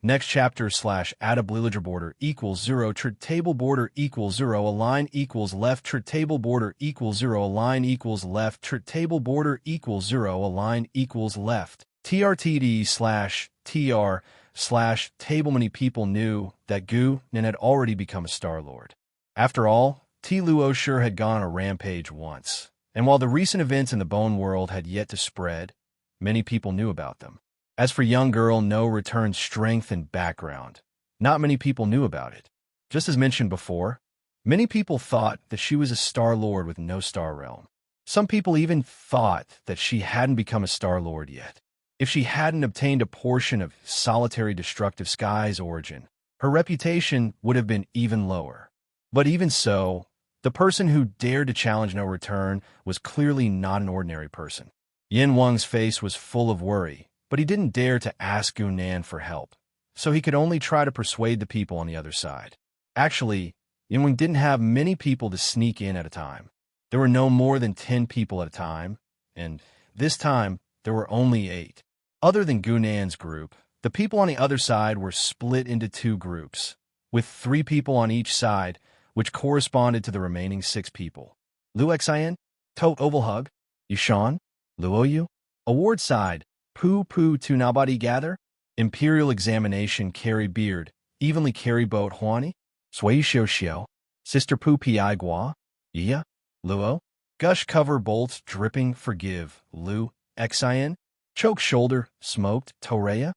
Next chapter / add a villager border equals 0 table border equals 0 align equals left table border equals 0 align equals left table border equals 0 align equals left trtd /tr /table. Many people knew that Gu Nin had already become a Star Lord. After all, T. Luo sure had gone on a rampage once, and while the recent events in the Bone World had yet to spread, many people knew about them. As for young girl No Return's strength and background, not many people knew about it. Just as mentioned before, many people thought that she was a Star Lord with no Star Realm. Some people even thought that she hadn't become a Star Lord yet. If she hadn't obtained a portion of Solitary Destructive Sky's origin, her reputation would have been even lower. But even so, the person who dared to challenge No Return was clearly not an ordinary person. Yin Wang's face was full of worry, but he didn't dare to ask Gu Nan for help, so he could only try to persuade the people on the other side. Actually, Yin Wang didn't have many people to sneak in at a time. There were no more than 10 people at a time, and this time there were only 8. Other than Gu Nan's group, the people on the other side were split into 2 groups, with 3 people on each side, which corresponded to the remaining 6 people. Lu Xian, To Ovalhug, Yushan, Luoyu. Award side, Pu Tu Nobody Gather, Imperial Examination Carry Beard, Evenly Carry Boat Huani, Sui Xiu Xiu, Sister Pu Pi Gua, Yia, Luo, Gush Cover Bolts Dripping Forgive, Lu Xian, Choke Shoulder, Smoked, Toreya,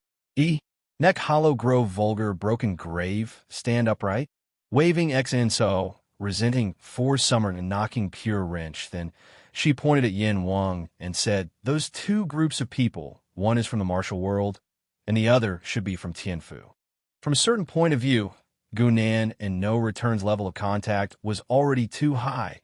Neck Hollow Grove Vulgar Broken Grave, Stand Upright, Waving XN resenting 4 Summer and Knocking Pure Wrench. Then she pointed at Yin Wang and said, those 2 groups of people, one is from the martial world, and the other should be from Tianfu. From a certain point of view, Gu Nan and No Return's level of contact was already too high,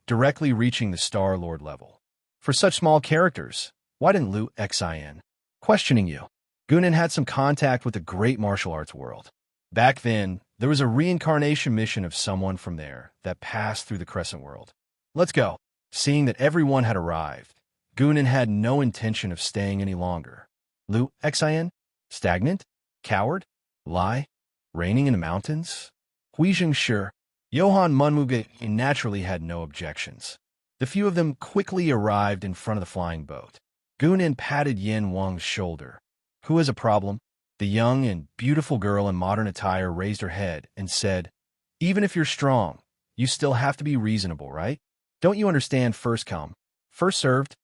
directly reaching the Star Lord level. For such small characters, why didn't Lu Xian? Questioning you. Gu Nan had some contact with the great martial arts world. Back then, there was a reincarnation mission of someone from there that passed through the Crescent World. Let's go. Seeing that everyone had arrived, Gu Nan had no intention of staying any longer. Lu Xian? Stagnant? Coward? Lie? Raining in the mountains? Huizheng sure. Johann Munmuge naturally had no objections. The few of them quickly arrived in front of the flying boat. Gu Nan patted Yin Wang's shoulder. Who has a problem? The young and beautiful girl in modern attire raised her head and said, even if you're strong, you still have to be reasonable, right? Don't you understand first come, first served?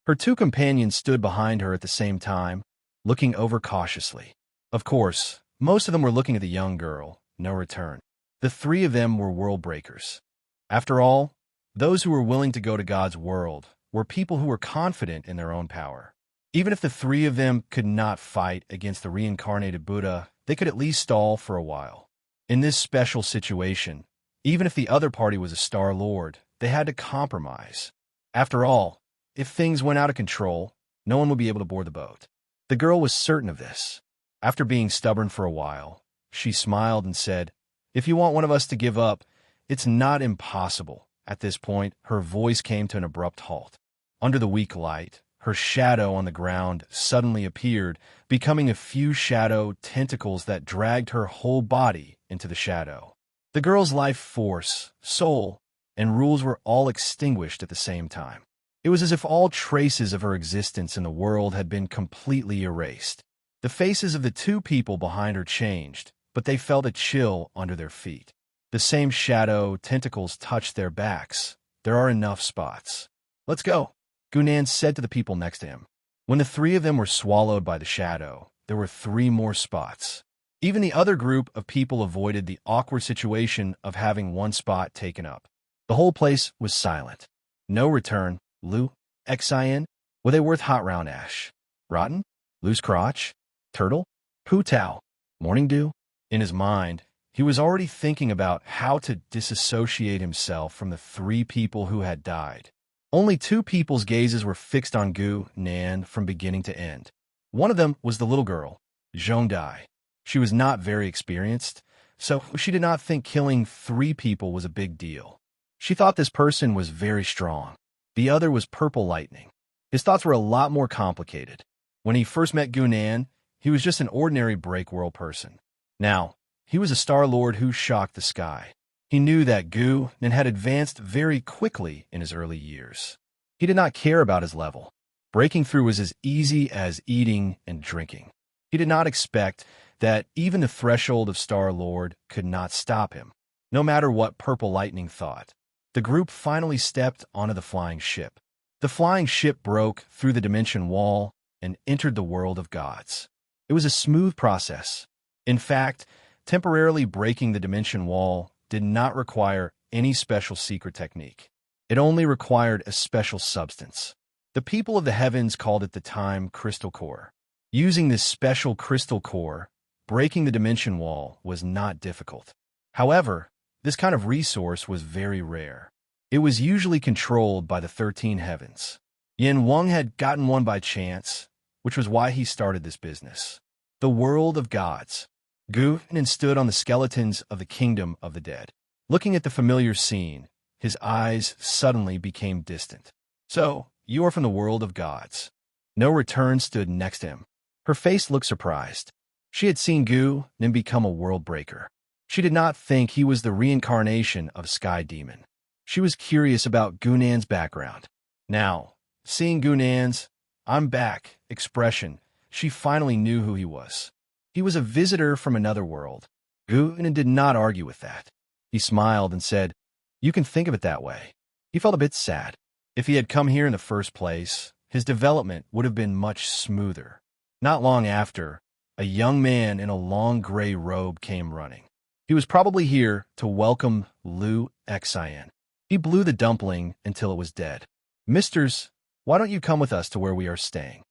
Her 2 companions stood behind her at the same time, looking over cautiously. Of course, most of them were looking at the young girl, No Return. The 3 of them were world breakers. After all, those who were willing to go to God's world were people who were confident in their own power. Even if the 3 of them could not fight against the reincarnated Buddha, they could at least stall for a while. In this special situation, even if the other party was a Star Lord, they had to compromise. After all, if things went out of control, no one would be able to board the boat. The girl was certain of this. After being stubborn for a while, she smiled and said, if you want one of us to give up, it's not impossible. At this point, her voice came to an abrupt halt. Under the weak light, her shadow on the ground suddenly appeared, becoming a few shadow tentacles that dragged her whole body into the shadow. The girl's life force, soul, and rules were all extinguished at the same time. It was as if all traces of her existence in the world had been completely erased. The faces of the 2 people behind her changed, but they felt a chill under their feet. The same shadow tentacles touched their backs, There are enough spots. Let's go, Gunan said to the people next to him. When the three of them were swallowed by the shadow, there were 3 more spots. Even the other group of people avoided the awkward situation of having one spot taken up. The whole place was silent. No return, Lu, Xin. Were they worth hot round ash? Rotten? Loose crotch? Turtle? Pu Tao? Morning dew? In his mind, he was already thinking about how to disassociate himself from the 3 people who had died. Only 2 people's gazes were fixed on Gu Nan from beginning to end. One of them was the little girl, Zhong Dai. She was not very experienced, so she did not think killing 3 people was a big deal. She thought this person was very strong. The other was Purple Lightning. His thoughts were a lot more complicated. When he first met Gu Nan, he was just an ordinary break-world person. Now, he was a Star Lord who shocked the sky. He knew that Gu Nan had advanced very quickly in his early years. He did not care about his level. Breaking through was as easy as eating and drinking. He did not expect that even the threshold of Star Lord could not stop him, no matter what Purple Lightning thought. The group finally stepped onto the flying ship. The flying ship broke through the dimension wall and entered the world of gods. It was a smooth process. In fact, temporarily breaking the dimension wall did not require any special secret technique. It only required a special substance. The people of the heavens called it the time crystal core. Using this special crystal core, breaking the dimension wall was not difficult. However, this kind of resource was very rare. It was usually controlled by the 13 heavens. Yin Wang had gotten one by chance, which was why he started this business. The world of gods. Gu Nan stood on the skeletons of the kingdom of the dead. Looking at the familiar scene, his eyes suddenly became distant. So, you are from the world of gods. No Return stood next to him. Her face looked surprised. She had seen Gu Nan become a world breaker. She did not think he was the reincarnation of Sky Demon. She was curious about Gu Nan's background. Now, seeing Gu Nan's "I'm back" expression, she finally knew who he was. He was a visitor from another world. Gu Nan did not argue with that. He smiled and said, "You can think of it that way." He felt a bit sad. If he had come here in the first place, his development would have been much smoother. Not long after, a young man in a long gray robe came running. He was probably here to welcome Lu Xin. He blew the dumpling until it was dead. "Misters, why don't you come with us to where we are staying?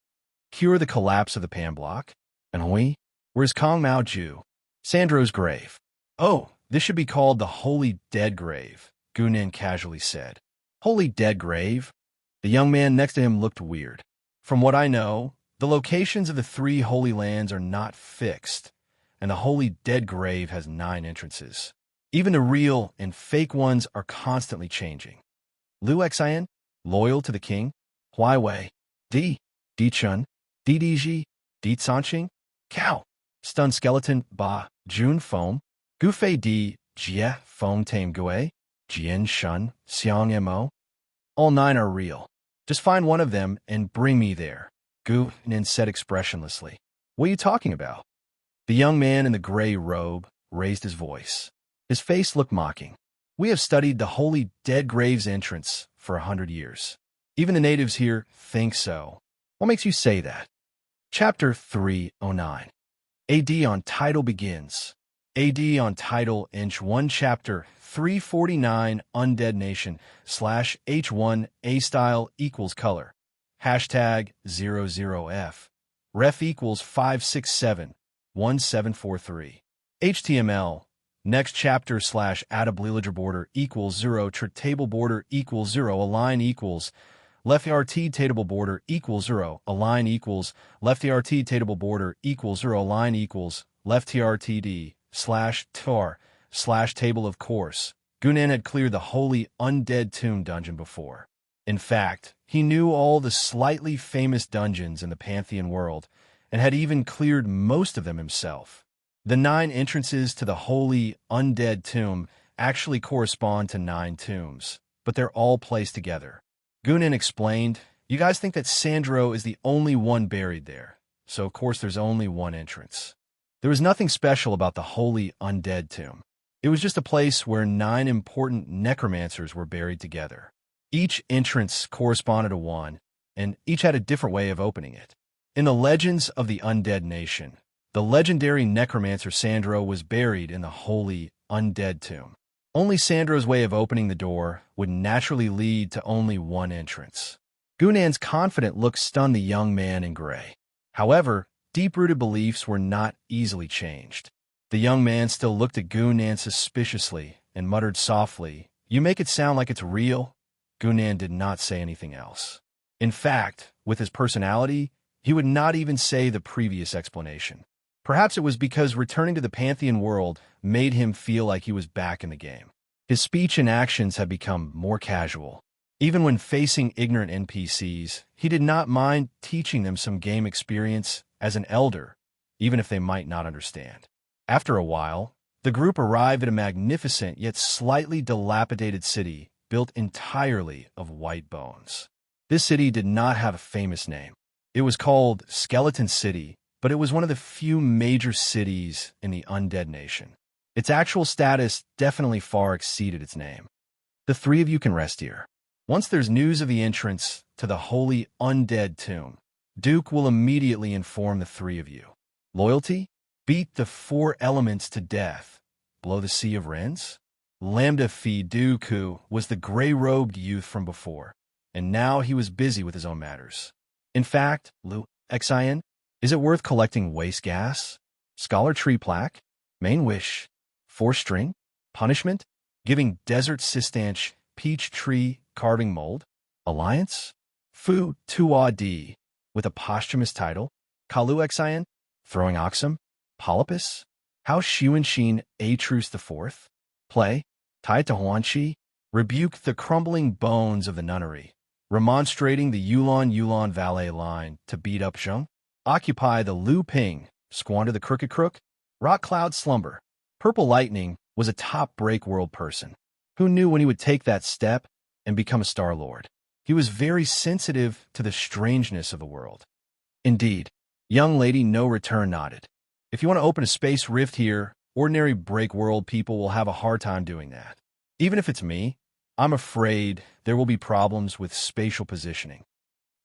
Cure the collapse of the Pan Block? And where's Kong Mao Ju? Sandro's grave." "Oh, this should be called the Holy Dead Grave," Gu Nan casually said. "Holy Dead Grave?" The young man next to him looked weird. "From what I know, the locations of the 3 holy lands are not fixed, and the Holy Dead Grave has 9 entrances. Even the real and fake ones are constantly changing." Lu Xin, loyal to the king? Huaiwei, Di Chun, Diji, Di Sanqing, Cow, Stun Skeleton, Ba, Jun Foam, Gufei Di, Jie, Foam Tame Gue, Jian Shun, Xiang Mo. All 9 are real. Just find one of them and bring me there, Gu Nan said expressionlessly. "What are you talking about?" The young man in the gray robe raised his voice. His face looked mocking. "We have studied the Holy Dead Grave's entrance for 100 years. Even the natives here think so. What makes you say that?" Chapter 309. AD on title begins. AD on title inch 1 chapter 349 Undead Nation /H1 A style equals color. Hashtag 00F. Ref equals 5671743. HTML. Next chapter /add a ledger border equals 0 table border equals 0 align equals left rt table border equals 0 align equals left rt table border equals 0 align equals left trtd /tar /table. Of course, Gu Nan had cleared the Holy Undead Tomb dungeon before. In fact, he knew all the slightly famous dungeons in the Pantheon world and had even cleared most of them himself. The 9 entrances to the Holy Undead Tomb actually correspond to 9 tombs, but they're all placed together. Gu Nan explained, "You guys think that Sandro is the only one buried there, so of course there's only one entrance." There was nothing special about the Holy Undead Tomb. It was just a place where 9 important necromancers were buried together. Each entrance corresponded to one, and each had a different way of opening it. In the legends of the undead nation, the legendary necromancer Sandro was buried in the holy undead tomb. Only Sandro's way of opening the door would naturally lead to only one entrance. Gunan's confident look stunned the young man in gray. However, deep-rooted beliefs were not easily changed. The young man still looked at Gunan suspiciously and muttered softly, "You make it sound like it's real." Gunan did not say anything else. In fact, with his personality, he would not even say the previous explanation. Perhaps it was because returning to the Pantheon world made him feel like he was back in the game. His speech and actions had become more casual. Even when facing ignorant NPCs, he did not mind teaching them some game experience as an elder, even if they might not understand. After a while, the group arrived at a magnificent yet slightly dilapidated city built entirely of white bones. This city did not have a famous name. It was called Skeleton City, but it was one of the few major cities in the undead nation. Its actual status definitely far exceeded its name. The three of you can rest here. Once there's news of the entrance to the holy undead tomb, Duke will immediately inform the three of you. Loyalty? Beat the four elements to death. Blow the sea of Wrens? Lambda Phi Dooku was the gray-robed youth from before, and now he was busy with his own matters. In fact, Lu Xian, is it worth collecting waste gas? Scholar Tree Plaque? Main Wish? Four String? Punishment? Giving Desert Sistanch Peach Tree Carving Mold? Alliance? Fu Tua D, with a posthumous title? Kalu Xian? Throwing Oxum? Polypus? House Xuanxin A Truce IV? Play? Tai to Huanqi? Rebuke the crumbling bones of the nunnery. Remonstrating the Yulon Valet line to beat up Zheng? Occupy the Lu Ping, squander the Crooked Crook? Rock Cloud Slumber. Purple Lightning was a top break world person. Who knew when he would take that step and become a Star Lord? He was very sensitive to the strangeness of the world. Indeed, young lady No Return nodded. If you want to open a space rift here, ordinary break world people will have a hard time doing that. Even if it's me, I'm afraid there will be problems with spatial positioning.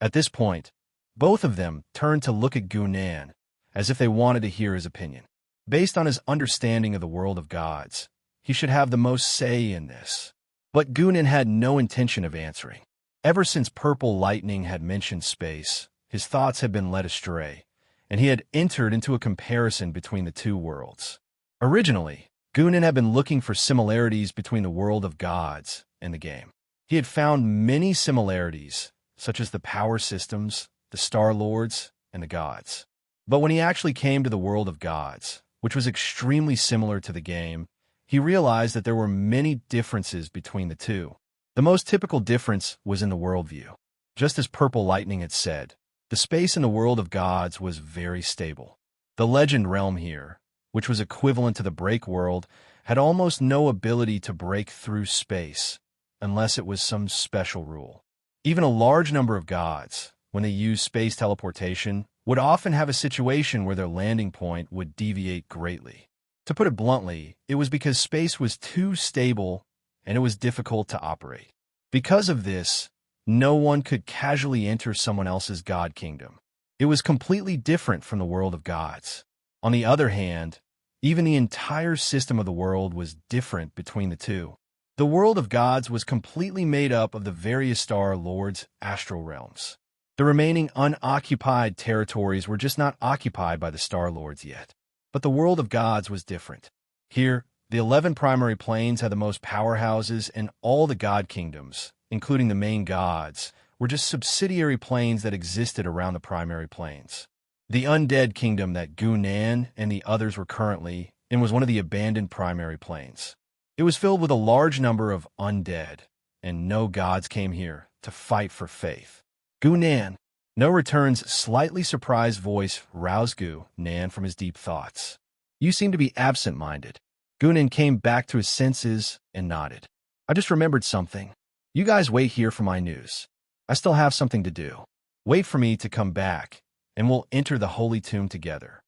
At this point, both of them turned to look at Gunan, as if they wanted to hear his opinion. Based on his understanding of the world of gods, he should have the most say in this. But Gunan had no intention of answering. Ever since Purple Lightning had mentioned space, his thoughts had been led astray, and he had entered into a comparison between the two worlds. Originally, Gunan had been looking for similarities between the world of gods and the game. He had found many similarities, such as the power systems, the Star Lords, and the gods. But when he actually came to the world of gods, which was extremely similar to the game, he realized that there were many differences between the two. The most typical difference was in the worldview. Just as Purple Lightning had said, the space in the world of gods was very stable. The legend realm here, which was equivalent to the break world, had almost no ability to break through space, unless it was some special rule. Even a large number of gods, when they used space teleportation, would often have a situation where their landing point would deviate greatly. To put it bluntly, it was because space was too stable and it was difficult to operate. Because of this, no one could casually enter someone else's god kingdom. It was completely different from the world of gods. On the other hand, even the entire system of the world was different between the two. The world of gods was completely made up of the various Star Lords' astral realms. The remaining unoccupied territories were just not occupied by the Star Lords yet. But the world of gods was different. Here, the 11 primary planes had the most powerhouses, and all the god kingdoms, including the main gods, were just subsidiary planes that existed around the primary planes. The undead kingdom that Gunan and the others were currently in was one of the abandoned primary planes. It was filled with a large number of undead, and no gods came here to fight for faith. Gunan. No Return's slightly surprised voice roused Gunan from his deep thoughts. You seem to be absent-minded. Gunan came back to his senses and nodded. I just remembered something. You guys wait here for my news. I still have something to do. Wait for me to come back, and we'll enter the holy tomb together.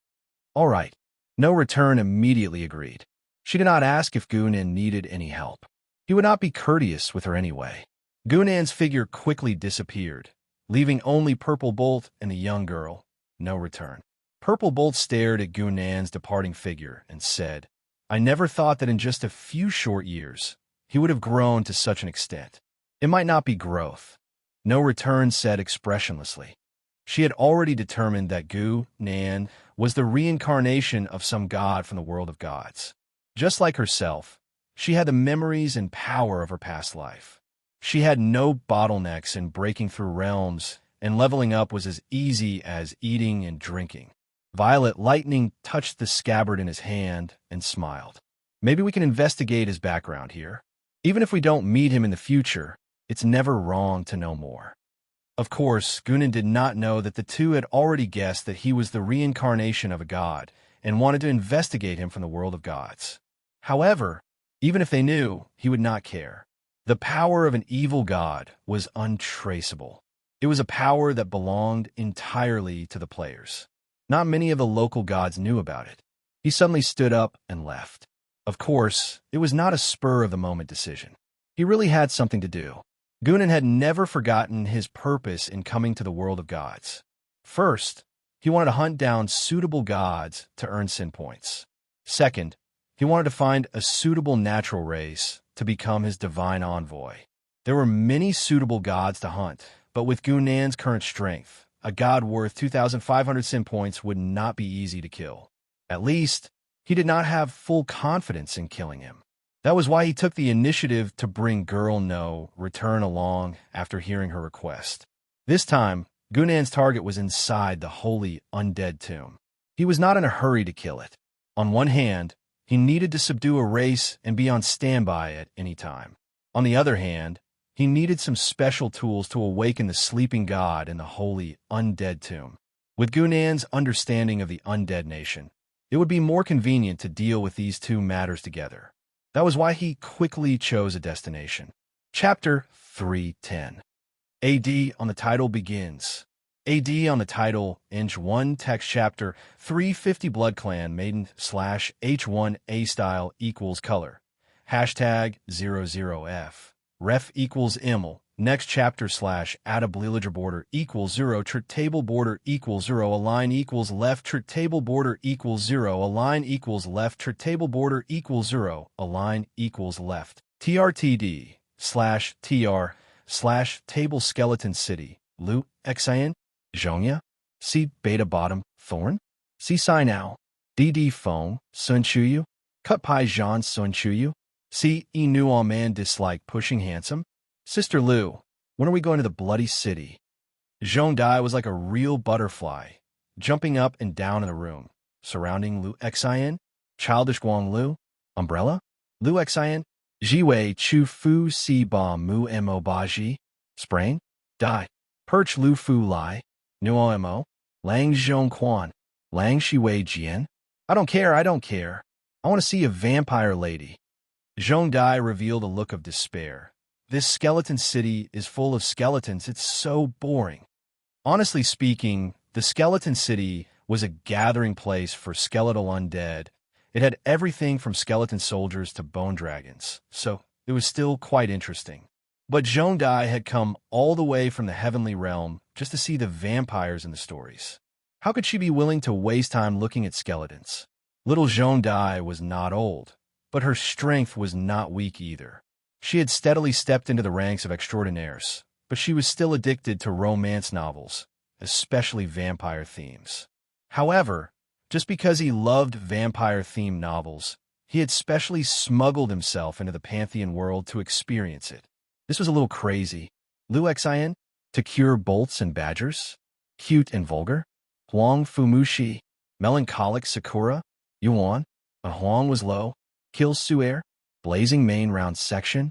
All right. No Return immediately agreed. She did not ask if Gunan needed any help. He would not be courteous with her anyway. Gunan's figure quickly disappeared, leaving only Purple Bolt and the young girl. No return. Purple Bolt stared at Gunan's departing figure and said, I never thought that in just a few short years, he would have grown to such an extent. It might not be growth. No return said expressionlessly. She had already determined that Gu-nan was the reincarnation of some god from the world of gods. Just like herself, she had the memories and power of her past life. She had no bottlenecks in breaking through realms, and leveling up was as easy as eating and drinking. Violet Lightning touched the scabbard in his hand and smiled. Maybe we can investigate his background here. Even if we don't meet him in the future, it's never wrong to know more. Of course, Gunan did not know that the two had already guessed that he was the reincarnation of a god and wanted to investigate him from the world of gods. However, even if they knew, he would not care. The power of an evil god was untraceable. It was a power that belonged entirely to the players. Not many of the local gods knew about it. He suddenly stood up and left. Of course, it was not a spur-of-the-moment decision. He really had something to do. Gunan had never forgotten his purpose in coming to the world of gods. First, he wanted to hunt down suitable gods to earn sin points. Second, he wanted to find a suitable natural race to become his divine envoy. There were many suitable gods to hunt, but with Gunan's current strength, a god worth 2,500 sin points would not be easy to kill. At least, he did not have full confidence in killing him. That was why he took the initiative to bring Girl No return along after hearing her request. This time, Gunan's target was inside the holy undead tomb. He was not in a hurry to kill it. On one hand, he needed to subdue a race and be on standby at any time. On the other hand, he needed some special tools to awaken the sleeping god in the holy undead tomb. With Gunan's understanding of the undead nation, it would be more convenient to deal with these two matters together. That was why he quickly chose a destination. Chapter 310. AD on the title begins. AD on the title, Inch 1 text chapter 350 Blood Clan Maiden / H1 A style equals color. Hashtag 00F. Ref equals Imel. Next chapter / add a Bleelager border equals 0. Trick table border equals 0. Align equals left. Trick table border equals 0. Align equals left. Trick table border equals 0. Align equals left. TRTD / TR / table skeleton city. Lu Xian. Zhongya. C beta bottom. Thorn. C Sai now. DD phone. Sun Chuyu. Cut Pai Jean Sun Chuyu. C E Nuo man dislike pushing handsome. Sister Lu, when are we going to the bloody city? Zhong Dai was like a real butterfly, jumping up and down in the room, surrounding Lu Xian, childish Guang Lu, umbrella, Lu Xian, Jiwei Chu Fu Si Ba Mu Mo Ba Ji, sprain, Dai, perch Lu Fu Lai, Nuo Mo, Lang Zhong Quan, Lang Shiwei Jian. I don't care. I want to see a vampire lady. Zhong Dai revealed a look of despair. This skeleton city is full of skeletons. It's so boring. Honestly speaking, the skeleton city was a gathering place for skeletal undead. It had everything from skeleton soldiers to bone dragons, so it was still quite interesting. But Zhong Dai had come all the way from the heavenly realm just to see the vampires in the stories. How could she be willing to waste time looking at skeletons? Little Zhong Dai was not old, but her strength was not weak either. She had steadily stepped into the ranks of extraordinaires, but she was still addicted to romance novels, especially vampire themes. However, just because he loved vampire-themed novels, he had specially smuggled himself into the Pantheon world to experience it. This was a little crazy. Lu Xian, to cure bolts and badgers? Cute and vulgar? Huang Fumushi, melancholic Sakura? Yuan, a Huang was low. Kill Suer, blazing main round section.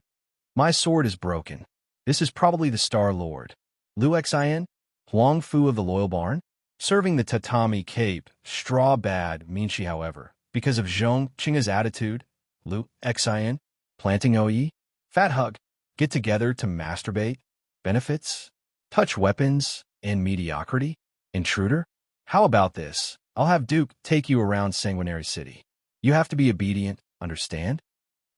My sword is broken. This is probably the Star Lord. Lu Xian, Huang Fu of the Loyal Barn? Serving the tatami cape, straw bad, Minshi, however, because of Zhong Qing's attitude. Lu Xian, planting OE, fat hug, get together to masturbate, benefits, touch weapons, and mediocrity, intruder. How about this? I'll have Duke take you around Sanguinary City. You have to be obedient, understand?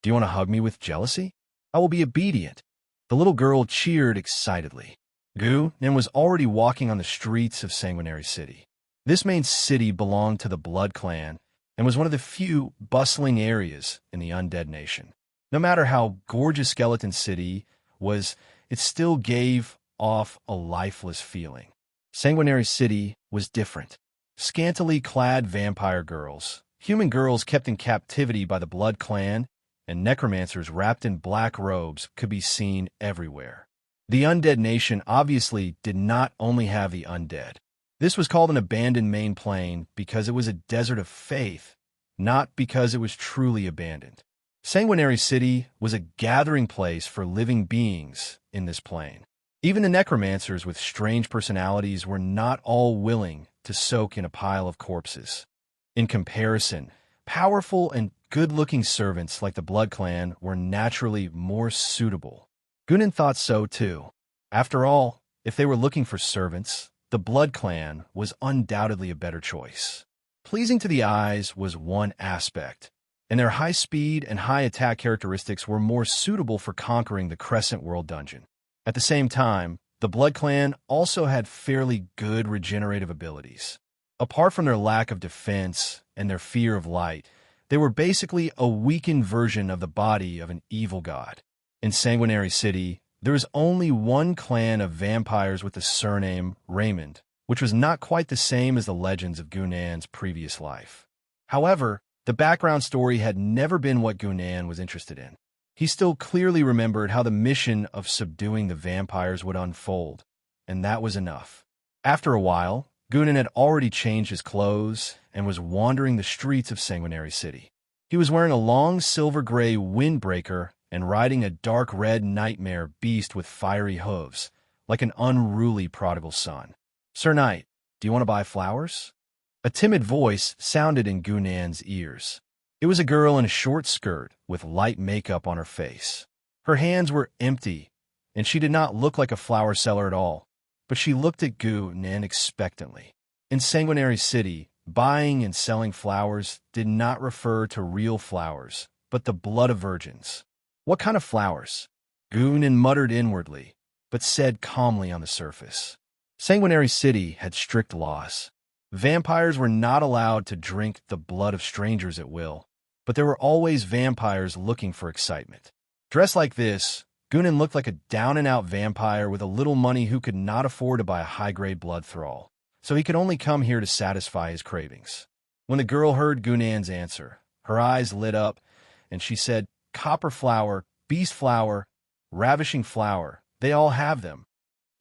Do you want to hug me with jealousy? I will be obedient. The little girl cheered excitedly. Gu-nen was already walking on the streets of Sanguinary City. This main city belonged to the Blood Clan and was one of the few bustling areas in the undead nation. No matter how gorgeous Skeleton City was, it still gave off a lifeless feeling. Sanguinary City was different. Scantily clad vampire girls, human girls kept in captivity by the Blood Clan, and necromancers wrapped in black robes could be seen everywhere. The undead nation obviously did not only have the undead. This was called an abandoned main plain because it was a desert of faith, not because it was truly abandoned. Sanguinary City was a gathering place for living beings in this plane. Even the necromancers with strange personalities were not all willing to soak in a pile of corpses. In comparison, powerful and good-looking servants like the Blood Clan were naturally more suitable. Gu-nen thought so too. After all, if they were looking for servants, the Blood Clan was undoubtedly a better choice. Pleasing to the eyes was one aspect, and their high speed and high attack characteristics were more suitable for conquering the Crescent World dungeon. At the same time, the Blood Clan also had fairly good regenerative abilities. Apart from their lack of defense and their fear of light, they were basically a weakened version of the body of an evil god. In Sanguinary City, there was only one clan of vampires with the surname Raymond, which was not quite the same as the legends of Gu-nen's previous life. However, the background story had never been what Gu-nen was interested in. He still clearly remembered how the mission of subduing the vampires would unfold, and that was enough. After a while, Gu-nen had already changed his clothes and was wandering the streets of Sanguinary City. He was wearing a long silver-gray windbreaker and riding a dark red nightmare beast with fiery hooves, like an unruly prodigal son. "Sir Knight, do you want to buy flowers?" A timid voice sounded in Gu-nen's ears. It was a girl in a short skirt with light makeup on her face. Her hands were empty, and she did not look like a flower seller at all, but she looked at Gu-nen expectantly. In Sanguinary City, buying and selling flowers did not refer to real flowers, but the blood of virgins. "What kind of flowers?" Gu-nen muttered inwardly, but said calmly on the surface. Sanguinary City had strict laws. Vampires were not allowed to drink the blood of strangers at will, but there were always vampires looking for excitement. Dressed like this, Gu-nen looked like a down-and-out vampire with a little money who could not afford to buy a high-grade blood thrall, so he could only come here to satisfy his cravings. When the girl heard Gu-nen's answer, her eyes lit up, and she said, "Copper flower, beast flower, ravishing flower, they all have them."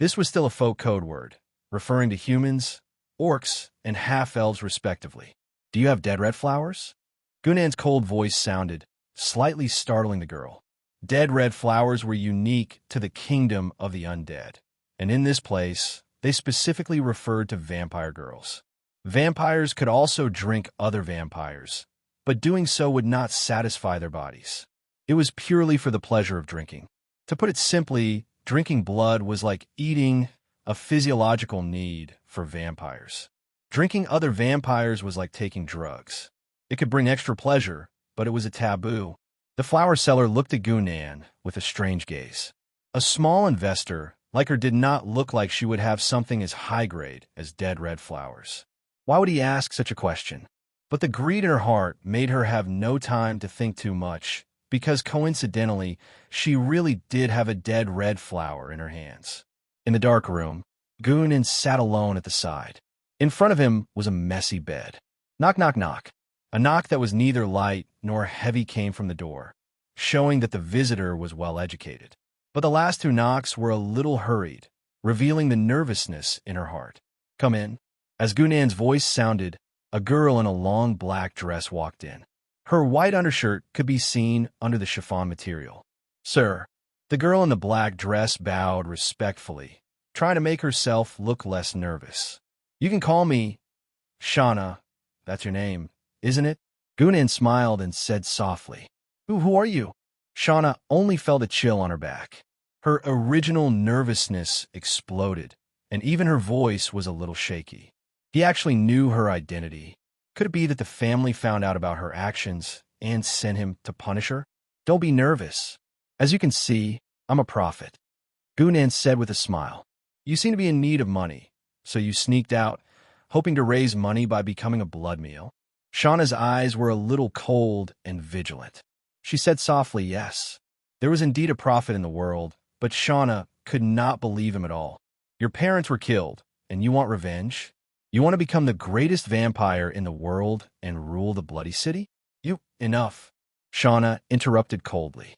This was still a folk code word, referring to humans, orcs, and half-elves respectively. "Do you have dead red flowers?" Gu-nen's cold voice sounded, slightly startling the girl. Dead red flowers were unique to the kingdom of the undead, and in this place, they specifically referred to vampire girls. Vampires could also drink other vampires, but doing so would not satisfy their bodies. It was purely for the pleasure of drinking. To put it simply, drinking blood was like eating, a physiological need for vampires. Drinking other vampires was like taking drugs. It could bring extra pleasure, but it was a taboo. The flower seller looked at Gu-nen with a strange gaze. A small investor like her did not look like she would have something as high-grade as dead red flowers. Why would he ask such a question? But the greed in her heart made her have no time to think too much, because coincidentally, she really did have a dead red flower in her hands. In the dark room, Gu-nen sat alone at the side. In front of him was a messy bed. Knock, knock, knock. A knock that was neither light nor heavy came from the door, showing that the visitor was well-educated. But the last two knocks were a little hurried, revealing the nervousness in her heart. "Come in." As Gu-nen's voice sounded, a girl in a long black dress walked in. Her white undershirt could be seen under the chiffon material. "Sir." The girl in the black dress bowed respectfully, trying to make herself look less nervous. "You can call me Shauna. That's your name, isn't it?" Gu-nen smiled and said softly, Who are you?" Shauna only felt a chill on her back. Her original nervousness exploded, and even her voice was a little shaky. He actually knew her identity. Could it be that the family found out about her actions and sent him to punish her? "Don't be nervous. As you can see, I'm a prophet, Gunan said with a smile. You seem to be in need of money, so you sneaked out, hoping to raise money by becoming a blood meal? Shauna's eyes were a little cold and vigilant. She said softly, yes. There was indeed a prophet in the world, but Shauna could not believe him at all. Your parents were killed, and you want revenge? You want to become the greatest vampire in the world and rule the bloody city? Enough, Shauna interrupted coldly.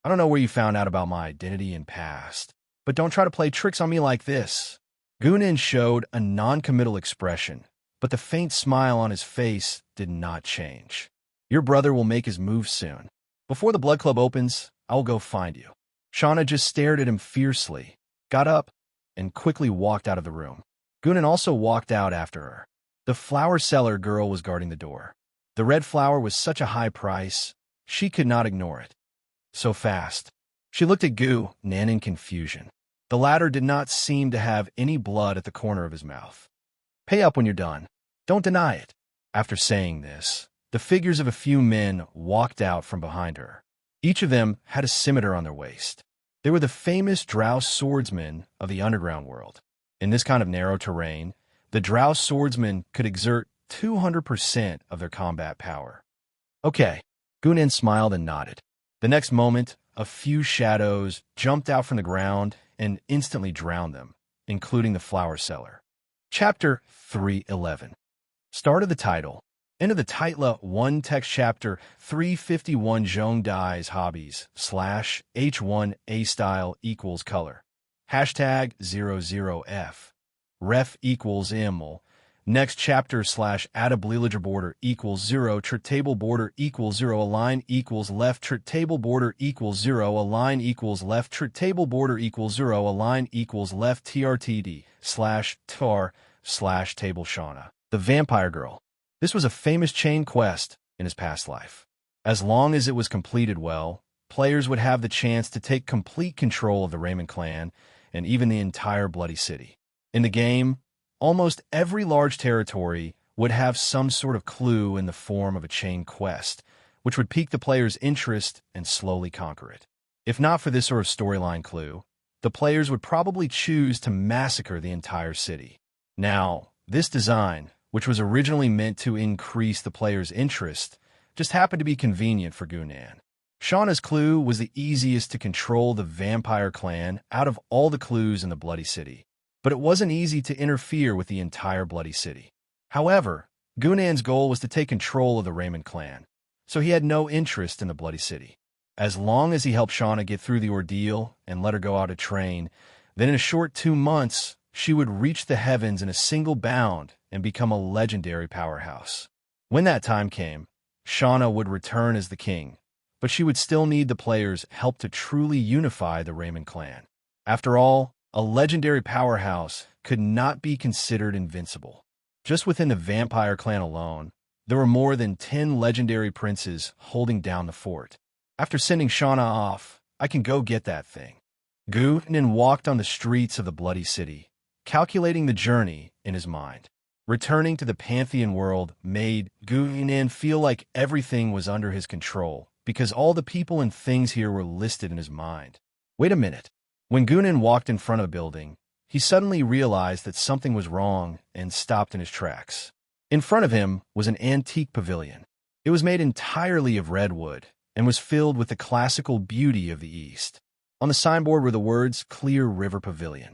I don't know where you found out about my identity and past, but don't try to play tricks on me like this. Gunan showed a non-committal expression, but the faint smile on his face did not change. Your brother will make his move soon. Before the blood club opens, I will go find you. Shauna just stared at him fiercely, got up, and quickly walked out of the room. Gunan also walked out after her. The flower seller girl was guarding the door. The red flower was such a high price, she could not ignore it. So fast. She looked at Gunan in confusion. The latter did not seem to have any blood at the corner of his mouth. Pay up when you're done. Don't deny it. After saying this, the figures of a few men walked out from behind her. Each of them had a scimitar on their waist. They were the famous drow swordsmen of the underground world. In this kind of narrow terrain, the drow swordsmen could exert 200% of their combat power. Okay, Gunan smiled and nodded. The next moment, a few shadows jumped out from the ground and instantly drowned them, including the flower seller. Chapter 311. Start of the title. End of the Titla 1 text chapter 351 Zhong Dai's hobbies / H1 style equals color. Hashtag 00F. Ref equals iml. Next chapter / add border equals 0 table border equals 0 align equals left table border equals 0 align equals left table border equals 0 align equals left trtd / tar / table Shauna. The vampire girl. This was a famous chain quest in his past life. As long as it was completed well, players would have the chance to take complete control of the Raymond clan and even the entire bloody city. In the game, almost every large territory would have some sort of clue in the form of a chain quest, which would pique the player's interest and slowly conquer it. If not for this sort of storyline clue, the players would probably choose to massacre the entire city. Now, this design, which was originally meant to increase the player's interest, just happened to be convenient for Gunan. Shauna's clue was the easiest to control the vampire clan out of all the clues in the bloody city. But it wasn't easy to interfere with the entire bloody city. However, Gunan's goal was to take control of the Raymond clan, so he had no interest in the bloody city. As long as he helped Shauna get through the ordeal and let her go out to train, then in a short 2 months, she would reach the heavens in a single bound and become a legendary powerhouse. When that time came, Shauna would return as the king, but she would still need the players' help to truly unify the Raymond clan. After all, a legendary powerhouse could not be considered invincible. Just within the vampire clan alone, there were more than 10 legendary princes holding down the fort. After sending Shauna off, I can go get that thing. Gunan walked on the streets of the bloody city, calculating the journey in his mind. Returning to the Pantheon world made Gunan feel like everything was under his control, because all the people and things here were listed in his mind. Wait a minute. When Gunan walked in front of a building, he suddenly realized that something was wrong and stopped in his tracks. In front of him was an antique pavilion. It was made entirely of redwood and was filled with the classical beauty of the East. On the signboard were the words, Clear River Pavilion.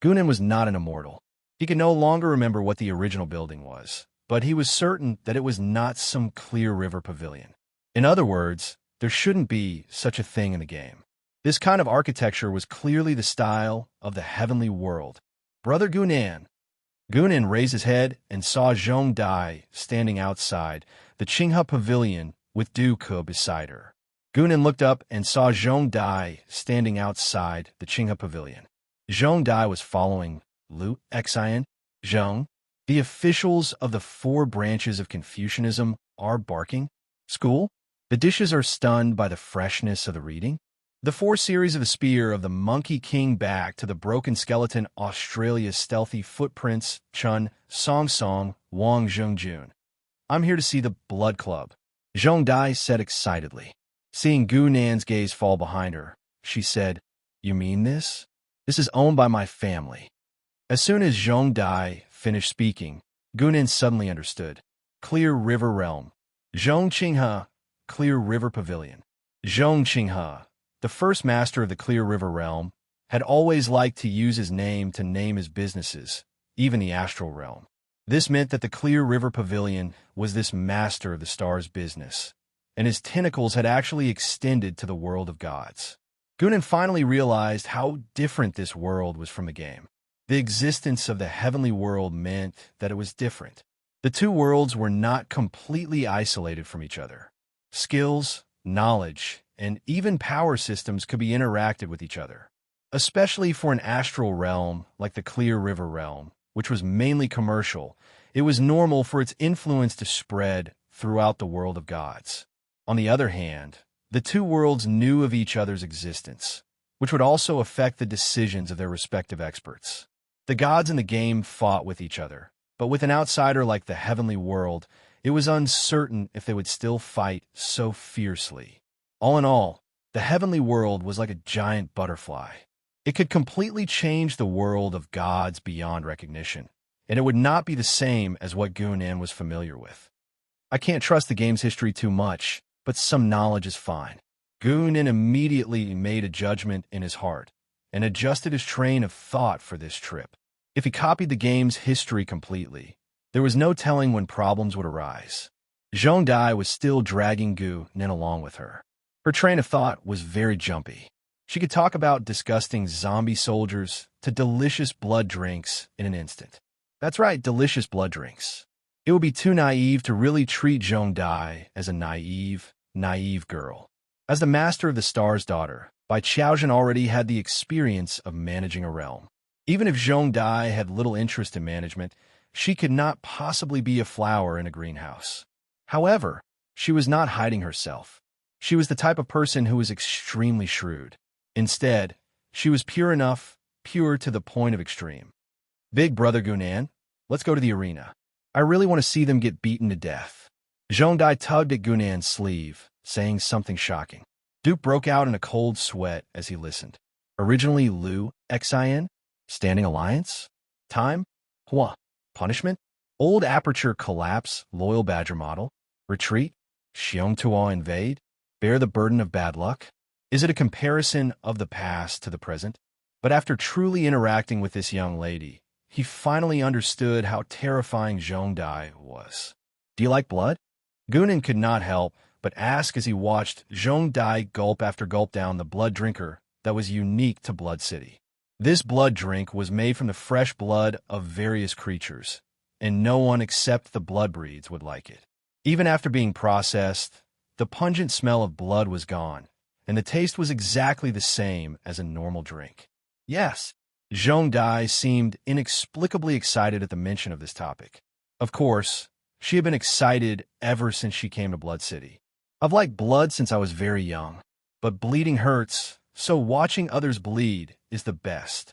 Gunan was not an immortal. He could no longer remember what the original building was, but he was certain that it was not some Clear River Pavilion. In other words, there shouldn't be such a thing in the game. This kind of architecture was clearly the style of the heavenly world. Brother Gunan. Gunan raised his head and saw Zhong Dai standing outside the Qinghe Pavilion with Duke beside her. Gunan looked up and saw Zhong Dai standing outside the Qinghe Pavilion. Zhong Dai was following Lu Xian. Zhong, the officials of the 4 branches of Confucianism are barking. School? The dishes are stunned by the freshness of the reading. The 4 series of the spear of the Monkey King back to the broken skeleton Australia's stealthy footprints Chun, Song Song, Wang Zhongjun. I'm here to see the Blood Club, Zhong Dai said excitedly. Seeing Gunan's gaze fall behind her, she said, You mean this? This is owned by my family. As soon as Zhong Dai finished speaking, Gunan suddenly understood. Clear River Realm. Zhong Qinghe, Clear River Pavilion. Zhong Qinghe, the first master of the Clear River Realm, had always liked to use his name to name his businesses, even the astral realm. This meant that the Clear River Pavilion was this master of the stars' business, and his tentacles had actually extended to the world of gods. Gunan finally realized how different this world was from the game. The existence of the heavenly world meant that it was different. The two worlds were not completely isolated from each other. Skills, knowledge, and even power systems could be interacted with each other. Especially for an astral realm like the Clear River Realm, which was mainly commercial, it was normal for its influence to spread throughout the world of gods. On the other hand, the two worlds knew of each other's existence, which would also affect the decisions of their respective experts. The gods in the game fought with each other, but with an outsider like the heavenly world, it was uncertain if they would still fight so fiercely. All in all, the heavenly world was like a giant butterfly. It could completely change the world of gods beyond recognition, and it would not be the same as what Gunan was familiar with. I can't trust the game's history too much, but some knowledge is fine. Gunan immediately made a judgment in his heart and adjusted his train of thought for this trip. If he copied the game's history completely, there was no telling when problems would arise. Zhong Dai was still dragging Gunan along with her. Her train of thought was very jumpy. She could talk about disgusting zombie soldiers to delicious blood drinks in an instant. That's right, delicious blood drinks. It would be too naive to really treat Zhong Dai as a naive girl. As the master of the Star's daughter, Bai Qiaozhen already had the experience of managing a realm. Even if Zhong Dai had little interest in management, she could not possibly be a flower in a greenhouse. However, she was not hiding herself. She was the type of person who was extremely shrewd. Instead, she was pure to the point of extreme. Big brother Gunan, let's go to the arena. I really want to see them get beaten to death. Zhong Dai tugged at Gunan's sleeve, saying something shocking. Duke broke out in a cold sweat as he listened. Originally Lu, Xin, Standing Alliance? Time? Hua. Punishment? Old Aperture Collapse, Loyal Badger Model? Retreat? Xiong Tuo Invade? Bear the Burden of Bad Luck? Is it a comparison of the past to the present? But after truly interacting with this young lady, he finally understood how terrifying Zhong Dai was. Do you like blood? Gunan could not help but ask as he watched Zhong Dai gulp after gulp down the blood drinker that was unique to Blood City. This blood drink was made from the fresh blood of various creatures, and no one except the blood breeds would like it. Even after being processed, the pungent smell of blood was gone, and the taste was exactly the same as a normal drink. Yes, Zhong Dai seemed inexplicably excited at the mention of this topic. Of course, she had been excited ever since she came to Blood City. I've liked blood since I was very young, but bleeding hurts, so watching others bleed is the best.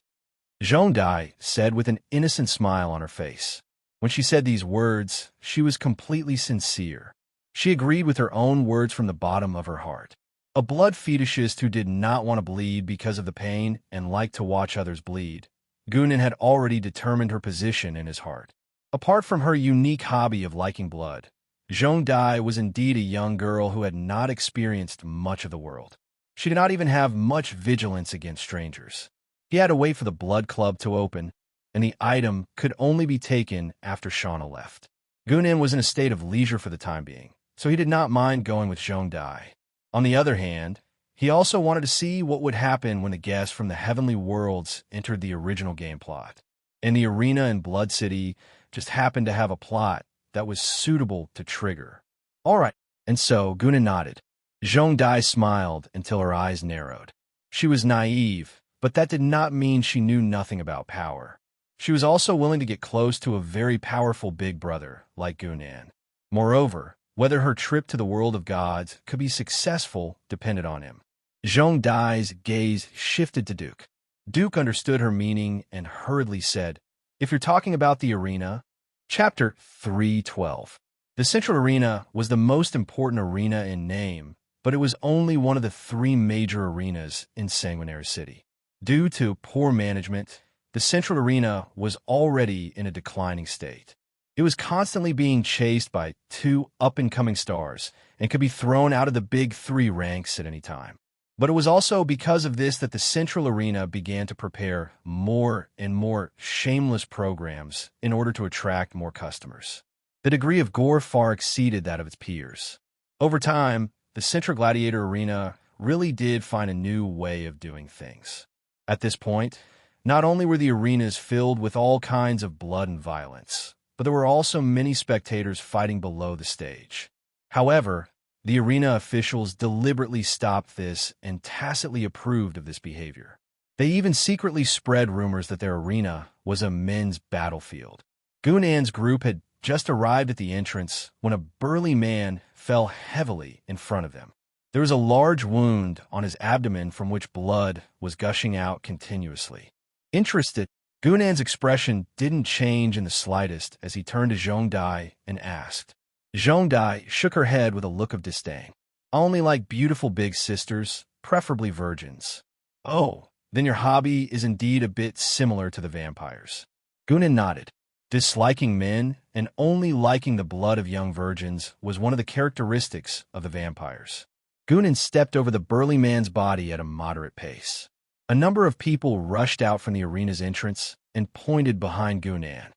Zhong Dai said with an innocent smile on her face. When she said these words, she was completely sincere. She agreed with her own words from the bottom of her heart. A blood fetishist who did not want to bleed because of the pain and liked to watch others bleed, Gunan had already determined her position in his heart. Apart from her unique hobby of liking blood, Zhong Dai was indeed a young girl who had not experienced much of the world. She did not even have much vigilance against strangers. He had to wait for the blood club to open, and the item could only be taken after Shauna left. Gunan was in a state of leisure for the time being, so he did not mind going with Zhong Dai. On the other hand, he also wanted to see what would happen when the guests from the Heavenly Worlds entered the original game plot. And the arena in Blood City just happened to have a plot that was suitable to trigger. All right, and so Gunan nodded. Zhong Dai smiled until her eyes narrowed. She was naive, but that did not mean she knew nothing about power. She was also willing to get close to a very powerful big brother like Gunan. Moreover, whether her trip to the world of gods could be successful depended on him. Zhong Dai's gaze shifted to Duke. Duke understood her meaning and hurriedly said, "If you're talking about the arena..." Chapter 3:12. The Central Arena was the most important arena in name, but it was only one of the 3 major arenas in Sanguinary City. Due to poor management, the central arena was already in a declining state. It was constantly being chased by two up-and-coming stars and could be thrown out of the big three ranks at any time. But it was also because of this that the central arena began to prepare more and more shameless programs in order to attract more customers. The degree of gore far exceeded that of its peers. Over time, the Central Gladiator Arena really did find a new way of doing things. At this point, not only were the arenas filled with all kinds of blood and violence, but there were also many spectators fighting below the stage. However, the arena officials deliberately stopped this and tacitly approved of this behavior. They even secretly spread rumors that their arena was a men's battlefield. Gunnan's group had just arrived at the entrance when a burly man fell heavily in front of them. There was a large wound on his abdomen from which blood was gushing out continuously. Interested, Gunnan's expression didn't change in the slightest as he turned to Zhong Dai and asked. Zhong Dai shook her head with a look of disdain. I only like beautiful big sisters, preferably virgins. Oh, then your hobby is indeed a bit similar to the vampires. Gunnan nodded. Disliking men and only liking the blood of young virgins was one of the characteristics of the vampires. Gunnan stepped over the burly man's body at a moderate pace. A number of people rushed out from the arena's entrance and pointed behind Gunnan.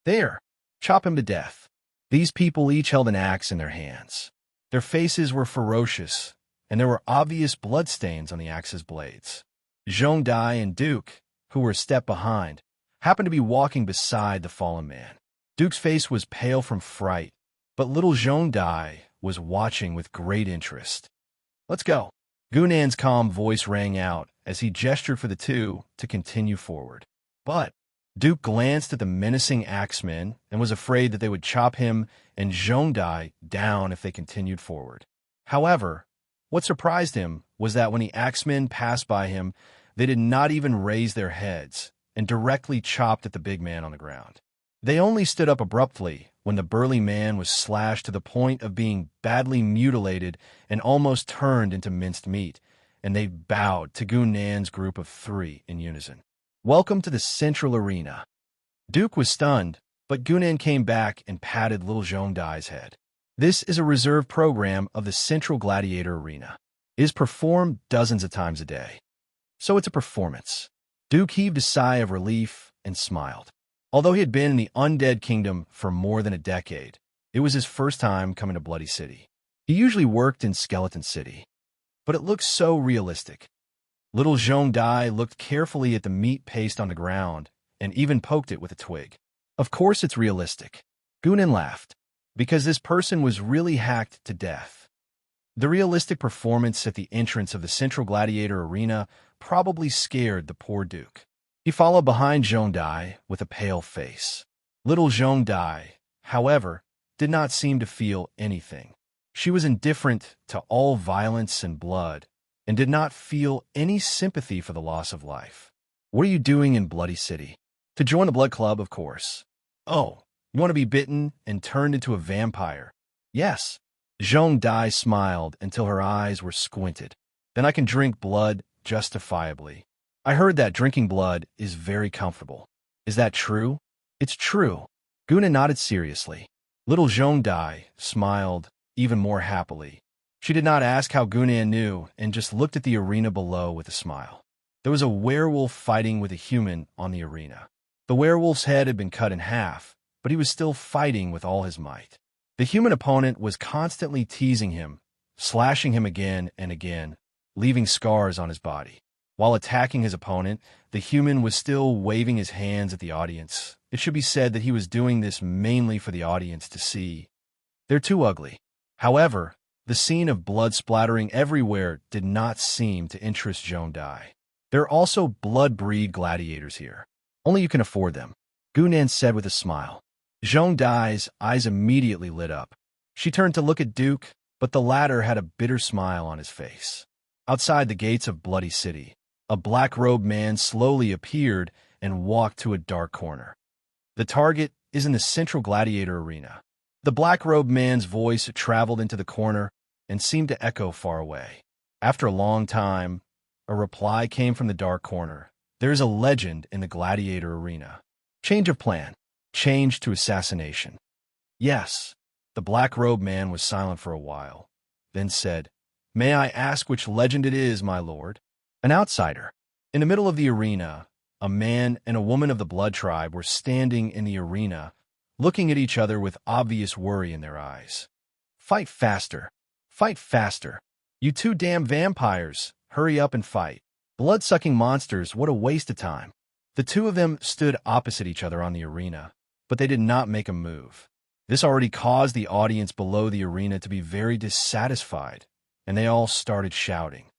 There! Chop him to death. These people each held an axe in their hands. Their faces were ferocious, and there were obvious bloodstains on the axe's blades. Zhong Dai and Duke, who were a step behind, happened to be walking beside the fallen man. Duke's face was pale from fright, but little Zhong Dai was watching with great interest. Let's go. Gunnan's calm voice rang out as he gestured for the two to continue forward. But Duke glanced at the menacing axemen and was afraid that they would chop him and Zhong Dai down if they continued forward. However, what surprised him was that when the axemen passed by him, they did not even raise their heads and directly chopped at the big man on the ground. They only stood up abruptly when the burly man was slashed to the point of being badly mutilated and almost turned into minced meat, and they bowed to Gunnan's group of three in unison. Welcome to the Central Arena. Duke was stunned, but Gunnan came back and patted little Zhong Dai's head. This is a reserved program of the Central Gladiator Arena. It is performed dozens of times a day. So it's a performance. Duke heaved a sigh of relief and smiled. Although he had been in the Undead Kingdom for more than a decade, it was his first time coming to Bloody City. He usually worked in Skeleton City, but it looked so realistic. Little Zhong Dai looked carefully at the meat paste on the ground and even poked it with a twig. Of course it's realistic. Gunnan laughed, because this person was really hacked to death. The realistic performance at the entrance of the Central Gladiator Arena probably scared the poor Duke. He followed behind Zhong Dai with a pale face. Little Zhong Dai, however, did not seem to feel anything. She was indifferent to all violence and blood and did not feel any sympathy for the loss of life. What are you doing in Bloody City? To join the Blood Club, of course. Oh, you want to be bitten and turned into a vampire? Yes. Zhong Dai smiled until her eyes were squinted. Then I can drink blood justifiably. I heard that drinking blood is very comfortable. Is that true? It's true. Gunnan nodded seriously. Little Zhong Dai smiled even more happily. She did not ask how Gunnan knew and just looked at the arena below with a smile. There was a werewolf fighting with a human on the arena. The werewolf's head had been cut in half, but he was still fighting with all his might. The human opponent was constantly teasing him, slashing him again and again, leaving scars on his body. While attacking his opponent, the human was still waving his hands at the audience. It should be said that he was doing this mainly for the audience to see. They're too ugly. However, the scene of blood splattering everywhere did not seem to interest Zhong Dai. There are also blood-breed gladiators here. Only you can afford them, Gunnan said with a smile. Zhong Dai's eyes immediately lit up. She turned to look at Duke, but the latter had a bitter smile on his face. Outside the gates of Bloody City, a black-robed man slowly appeared and walked to a dark corner. The target is in the Central Gladiator Arena. The black-robed man's voice traveled into the corner and seemed to echo far away. After a long time, A reply came from the dark corner. There is a legend in the gladiator arena. Change of plan. Change to assassination. Yes. The black-robed man was silent for a while, then said, "May I ask which legend it is, my lord?" An outsider. In the middle of the arena, a man and a woman of the blood tribe were standing in the arena, looking at each other with obvious worry in their eyes. "Fight faster. Fight faster. You two damn vampires, hurry up and fight. Blood-sucking monsters, what a waste of time." The two of them stood opposite each other on the arena, but they did not make a move. This already caused the audience below the arena to be very dissatisfied, and they all started shouting.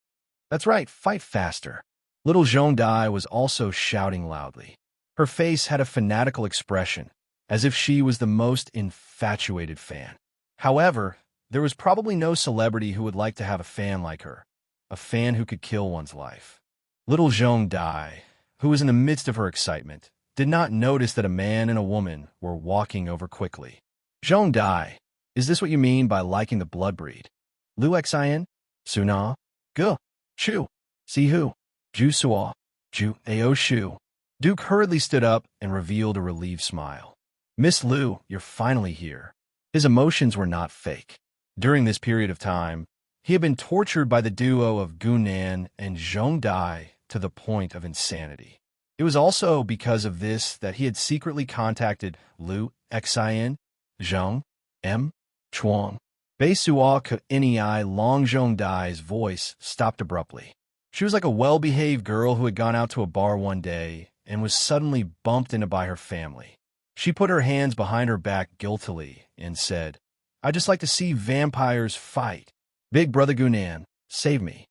"That's right, fight faster." Little Jeanne d'Arc was also shouting loudly. Her face had a fanatical expression, as if she was the most infatuated fan. However, there was probably no celebrity who would like to have a fan like her, a fan who could kill one's life. Little Jeanne d'Arc, who was in the midst of her excitement, did not notice that a man and a woman were walking over quickly. "Jeanne d'Arc, is this what you mean by liking the blood breed? Lu xin, Suna, Gu, Chu, Si Hu, Ju Suo, Ju Ao Shu." Duke hurriedly stood up and revealed a relieved smile. "Miss Lu, you're finally here." His emotions were not fake. During this period of time, he had been tortured by the duo of Gunan and Jeanne d'Arc to the point of insanity. It was also because of this that he had secretly contacted Lu xin, Zhang, M. Chuang. Bei Suo Ke Nei Long. Jeanne d'Arc's voice stopped abruptly. She was like a well-behaved girl who had gone out to a bar one day and was suddenly bumped into by her family. She put her hands behind her back guiltily and said, "I'd just like to see vampires fight. Big Brother Gunan, save me."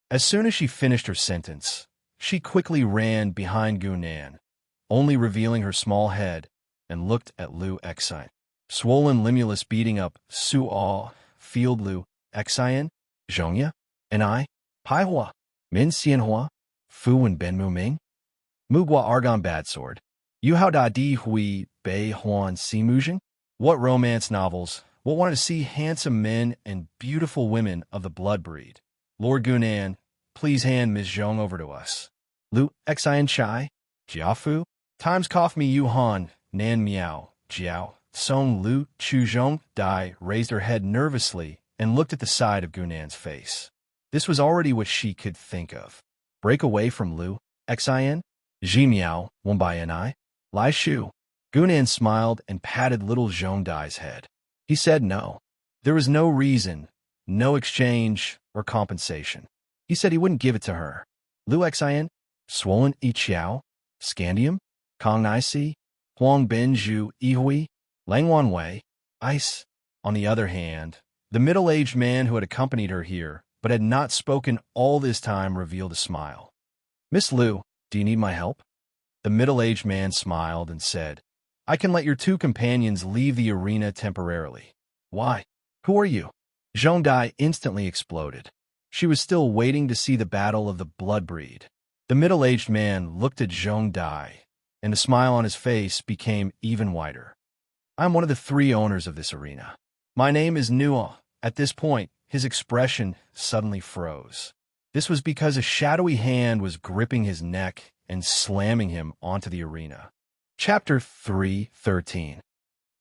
As soon as she finished her sentence, she quickly ran behind Gunan, only revealing her small head, and looked at Lu xin. Swollen limulus beating up Suo, field Lu xin, Zhongya, and I, Pai Hua, Min Xianhua, Fu and Ben Mu Ming. Mugua Argon Bad Sword. Yu Hao Da Di Hui Bei Huan Si Mujing? What romance novels? What wanted to see handsome men and beautiful women of the blood breed? Lord Gunan, please hand Ms. Zhong over to us. Lu xin Chai, Jiafu, Times Cough Me Yu Han, Nan Miao, Jiao. Song Lu Chu Zhong Dai raised her head nervously and looked at the side of Gunan's face. This was already what she could think of. Break away from Lu xin, Ji Miao, Wumbai and I, Lai Shu. Gunan smiled and patted little Zhong Dai's head. He said no. There was no reason, no exchange or compensation. He said he wouldn't give it to her. Lu xin, Swollen I Chiao, Scandium, Kong Nai Si, Huang Ben Zhu Ihui, Langwan Wei, Ice. On the other hand, the middle-aged man who had accompanied her here, but had not spoken all this time, revealed a smile. "Miss Lu, do you need my help?" The middle-aged man smiled and said, "I can let your two companions leave the arena temporarily." "Why? Who are you?" Jeanne d'Arc instantly exploded. She was still waiting to see the battle of the blood breed. The middle-aged man looked at Jeanne d'Arc, and the smile on his face became even wider. "I'm one of the three owners of this arena. My name is Nua." At this point, his expression suddenly froze. This was because a shadowy hand was gripping his neck and slamming him onto the arena. Chapter 313.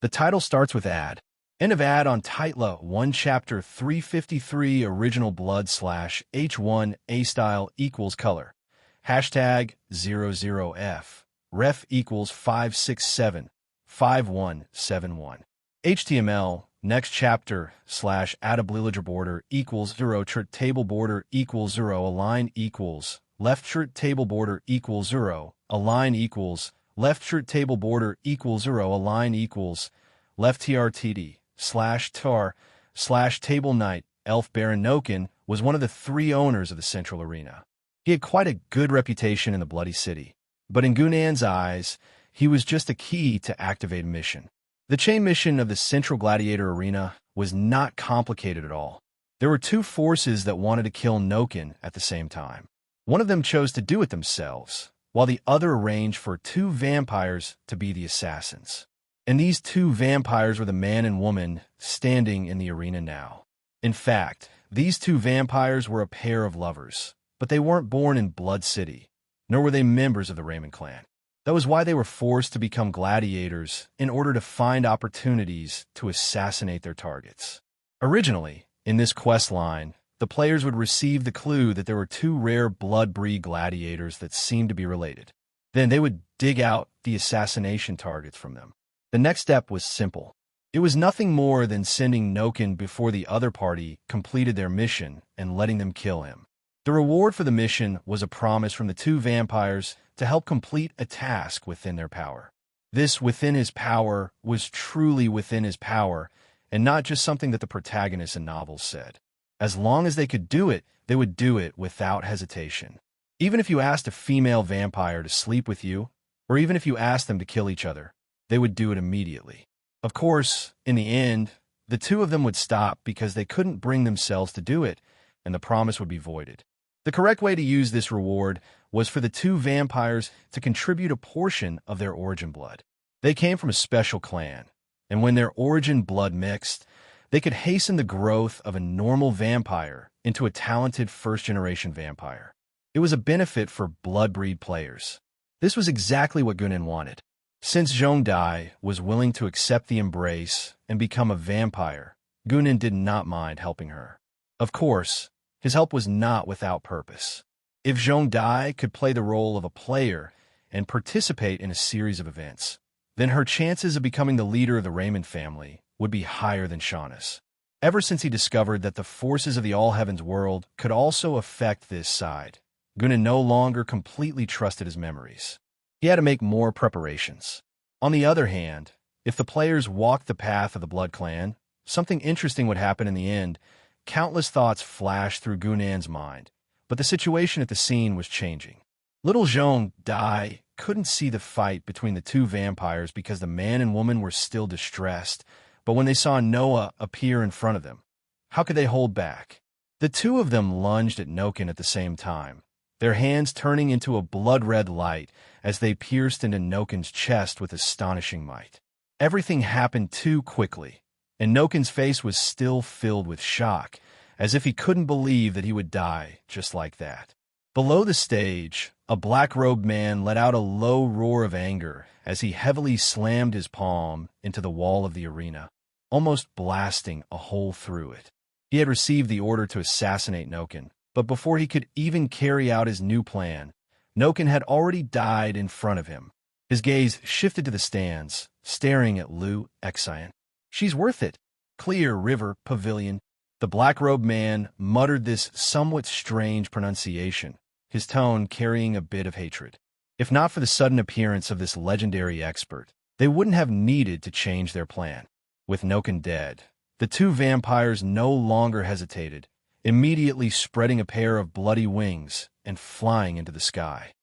The title starts with ad. End of ad on Titla 1 Chapter 353 Original Blood / H1 A Style equals color. Hashtag 00F. Ref equals 567. 5171. HTML, next chapter / add border equals 0 chart table border equals 0 align equals left chart table border equals 0 align equals left chart table border equals 0 align equals left trtd /tar /table knight. Elf Baron Noken was one of the three owners of the Central Arena. He had quite a good reputation in the Bloody City, but in Gunan's eyes, he was just a key to activate a mission. The chain mission of the Central Gladiator Arena was not complicated at all. There were two forces that wanted to kill Noken at the same time. One of them chose to do it themselves, while the other arranged for two vampires to be the assassins. And these two vampires were the man and woman standing in the arena now. In fact, these two vampires were a pair of lovers, but they weren't born in Blood City, nor were they members of the Raymond clan. That was why they were forced to become gladiators in order to find opportunities to assassinate their targets. Originally, in this quest line, the players would receive the clue that there were two rare blood-breed gladiators that seemed to be related. Then they would dig out the assassination targets from them. The next step was simple. It was nothing more than sending Noken before the other party completed their mission and letting them kill him. The reward for the mission was a promise from the two vampires to help complete a task within their power. This within his power was truly within his power, and not just something that the protagonists in novels said. As long as they could do it, they would do it without hesitation. Even if you asked a female vampire to sleep with you, or even if you asked them to kill each other, they would do it immediately. Of course, in the end, the two of them would stop because they couldn't bring themselves to do it, and the promise would be voided. The correct way to use this reward was for the two vampires to contribute a portion of their origin blood. They came from a special clan, and when their origin blood mixed, they could hasten the growth of a normal vampire into a talented first-generation vampire. It was a benefit for blood-breed players. This was exactly what Gunan wanted. Since Zhong Dai was willing to accept the embrace and become a vampire, Gunan did not mind helping her. Of course, his help was not without purpose. If Zhong Dai could play the role of a player and participate in a series of events, then her chances of becoming the leader of the Raymond family would be higher than Shauna's. Ever since he discovered that the forces of the All Heavens world could also affect this side, Gunan no longer completely trusted his memories. He had to make more preparations. On the other hand, if the players walked the path of the Blood Clan, something interesting would happen in the end. Countless thoughts flashed through Gunan's mind, but the situation at the scene was changing. Little Zhong Dai couldn't see the fight between the two vampires because the man and woman were still distressed, but when they saw Noah appear in front of them, how could they hold back? The two of them lunged at Noken at the same time, their hands turning into a blood-red light as they pierced into Noken's chest with astonishing might. Everything happened too quickly, and Noken's face was still filled with shock, as if he couldn't believe that he would die just like that. Below the stage, a black-robed man let out a low roar of anger as he heavily slammed his palm into the wall of the arena, almost blasting a hole through it. He had received the order to assassinate Noken, but before he could even carry out his new plan, Noken had already died in front of him. His gaze shifted to the stands, staring at Liu Exian. "She's worth it. Clear River Pavilion." The black-robed man muttered this somewhat strange pronunciation, his tone carrying a bit of hatred. If not for the sudden appearance of this legendary expert, they wouldn't have needed to change their plan. With Noken dead, the two vampires no longer hesitated, immediately spreading a pair of bloody wings and flying into the sky.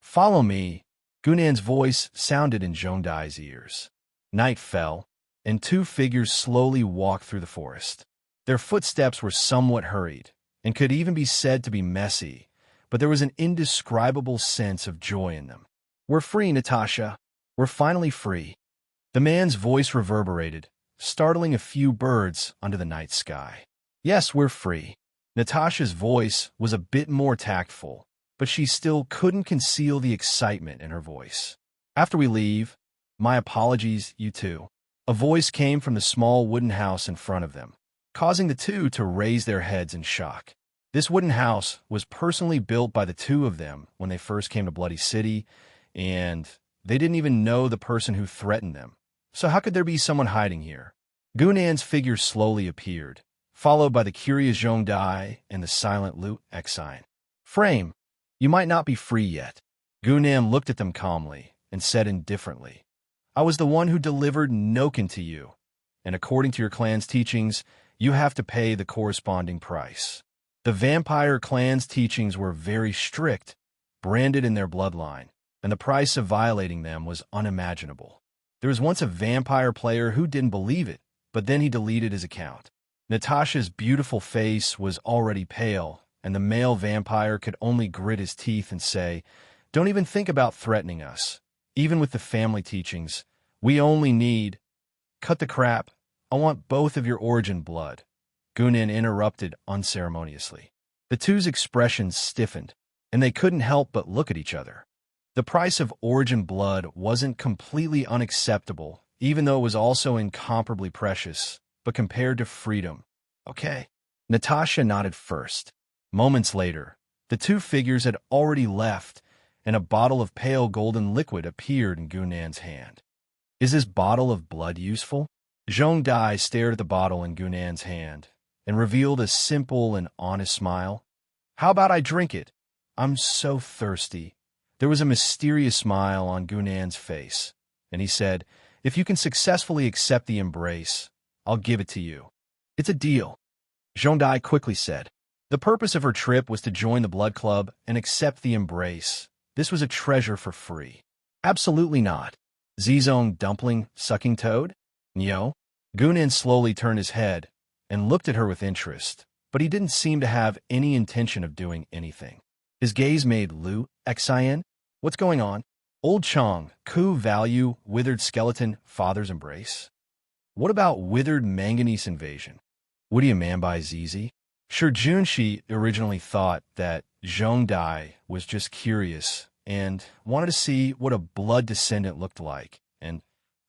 "Follow me," Gunan's voice sounded in Zhong Dai's ears. Night fell, and two figures slowly walked through the forest. Their footsteps were somewhat hurried, and could even be said to be messy, but there was an indescribable sense of joy in them. "We're free, Natasha. We're finally free." The man's voice reverberated, startling a few birds under the night sky. "Yes, we're free." Natasha's voice was a bit more tactful, but she still couldn't conceal the excitement in her voice. "After we leave, my apologies, you two." A voice came from the small wooden house in front of them, causing the two to raise their heads in shock. This wooden house was personally built by the two of them when they first came to Bloody City, and they didn't even know the person who threatened them. So how could there be someone hiding here? Gunan's figure slowly appeared, followed by the curious Zhong Dai and the silent Liu Exian. "Frame, you might not be free yet." Gunan looked at them calmly and said indifferently, "I was the one who delivered Noken to you, and according to your clan's teachings, you have to pay the corresponding price." The vampire clan's teachings were very strict, branded in their bloodline, and the price of violating them was unimaginable. There was once a vampire player who didn't believe it, but then he deleted his account. Natasha's beautiful face was already pale, and the male vampire could only grit his teeth and say, "Don't even think about threatening us. Even with the family teachings, we only need—" "Cut the crap. I want both of your origin blood," Gunan interrupted unceremoniously. The two's expressions stiffened, and they couldn't help but look at each other. The price of origin blood wasn't completely unacceptable, even though it was also incomparably precious, but compared to freedom. Okay. Natasha nodded first. Moments later, the two figures had already left, and a bottle of pale golden liquid appeared in Gunan's hand. Is this bottle of blood useful? Zhong Dai stared at the bottle in Gunan's hand and revealed a simple and honest smile. How about I drink it? I'm so thirsty. There was a mysterious smile on Gunan's face, and he said, if you can successfully accept the embrace, I'll give it to you. It's a deal. Zhong Dai quickly said. The purpose of her trip was to join the blood club and accept the embrace. This was a treasure for free. Absolutely not. Zizong dumpling sucking toad? Nyo? Gunan slowly turned his head and looked at her with interest, but he didn't seem to have any intention of doing anything. His gaze made Lu Xian. What's going on? Old Chong, coup value, withered skeleton, father's embrace? What about withered manganese invasion? What do you man by Zizi? Sure, Junshi originally thought that Zhong Dai was just curious and wanted to see what a blood descendant looked like, and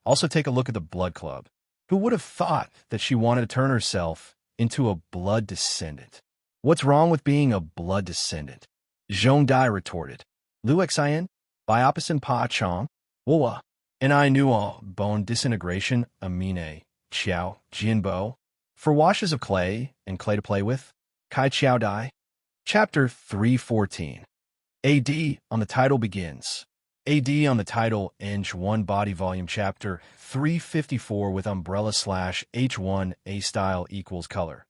also take a look at the blood club. Who would have thought that she wanted to turn herself into a blood descendant? What's wrong with being a blood descendant? Zhong Dai retorted. Lu Xian, Biopisin Pa Chong, Wua, and I knew all bone disintegration, Amine, Qiao, Jianbo, for washes of clay and clay to play with, Kai Qiao Dai. Chapter 314. AD on the title begins. AD on the title, Eng 1 Body Volume Chapter 354 with umbrella /H1 A style equals color.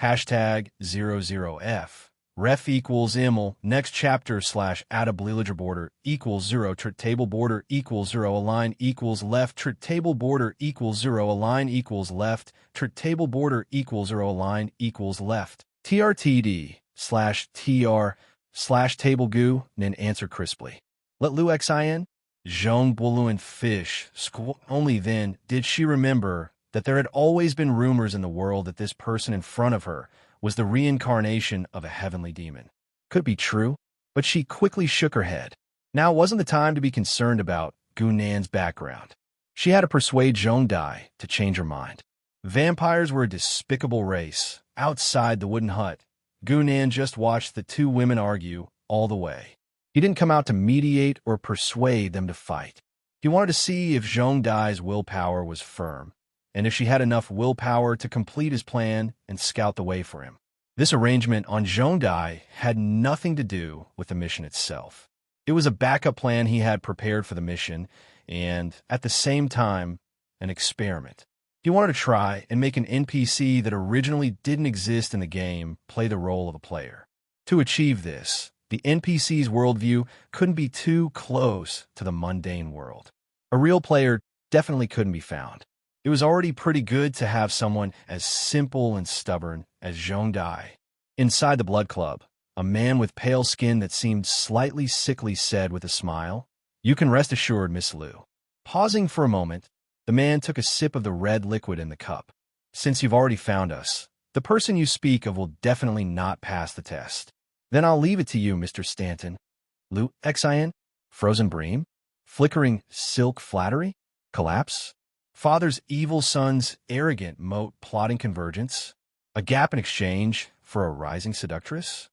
Hashtag 00F. Ref equals iml. Next chapter /add border equals 0. Table border equals 0. Align equals left. Table border equals 0. Align equals left. Table border equals 0. Align equals left. TRTD/TR/table goo. Nin answer crisply. Let Lu Xian, Zhong Buluan fish, school. Only then did she remember that there had always been rumors in the world that this person in front of her was the reincarnation of a heavenly demon. Could it be true? But she quickly shook her head. Now wasn't the time to be concerned about Gunan's background. She had to persuade Zhong Dai to change her mind. Vampires were a despicable race. Outside the wooden hut, Gunan just watched the two women argue all the way. He didn't come out to mediate or persuade them to fight. He wanted to see if Zhong Dai's willpower was firm, and if she had enough willpower to complete his plan and scout the way for him. This arrangement on Zhong Dai had nothing to do with the mission itself. It was a backup plan he had prepared for the mission, and, at the same time, an experiment. He wanted to try and make an NPC that originally didn't exist in the game play the role of a player. To achieve this, the NPC's worldview couldn't be too close to the mundane world. A real player definitely couldn't be found. It was already pretty good to have someone as simple and stubborn as Zhong Dai. Inside the blood club, a man with pale skin that seemed slightly sickly said with a smile, "You can rest assured, Miss Lu." Pausing for a moment, the man took a sip of the red liquid in the cup. "Since you've already found us, the person you speak of will definitely not pass the test. Then I'll leave it to you, Mr. Stanton." Lu Xian? Frozen bream? Flickering silk flattery? Collapse? Father's evil son's arrogant moat plotting convergence? A gap in exchange for a rising seductress?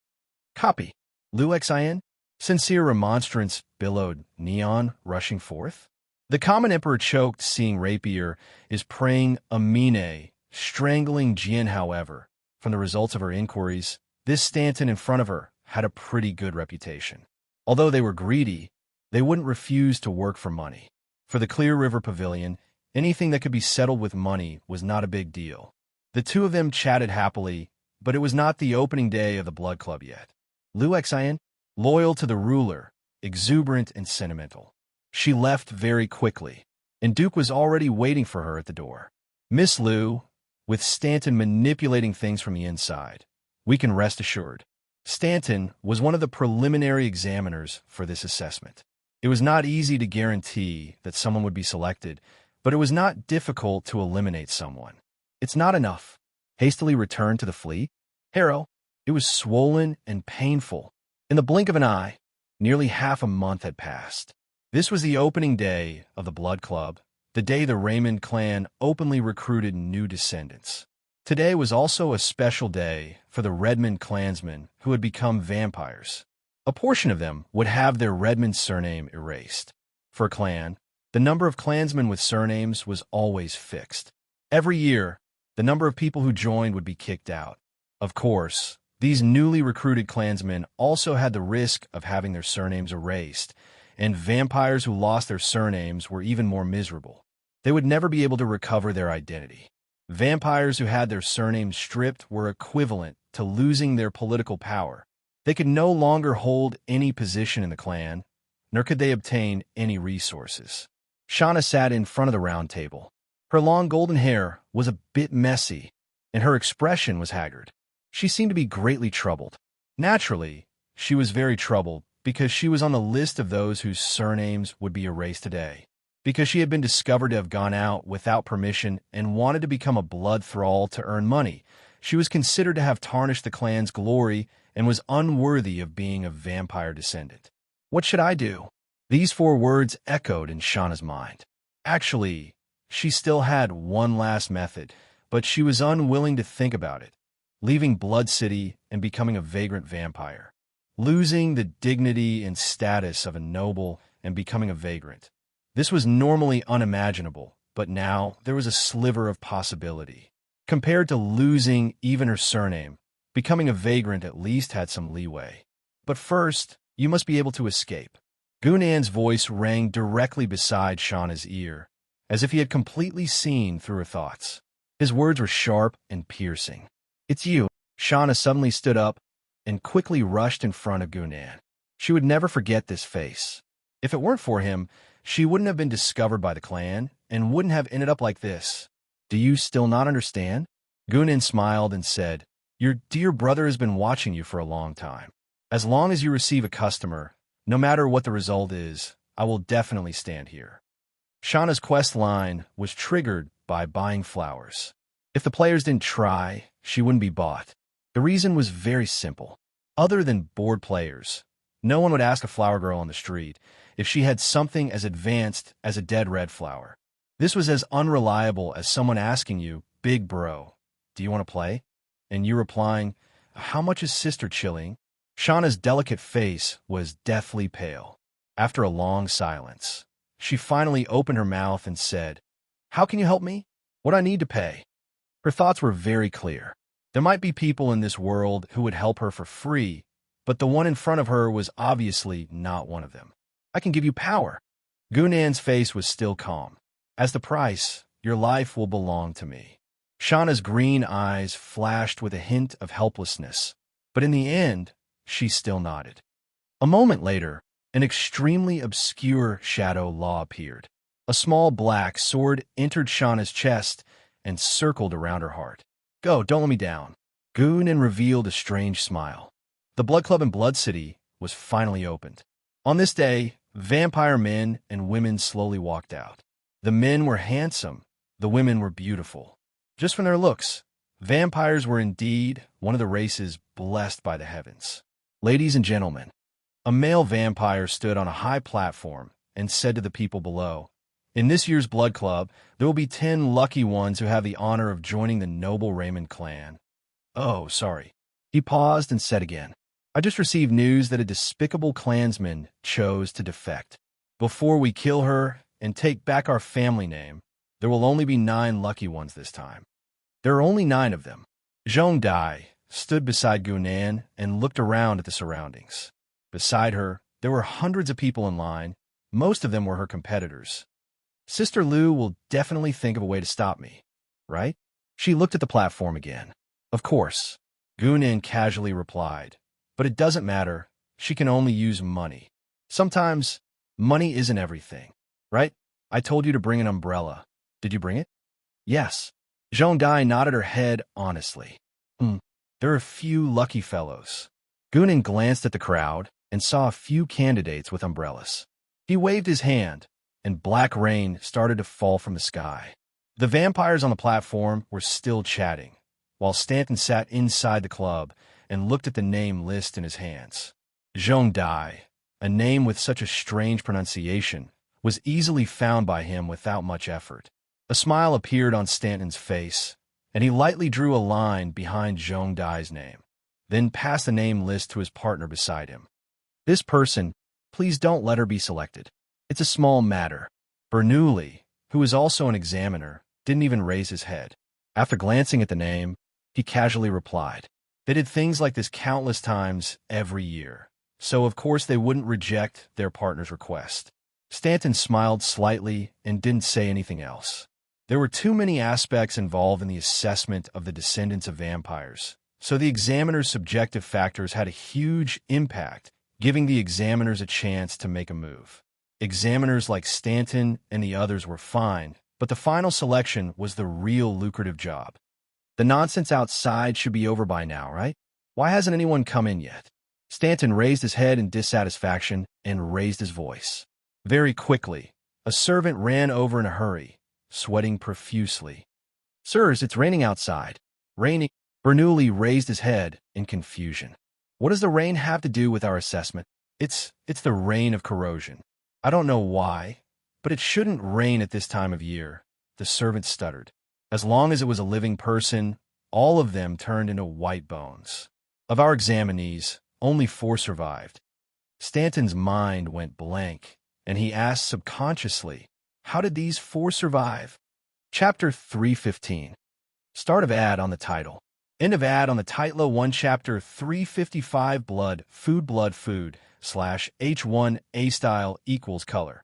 Copy. Lu Xian? Sincere remonstrance billowed, neon rushing forth. The common emperor choked, seeing rapier, is praying Amine, strangling Jian. However, from the results of her inquiries, this Stanton in front of her had a pretty good reputation. Although they were greedy, they wouldn't refuse to work for money. For the Clear River Pavilion, anything that could be settled with money was not a big deal. The two of them chatted happily, but it was not the opening day of the Blood Club yet. Lu Xian, loyal to the ruler, exuberant and sentimental. She left very quickly, and Duke was already waiting for her at the door. "Miss Lu," with Stanton manipulating things from the inside, "we can rest assured." Stanton was one of the preliminary examiners for this assessment. It was not easy to guarantee that someone would be selected, but it was not difficult to eliminate someone. "It's not enough." Hastily returned to the fleet. "Harrow, It was swollen and painful. In the blink of an eye, nearly half a month had passed. This was the opening day of the Blood Club, the day the Raymond clan openly recruited new descendants. Today was also a special day for the Redmond clansmen who had become vampires. A portion of them would have their Redmond surname erased. For a clan, the number of clansmen with surnames was always fixed. Every year, the number of people who joined would be kicked out. Of course, these newly recruited clansmen also had the risk of having their surnames erased, and vampires who lost their surnames were even more miserable. They would never be able to recover their identity. Vampires who had their surnames stripped were equivalent to losing their political power. They could no longer hold any position in the clan, nor could they obtain any resources. Shauna sat in front of the round table. Her long golden hair was a bit messy, and her expression was haggard. She seemed to be greatly troubled. Naturally, she was very troubled because she was on the list of those whose surnames would be erased today. Because she had been discovered to have gone out without permission and wanted to become a blood thrall to earn money, she was considered to have tarnished the clan's glory and was unworthy of being a vampire descendant. What should I do? These 4 words echoed in Shauna's mind. Actually, she still had one last method, but she was unwilling to think about it, leaving Blood City and becoming a vagrant vampire. Losing the dignity and status of a noble and becoming a vagrant. This was normally unimaginable, but now there was a sliver of possibility. Compared to losing even her surname, becoming a vagrant at least had some leeway. But first, you must be able to escape. Gunnan's voice rang directly beside Shauna's ear, as if he had completely seen through her thoughts. His words were sharp and piercing. "It's you." Shauna suddenly stood up and quickly rushed in front of Gunnan. She would never forget this face. If it weren't for him, she wouldn't have been discovered by the clan and wouldn't have ended up like this. "Do you still not understand?" Gunnan smiled and said, "Your dear brother has been watching you for a long time. As long as you receive a customer, no matter what the result is, I will definitely stand here." Shauna's quest line was triggered by buying flowers. If the players didn't try, she wouldn't be bought. The reason was very simple. Other than bored players, no one would ask a flower girl on the street if she had something as advanced as a dead red flower. This was as unreliable as someone asking you, "Big bro, do you want to play?" and you replying, "How much is sister chilling?" Shauna's delicate face was deathly pale. After a long silence, she finally opened her mouth and said, "How can you help me? What do I need to pay?" Her thoughts were very clear. There might be people in this world who would help her for free, but the one in front of her was obviously not one of them. "I can give you power." Gunnan's face was still calm. "As the price, your life will belong to me." Shauna's green eyes flashed with a hint of helplessness, but in the end, she still nodded. A moment later, an extremely obscure shadow law appeared. A small black sword entered Shauna's chest and circled around her heart. "Go, don't let me down." Gunnan revealed a strange smile. The Blood Club in Blood City was finally opened. On this day, vampire men and women slowly walked out. The men were handsome, the women were beautiful. Just from their looks, vampires were indeed one of the races blessed by the heavens. "Ladies and gentlemen," a male vampire stood on a high platform and said to the people below, "In this year's Blood Club, there will be 10 lucky ones who have the honor of joining the noble Raymond clan." "Oh, sorry." He paused and said again, "I just received news that a despicable clansman chose to defect. Before we kill her and take back our family name, there will only be 9 lucky ones this time." There are only 9 of them. Zhong Dai stood beside Gunnan and looked around at the surroundings. Beside her, there were hundreds of people in line. Most of them were her competitors. "Sister Lu will definitely think of a way to stop me, right?" She looked at the platform again. "Of course," Gunnan casually replied. "But it doesn't matter. She can only use money. Sometimes, money isn't everything, right? I told you to bring an umbrella. Did you bring it?" "Yes." Zhong Dai nodded her head honestly. There are a few lucky fellows." Gunnan glanced at the crowd and saw a few candidates with umbrellas. He waved his hand, and black rain started to fall from the sky. The vampires on the platform were still chatting, while Stanton sat inside the club and looked at the name list in his hands. Zhong Dai, a name with such a strange pronunciation, was easily found by him without much effort. A smile appeared on Stanton's face, and he lightly drew a line behind Zhong Dai's name, then passed the name list to his partner beside him. This person, please don't let her be selected. It's a small matter. Bernoulli, who was also an examiner, didn't even raise his head. After glancing at the name, he casually replied, "They did things like this countless times every year, so of course they wouldn't reject their partner's request." Stanton smiled slightly and didn't say anything else. There were too many aspects involved in the assessment of the descendants of vampires, so the examiner's subjective factors had a huge impact, giving the examiners a chance to make a move. Examiners like Stanton and the others were fine, but the final selection was the real lucrative job. The nonsense outside should be over by now, right? Why hasn't anyone come in yet? Stanton raised his head in dissatisfaction and raised his voice. Very quickly, a servant ran over in a hurry, sweating profusely. "Sirs, it's raining outside." "Raining?" Bernoulli raised his head in confusion. "What does the rain have to do with our assessment?" It's the rain of corrosion. "I don't know why, but it shouldn't rain at this time of year," the servant stuttered. As long as it was a living person, all of them turned into white bones. Of our examinees, only 4 survived. Stanton's mind went blank, and he asked subconsciously, how did these 4 survive? Chapter 315. Start of ad on the title. End of ad on the title. 1 Chapter 355 blood food / H1 style equals color.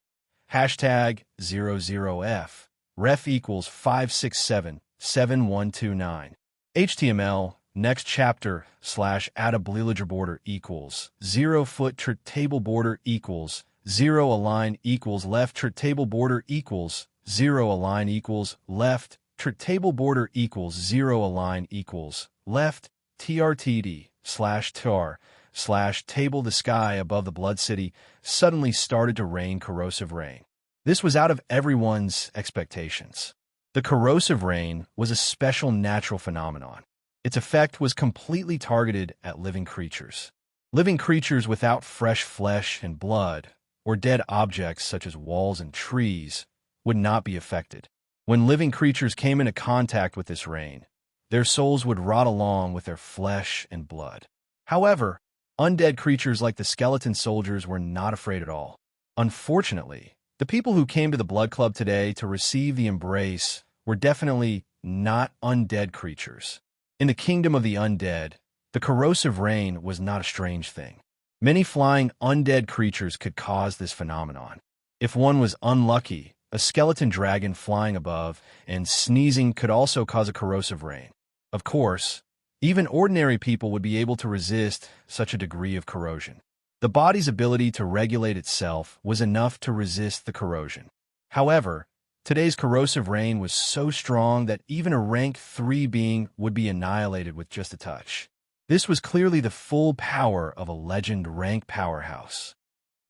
Hashtag 00F. Ref equals 5677129. HTML. Next chapter / add a Bollinger border equals 0 foot table border equals 0 align equals left table border equals 0 align equals left table border equals 0 align equals left trtd /tar /table. The sky above the Blood City suddenly started to rain corrosive rain. This was out of everyone's expectations. The corrosive rain was a special natural phenomenon. Its effect was completely targeted at living creatures. Living creatures without fresh flesh and blood, or dead objects such as walls and trees, would not be affected. When living creatures came into contact with this rain, their souls would rot along with their flesh and blood. However, undead creatures like the skeleton soldiers were not afraid at all. Unfortunately, the people who came to the Blood Club today to receive the embrace were definitely not undead creatures. In the kingdom of the undead, the corrosive rain was not a strange thing. Many flying undead creatures could cause this phenomenon. If one was unlucky, a skeleton dragon flying above and sneezing could also cause a corrosive rain. Of course, even ordinary people would be able to resist such a degree of corrosion. The body's ability to regulate itself was enough to resist the corrosion. However, today's corrosive rain was so strong that even a rank 3 being would be annihilated with just a touch. This was clearly the full power of a legend rank powerhouse.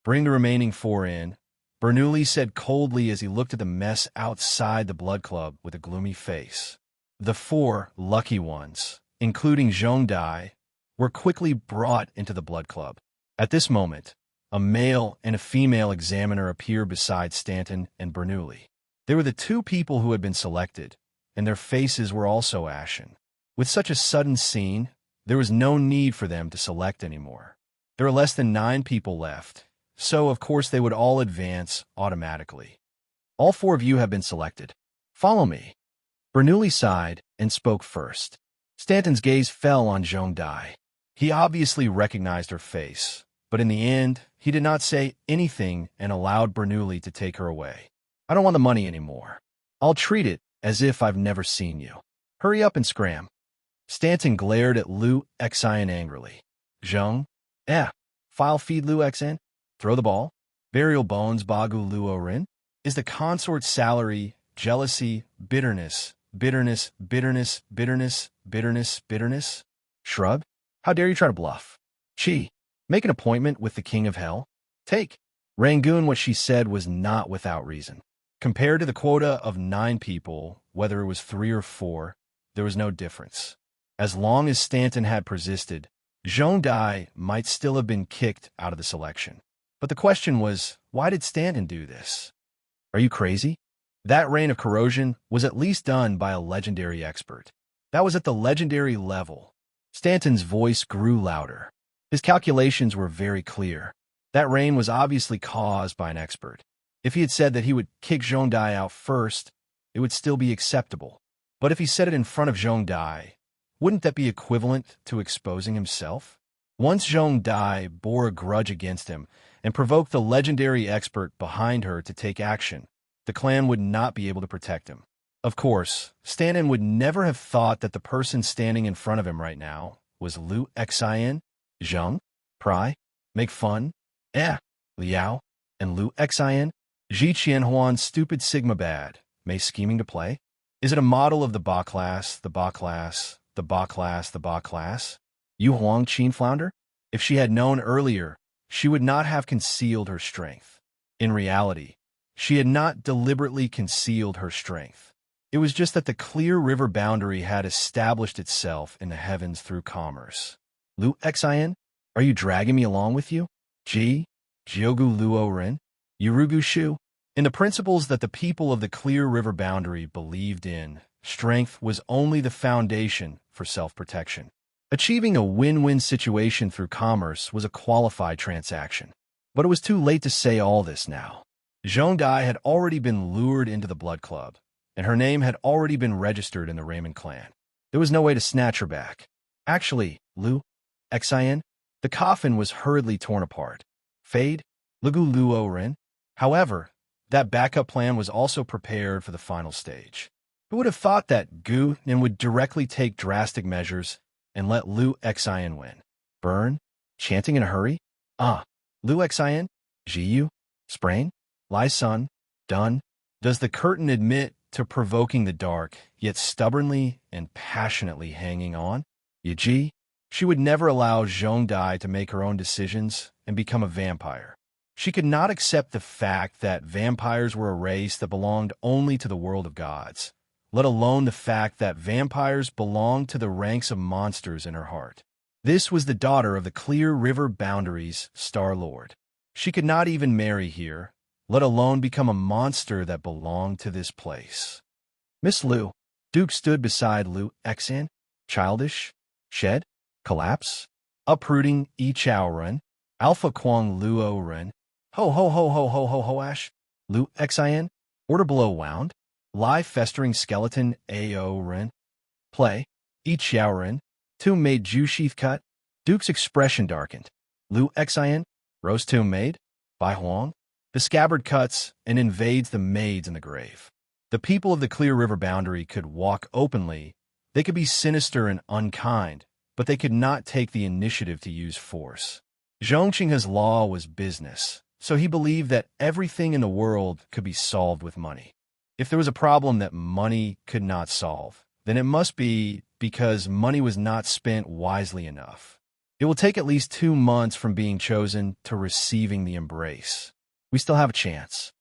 "Bring the remaining 4 in," Bernoulli said coldly as he looked at the mess outside the Blood Club with a gloomy face. The 4 lucky ones, including Zhong Dai, were quickly brought into the Blood Club. At this moment, a male and a female examiner appeared beside Stanton and Bernoulli. They were the 2 people who had been selected, and their faces were also ashen. With such a sudden scene, there was no need for them to select anymore. There were less than 9 people left, so of course they would all advance automatically. "All 4 of you have been selected. Follow me." Bernoulli sighed and spoke first. Stanton's gaze fell on Zhong Dai. He obviously recognized her face, but in the end, he did not say anything and allowed Bernoulli to take her away. "I don't want the money anymore. I'll treat it as if I've never seen you. Hurry up and scram." Stanton glared at Liu Xian angrily. "Zhong? File feed Liu Xian? Throw the ball? Burial bones Bagu Luo Rin? Is the consort's salary, jealousy, bitterness? Shrug? How dare you try to bluff? Chi, make an appointment with the King of Hell? Take." Rangoon, what she said was not without reason. Compared to the quota of 9 people, whether it was 3 or 4, there was no difference. As long as Stanton had persisted, Zhong Dai might still have been kicked out of the selection. But the question was, why did Stanton do this? Are you crazy? That rain of corrosion was at least done by a legendary expert. That was at the legendary level. Stanton's voice grew louder. His calculations were very clear. That rain was obviously caused by an expert. If he had said that he would kick Zhong Dai out first, it would still be acceptable. But if he said it in front of Zhong Dai, wouldn't that be equivalent to exposing himself? Once Zhong Dai bore a grudge against him and provoked the legendary expert behind her to take action, the clan would not be able to protect him. Of course, Stanton would never have thought that the person standing in front of him right now was Liu Xian, Zheng, Pry, make fun, Liao, and Liu Xian, Ji Qianhuan's stupid Sigma bad, Mei scheming to play? Is it a model of the Ba class, the Ba class, the Ba class, the Ba class? Yu Huang Qin flounder? If she had known earlier, she would not have concealed her strength. In reality, she had not deliberately concealed her strength. It was just that the clear river boundary had established itself in the heavens through commerce. Liu Xian, are you dragging me along with you? Jiogu Luo Ren, Yurugu Shu. In the principles that the people of the clear river boundary believed in, strength was only the foundation for self-protection. Achieving a win-win situation through commerce was a qualified transaction. But it was too late to say all this now. Zhong Dai had already been lured into the Blood Club, and her name had already been registered in the Raymond clan. There was no way to snatch her back. Actually, Liu Xian, the coffin was hurriedly torn apart. Fade, Ligu Luo Ren. However, that backup plan was also prepared for the final stage. Who would have thought that Gu Nin would directly take drastic measures and let Liu Xian win? Burn? Chanting in a hurry? Liu Xian? Jiyu? Sprain? Lai Sun? Done? Does the curtain admit to provoking the dark, yet stubbornly and passionately hanging on? Yaji? She would never allow Zhong Dai to make her own decisions and become a vampire. She could not accept the fact that vampires were a race that belonged only to the world of gods, let alone the fact that vampires belonged to the ranks of monsters in her heart. This was the daughter of the clear river boundaries Star Lord. She could not even marry here, let alone become a monster that belonged to this place. Miss Liu. Duke stood beside Liu Xian, childish, shed, collapse, uprooting Yi Chao Ren, Alpha Quang Luo Ren, ho ho ho ho ho ho ho ash, Liu Xian, order below wound, live festering skeleton Ao Ren, play, Yi Chao Ren, tomb made Ju sheath cut, Duke's expression darkened, Liu Xian, rose tomb made, Bai Huang, the scabbard cuts and invades the maids in the grave. The people of the clear river boundary could walk openly, they could be sinister and unkind, but they could not take the initiative to use force. Zhongqinghe's law was business, so he believed that everything in the world could be solved with money. If there was a problem that money could not solve, then it must be because money was not spent wisely enough. It will take at least 2 months from being chosen to receiving the embrace. We still have a chance.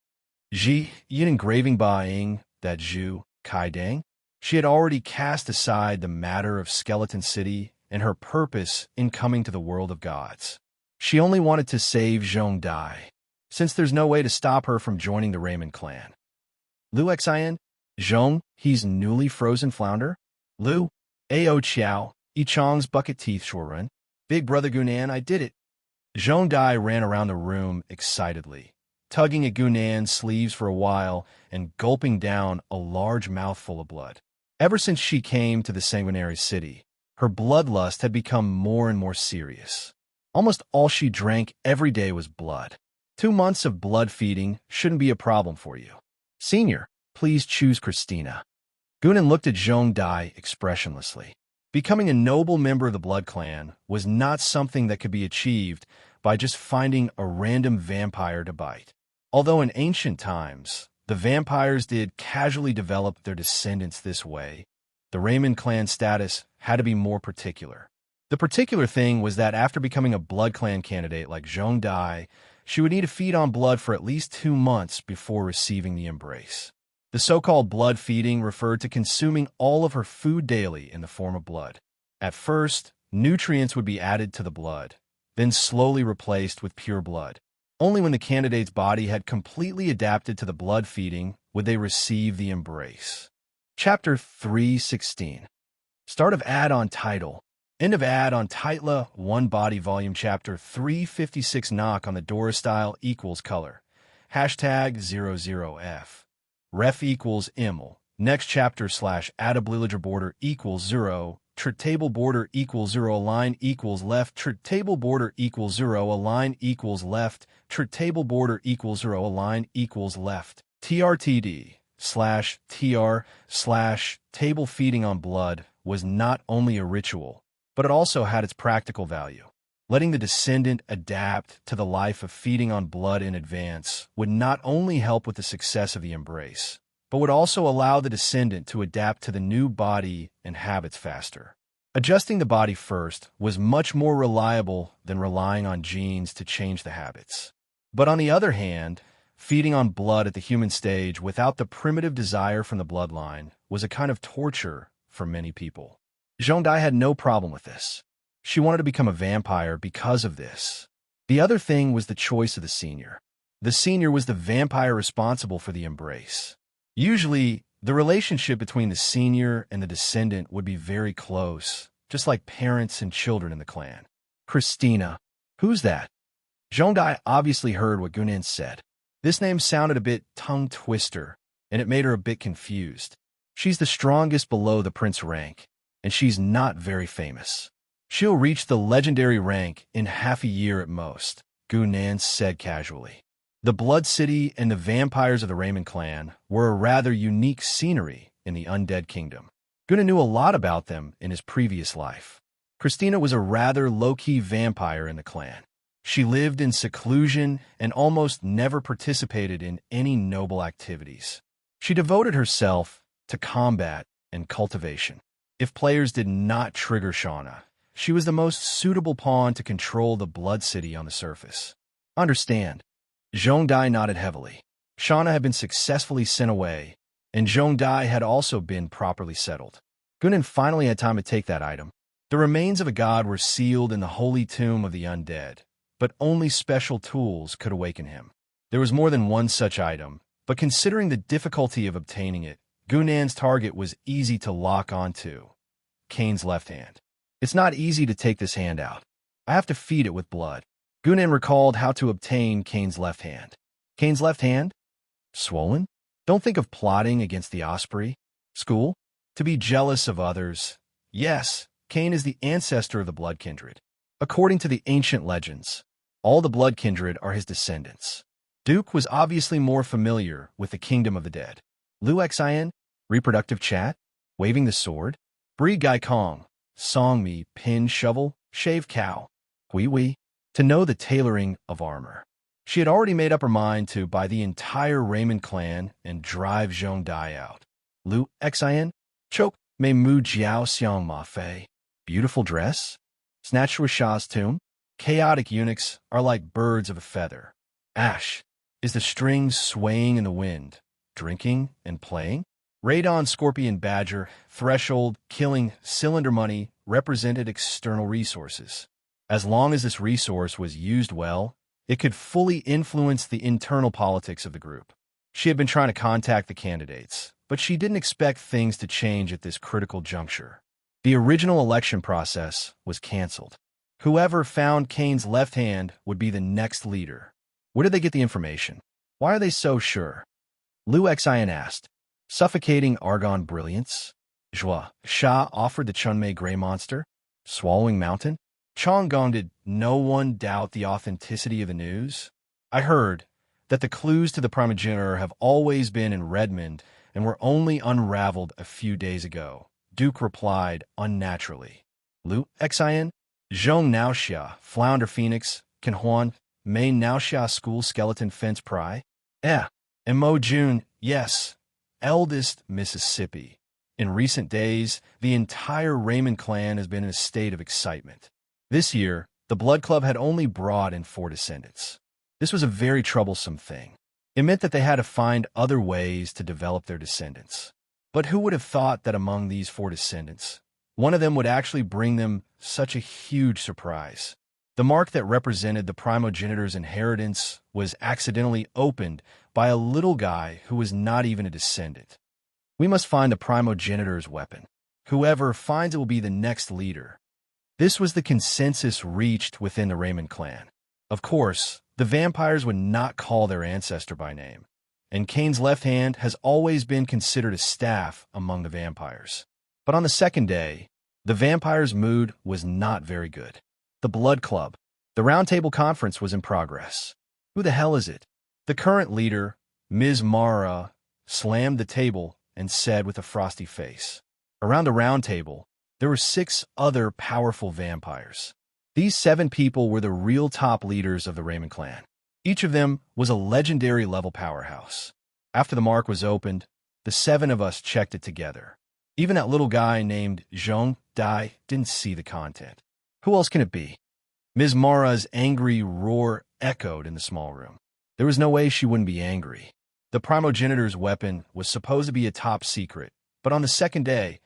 Ji Yin engraving Ba-ing, that Zhu Kai Dang. She had already cast aside the matter of Skeleton City and her purpose in coming to the world of gods. She only wanted to save Zhong Dai, since there's no way to stop her from joining the Raymond clan. Liu Xian, Zhong, he's newly frozen flounder. Liu, Ao Qiao, Yichang's bucket teeth Shoren. Big brother Gunan, I did it. Zhong Dai ran around the room excitedly, tugging at Gunan's sleeves for a while and gulping down a large mouthful of blood. Ever since she came to the sanguinary city, her bloodlust had become more and more serious. Almost all she drank every day was blood. 2 months of blood feeding shouldn't be a problem for you. Senior, please choose Christina. Gunan looked at Zhong Dai expressionlessly. Becoming a noble member of the Blood Clan was not something that could be achieved by just finding a random vampire to bite. Although in ancient times, the vampires did casually develop their descendants this way, the Raymond clan status had to be more particular. The particular thing was that after becoming a Blood Clan candidate like Zhong Dai, she would need to feed on blood for at least 2 months before receiving the embrace. The so-called blood feeding referred to consuming all of her food daily in the form of blood. At first, nutrients would be added to the blood, then slowly replaced with pure blood. Only when the candidate's body had completely adapted to the blood feeding would they receive the embrace. Chapter 316. Start of add-on title. End of add-on title. One body volume. Chapter 356. Knock on the door. Style equals color. Hashtag 00F. Ref equals Emil. Next chapter / add border equals 0. Table border equals 0. Align equals left. Table border equals 0. Align equals left. Table border equals 0. Align equals left. TRTD / TR / table feeding on blood was not only a ritual, but it also had its practical value. Letting the descendant adapt to the life of feeding on blood in advance would not only help with the success of the embrace, but would also allow the descendant to adapt to the new body and habits faster. Adjusting the body first was much more reliable than relying on genes to change the habits. But on the other hand, feeding on blood at the human stage without the primitive desire from the bloodline was a kind of torture for many people. Zhongdai had no problem with this. She wanted to become a vampire because of this. The other thing was the choice of the senior. The senior was the vampire responsible for the embrace. Usually, the relationship between the senior and the descendant would be very close, just like parents and children in the clan. Christina. Who's that? Zhongdai obviously heard what Gunan said. This name sounded a bit tongue-twister, and it made her a bit confused. She's the strongest below the prince rank, and she's not very famous. She'll reach the legendary rank in half a year at most, Gunan said casually. The Blood City and the vampires of the Raymond clan were a rather unique scenery in the Undead Kingdom. Gunan knew a lot about them in his previous life. Christina was a rather low-key vampire in the clan. She lived in seclusion and almost never participated in any noble activities. She devoted herself to combat and cultivation. If players did not trigger Shauna, she was the most suitable pawn to control the Blood City on the surface. Understand. Zhongdai nodded heavily. Shauna had been successfully sent away, and Zhongdai had also been properly settled. Gunan finally had time to take that item. The remains of a god were sealed in the holy tomb of the undead, but only special tools could awaken him. There was more than one such item, but considering the difficulty of obtaining it, Gunan's target was easy to lock onto. Kane's left hand. It's not easy to take this hand out. I have to feed it with blood. Gunan recalled how to obtain Kane's left hand. Kane's left hand? Swollen? Don't think of plotting against the Osprey. School? To be jealous of others. Yes, Kane is the ancestor of the Blood Kindred. According to the ancient legends, all the Blood Kindred are his descendants. Duke was obviously more familiar with the kingdom of the dead. Lu Xian? Reproductive chat? Waving the sword? Bri Gai Kong? Song Mi, pin shovel, shave cow. Hui Hui. To know the tailoring of armor. She had already made up her mind to buy the entire Raymond clan and drive Zhongdai out. Lu Xian? Choke Mei Mu Jiao Xiang Ma Fei. Beautiful dress? Snatched with Sha's tomb? Chaotic eunuchs are like birds of a feather. Ash. Is the strings swaying in the wind? Drinking and playing? Radon Scorpion Badger, Threshold, Killing, Cylinder Money represented external resources. As long as this resource was used well, it could fully influence the internal politics of the group. She had been trying to contact the candidates, but she didn't expect things to change at this critical juncture. The original election process was canceled. Whoever found Kane's left hand would be the next leader. Where did they get the information? Why are they so sure? Lu Xian asked. Suffocating argon brilliance? Zhua Sha offered the Chunmei Gray Monster? Swallowing Mountain? Chonggong, did no one doubt the authenticity of the news? I heard that the clues to the primogeniture have always been in Redmond and were only unraveled a few days ago. Duke replied unnaturally. Lu Xian? Zhong Naoxia, Flounder Phoenix, Kenhuan, Mei Naoxia School Skeleton Fence Pry? And Mo Jun, yes, eldest Mississippi. In recent days, the entire Raymond clan has been in a state of excitement. This year, the Blood Club had only brought in 4 descendants. This was a very troublesome thing. It meant that they had to find other ways to develop their descendants. But who would have thought that among these 4 descendants, one of them would actually bring them such a huge surprise. The mark that represented the primogenitor's inheritance was accidentally opened by a little guy who was not even a descendant. We must find the primogenitor's weapon. Whoever finds it will be the next leader. This was the consensus reached within the Raymond clan. Of course, the vampires would not call their ancestor by name, and Cain's left hand has always been considered a staff among the vampires. But on the second day, the vampires' mood was not very good. The Blood Club, the Round Table Conference, was in progress. Who the hell is it? The current leader, Ms. Mara, slammed the table and said with a frosty face. Around the round table, there were 6 other powerful vampires. These 7 people were the real top leaders of the Raymond clan. Each of them was a legendary level powerhouse. After the mark was opened, the 7 of us checked it together. Even that little guy named Zhong Dai didn't see the content. Who else can it be? Ms. Mara's angry roar echoed in the small room. There was no way she wouldn't be angry. The primogenitor's weapon was supposed to be a top secret, but on the second day,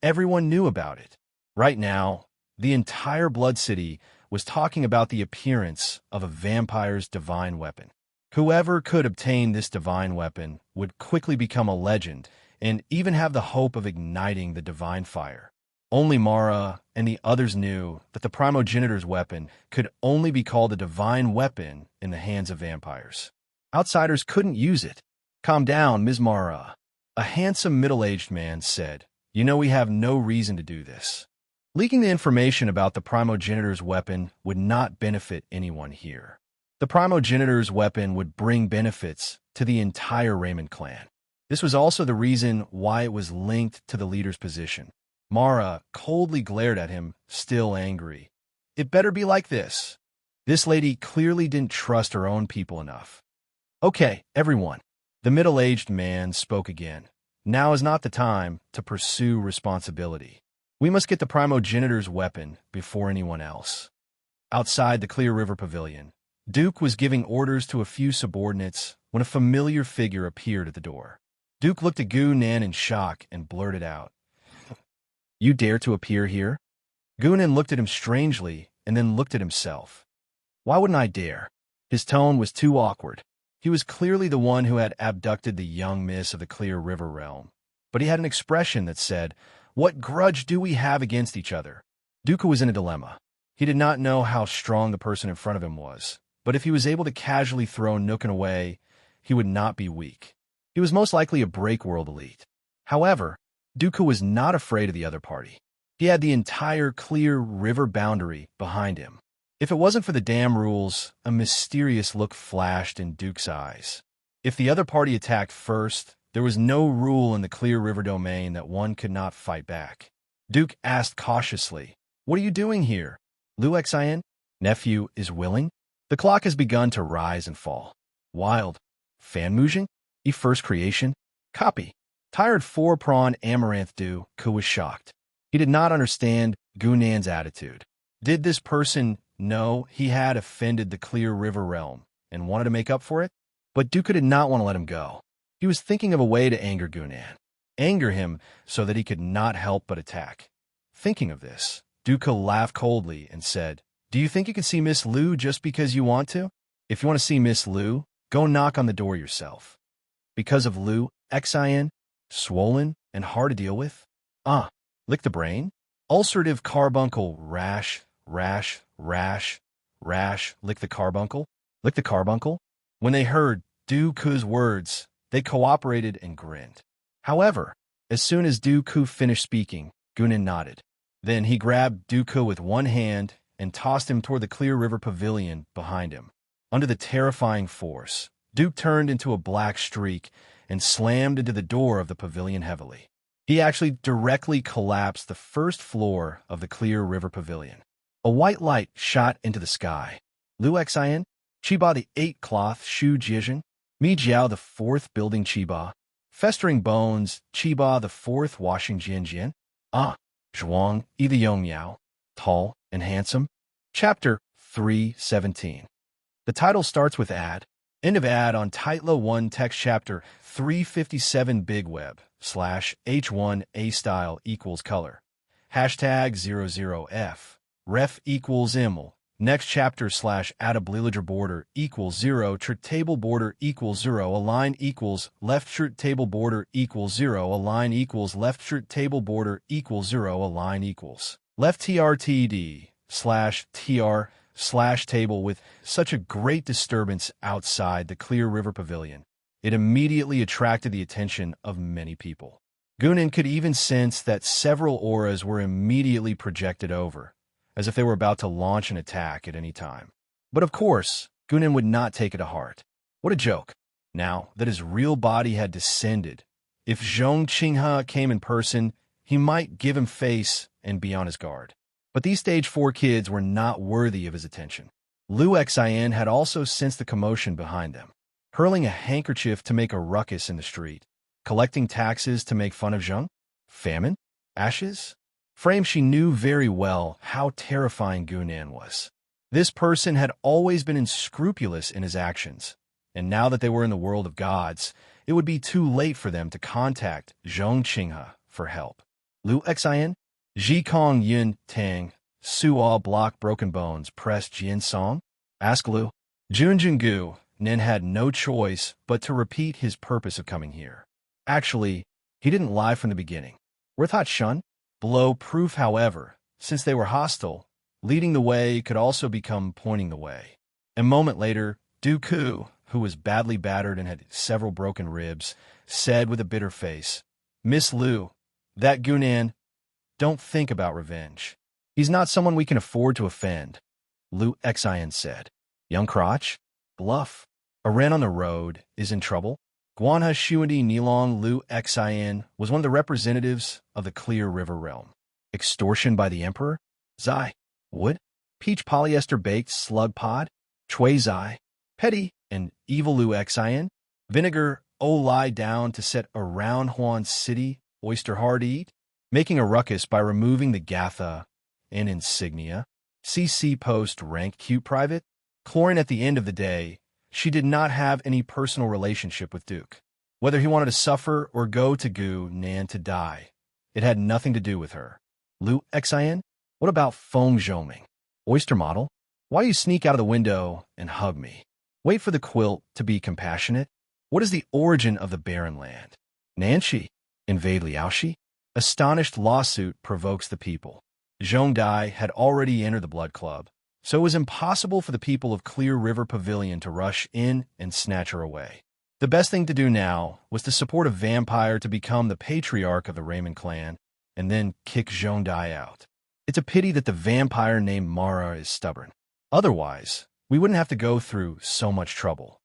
everyone knew about it. Right now, the entire Blood City was talking about the appearance of a vampire's divine weapon. Whoever could obtain this divine weapon would quickly become a legend and even have the hope of igniting the divine fire. Only Mara and the others knew that the primogenitor's weapon could only be called a divine weapon in the hands of vampires. Outsiders couldn't use it. "Calm down, Ms. Mara," a handsome middle-aged man said. "You know we have no reason to do this." Leaking the information about the primogenitor's weapon would not benefit anyone here. The primogenitor's weapon would bring benefits to the entire Raymond clan. This was also the reason why it was linked to the leader's position. Mara coldly glared at him, still angry. "It better be like this." This lady clearly didn't trust her own people enough. "Okay, everyone." The middle-aged man spoke again. "Now is not the time to pursue responsibility. We must get the primogenitor's weapon before anyone else." Outside the Clear River Pavilion, Duke was giving orders to a few subordinates when a familiar figure appeared at the door. Duke looked at Gu Nan in shock and blurted out, "You dare to appear here?" Gu Nan looked at him strangely and then looked at himself. "Why wouldn't I dare?" His tone was too awkward. He was clearly the one who had abducted the young miss of the Clear River realm, but he had an expression that said, "What grudge do we have against each other?" Dooku was in a dilemma. He did not know how strong the person in front of him was, but if he was able to casually throw Nookin away, he would not be weak. He was most likely a Breakworld elite. However, Dooku was not afraid of the other party. He had the entire Clear River boundary behind him. If it wasn't for the damn rules, a mysterious look flashed in Duke's eyes. If the other party attacked first, there was no rule in the Clear River domain that one could not fight back. Duke asked cautiously, "What are you doing here? Liu Xian? Nephew is willing?" The clock has begun to rise and fall. Wild. Fanmujing? First creation? Copy. Tired 4-prawn amaranth Dooku was shocked. He did not understand Gu Nan's attitude. Did this person know he had offended the Clear River realm and wanted to make up for it? But Dooku did not want to let him go. He was thinking of a way to anger Gu Nan. Anger him so that he could not help but attack. Thinking of this, Dooku laughed coldly and said, "Do you think you can see Miss Liu just because you want to? If you want to see Miss Liu, go knock on the door yourself." Because of Liu Xian, swollen and hard to deal with? Lick the brain? Ulcerative carbuncle rash, lick the carbuncle? Lick the carbuncle? When they heard Dooku's words, they cooperated and grinned. However, as soon as Dooku finished speaking, Gu Nan nodded. Then he grabbed Dooku with one hand and tossed him toward the Clear River Pavilion behind him. Under the terrifying force, Duke turned into a black streak and slammed into the door of the pavilion heavily. He actually directly collapsed the first floor of the Clear River Pavilion. A white light shot into the sky. Liu Xian, Chiba the 8-cloth Shu Jizhen, Mi Jiao the 4th building Chiba, Festering Bones, Chiba the 4th washing Jian, Zhuang, Yi the Yongyao, tall and handsome. Chapter 317. The title starts with ad. End of ad on Titla 1 text chapter 357 Big Web /H1 A style equals color. hashtag 00F. Ref equals iml. Next chapter slash adablilager border equals 0 chart table border equals 0 align equals left chart table border equals 0 align equals left chart table border equals 0 align equals left trtd slash tr slash table. With such a great disturbance outside the Clear River Pavilion, it immediately attracted the attention of many people. Gunan could even sense that several auras were immediately projected over, as if they were about to launch an attack at any time. But of course, Gunan would not take it to heart. What a joke. Now that his real body had descended, if Zhong Qinghe came in person, he might give him face and be on his guard. But these stage 4 kids were not worthy of his attention. Liu Xian had also sensed the commotion behind them, hurling a handkerchief to make a ruckus in the street, collecting taxes to make fun of Zheng. Famine? Ashes? Frame, she knew very well how terrifying Gunan was. This person had always been unscrupulous in his actions, and now that they were in the world of gods, it would be too late for them to contact Zhong Qinghe for help. Liu Xian? Ji Kong Yun Tang, Suo Block Broken Bones Press Jian Song? Ask Liu. Junjungu Nin had no choice but to repeat his purpose of coming here. Actually, he didn't lie from the beginning. Worth hot shun? Below proof, however, since they were hostile, leading the way could also become pointing the way. A moment later, Dooku, who was badly battered and had several broken ribs, said with a bitter face, "Miss Liu, that Gunan, don't think about revenge. He's not someone we can afford to offend." Liu Xian said. Young crotch? Bluff. A wren on the road is in trouble? Guanha Shuandi Nilong Liu Xian was one of the representatives of the Clear River realm. Extortion by the Emperor? Zai. Wood? Peach polyester baked slug pod? Chui Zai. Petty and evil Liu Xian? Vinegar lie down to set around Huan City oyster hard to eat? Making a ruckus by removing the gatha and insignia? CC post rank cute private? Chlorine. At the end of the day, she did not have any personal relationship with Duke. Whether he wanted to suffer or go to Gunan to die, it had nothing to do with her. Liu Xian? What about Feng Zhoming? Oyster model? Why you sneak out of the window and hug me? Wait for the quilt to be compassionate? What is the origin of the barren land? Nanshi? Invade Liaoshi? Astonished lawsuit provokes the people. Zhong Dai had already entered the Blood Club, so it was impossible for the people of Clear River Pavilion to rush in and snatch her away. The best thing to do now was to support a vampire to become the patriarch of the Raymond clan, and then kick Zhong Dai out. It's a pity that the vampire named Mara is stubborn. Otherwise, we wouldn't have to go through so much trouble.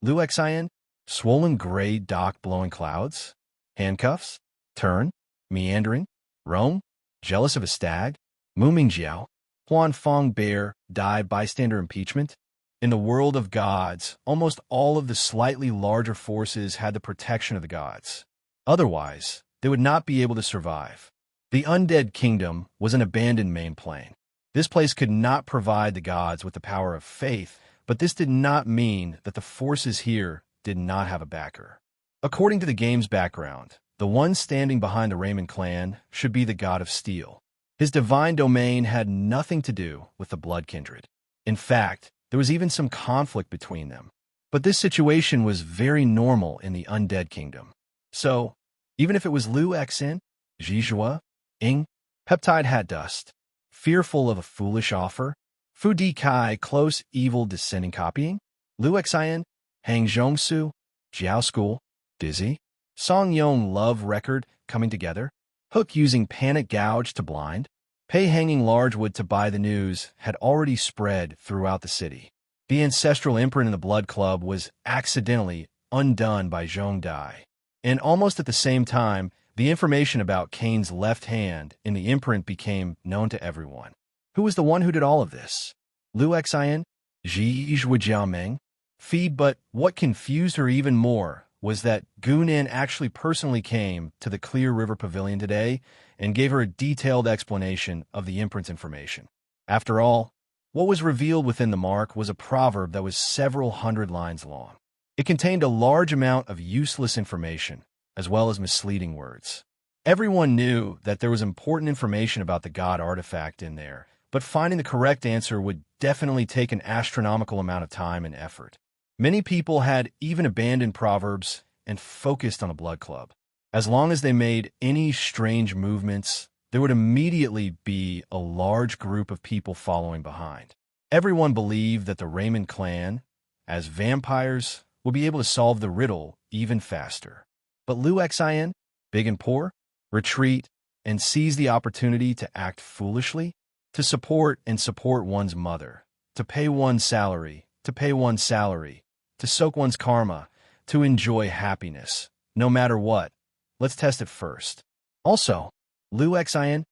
Liu Xian? Swollen gray dock blowing clouds? Handcuffs? Turn? Meandering? Roam? Jealous of a stag? Muming Jiao? Huan Fong Bear, die bystander impeachment? In the world of gods, almost all of the slightly larger forces had the protection of the gods. Otherwise, they would not be able to survive. The Undead Kingdom was an abandoned main plane. This place could not provide the gods with the power of faith, but this did not mean that the forces here did not have a backer. According to the game's background, the one standing behind the Raymond clan should be the god of steel. His divine domain had nothing to do with the Blood Kindred. In fact, there was even some conflict between them. But this situation was very normal in the Undead Kingdom. So, even if it was Liu Xin, Zhizhua, Ing, Peptide Hat Dust, fearful of a foolish offer, Fu Di Kai close evil descending copying, Liu Xian, Hang Zhongsu, Jiao School, Dizzy, Song Yong love record coming together, Hook using panic gouge to blind, Pei hanging large wood to buy the news had already spread throughout the city. The ancestral imprint in the Blood Club was accidentally undone by Zhong Dai. And almost at the same time, the information about Kane's left hand in the imprint became known to everyone. Who was the one who did all of this? Liu Xian? Zhizhua Jiaomeng? Fi, but what confused her even more was that Gunan actually personally came to the Clear River Pavilion today and gave her a detailed explanation of the imprint's information. After all, what was revealed within the mark was a proverb that was several hundred lines long. It contained a large amount of useless information, as well as misleading words. Everyone knew that there was important information about the god artifact in there, but finding the correct answer would definitely take an astronomical amount of time and effort. Many people had even abandoned Proverbs and focused on a blood club. As long as they made any strange movements, there would immediately be a large group of people following behind. Everyone believed that the Raymond clan, as vampires, would be able to solve the riddle even faster. But Liu Xin, big and poor, retreat and seize the opportunity to act foolishly, to support one's mother, to pay one's salary, to soak one's karma, to enjoy happiness, no matter what. Let's test it first. Also, Liu Xin,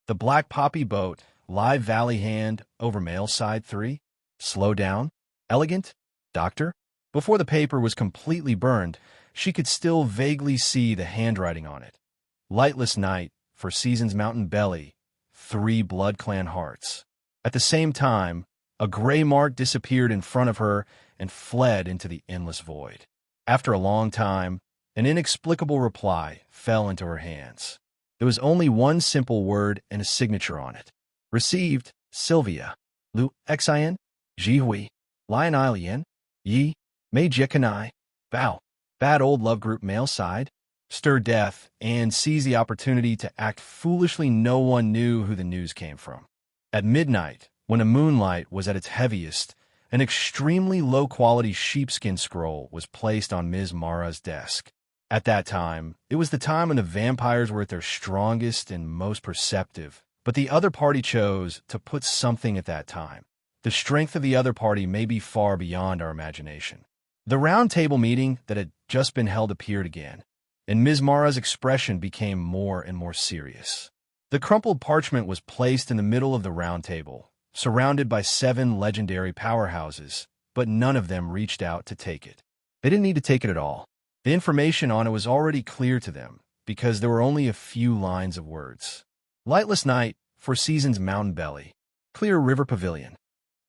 the Black Poppy Boat, Live Valley Hand, over Mail Side 3, Slow Down, Elegant, Doctor. Before the paper was completely burned, she could still vaguely see the handwriting on it. Lightless Night, for Season's Mountain Belly, 3 Blood Clan Hearts. At the same time, a gray mark disappeared in front of her and fled into the endless void. After a long time, an inexplicable reply fell into her hands. There was only one simple word and a signature on it. Received, Sylvia. Liu Xin, Jihui, Lion Alien, Yi, Mei Jikanai, Bao. Bad Old Love Group Male Side. Stir death and seize the opportunity to act foolishly. No one knew who the news came from. At midnight, when the moonlight was at its heaviest, an extremely low-quality sheepskin scroll was placed on Ms. Mara's desk. At that time, it was the time when the vampires were at their strongest and most perceptive, but the other party chose to put something at that time. The strength of the other party may be far beyond our imagination. The round table meeting that had just been held appeared again, and Ms. Mara's expression became more and more serious. The crumpled parchment was placed in the middle of the round table, surrounded by 7 legendary powerhouses, but none of them reached out to take it. They didn't need to take it at all. The information on it was already clear to them, because there were only a few lines of words. Lightless Night, for Season's Mountain Belly, Clear River Pavilion.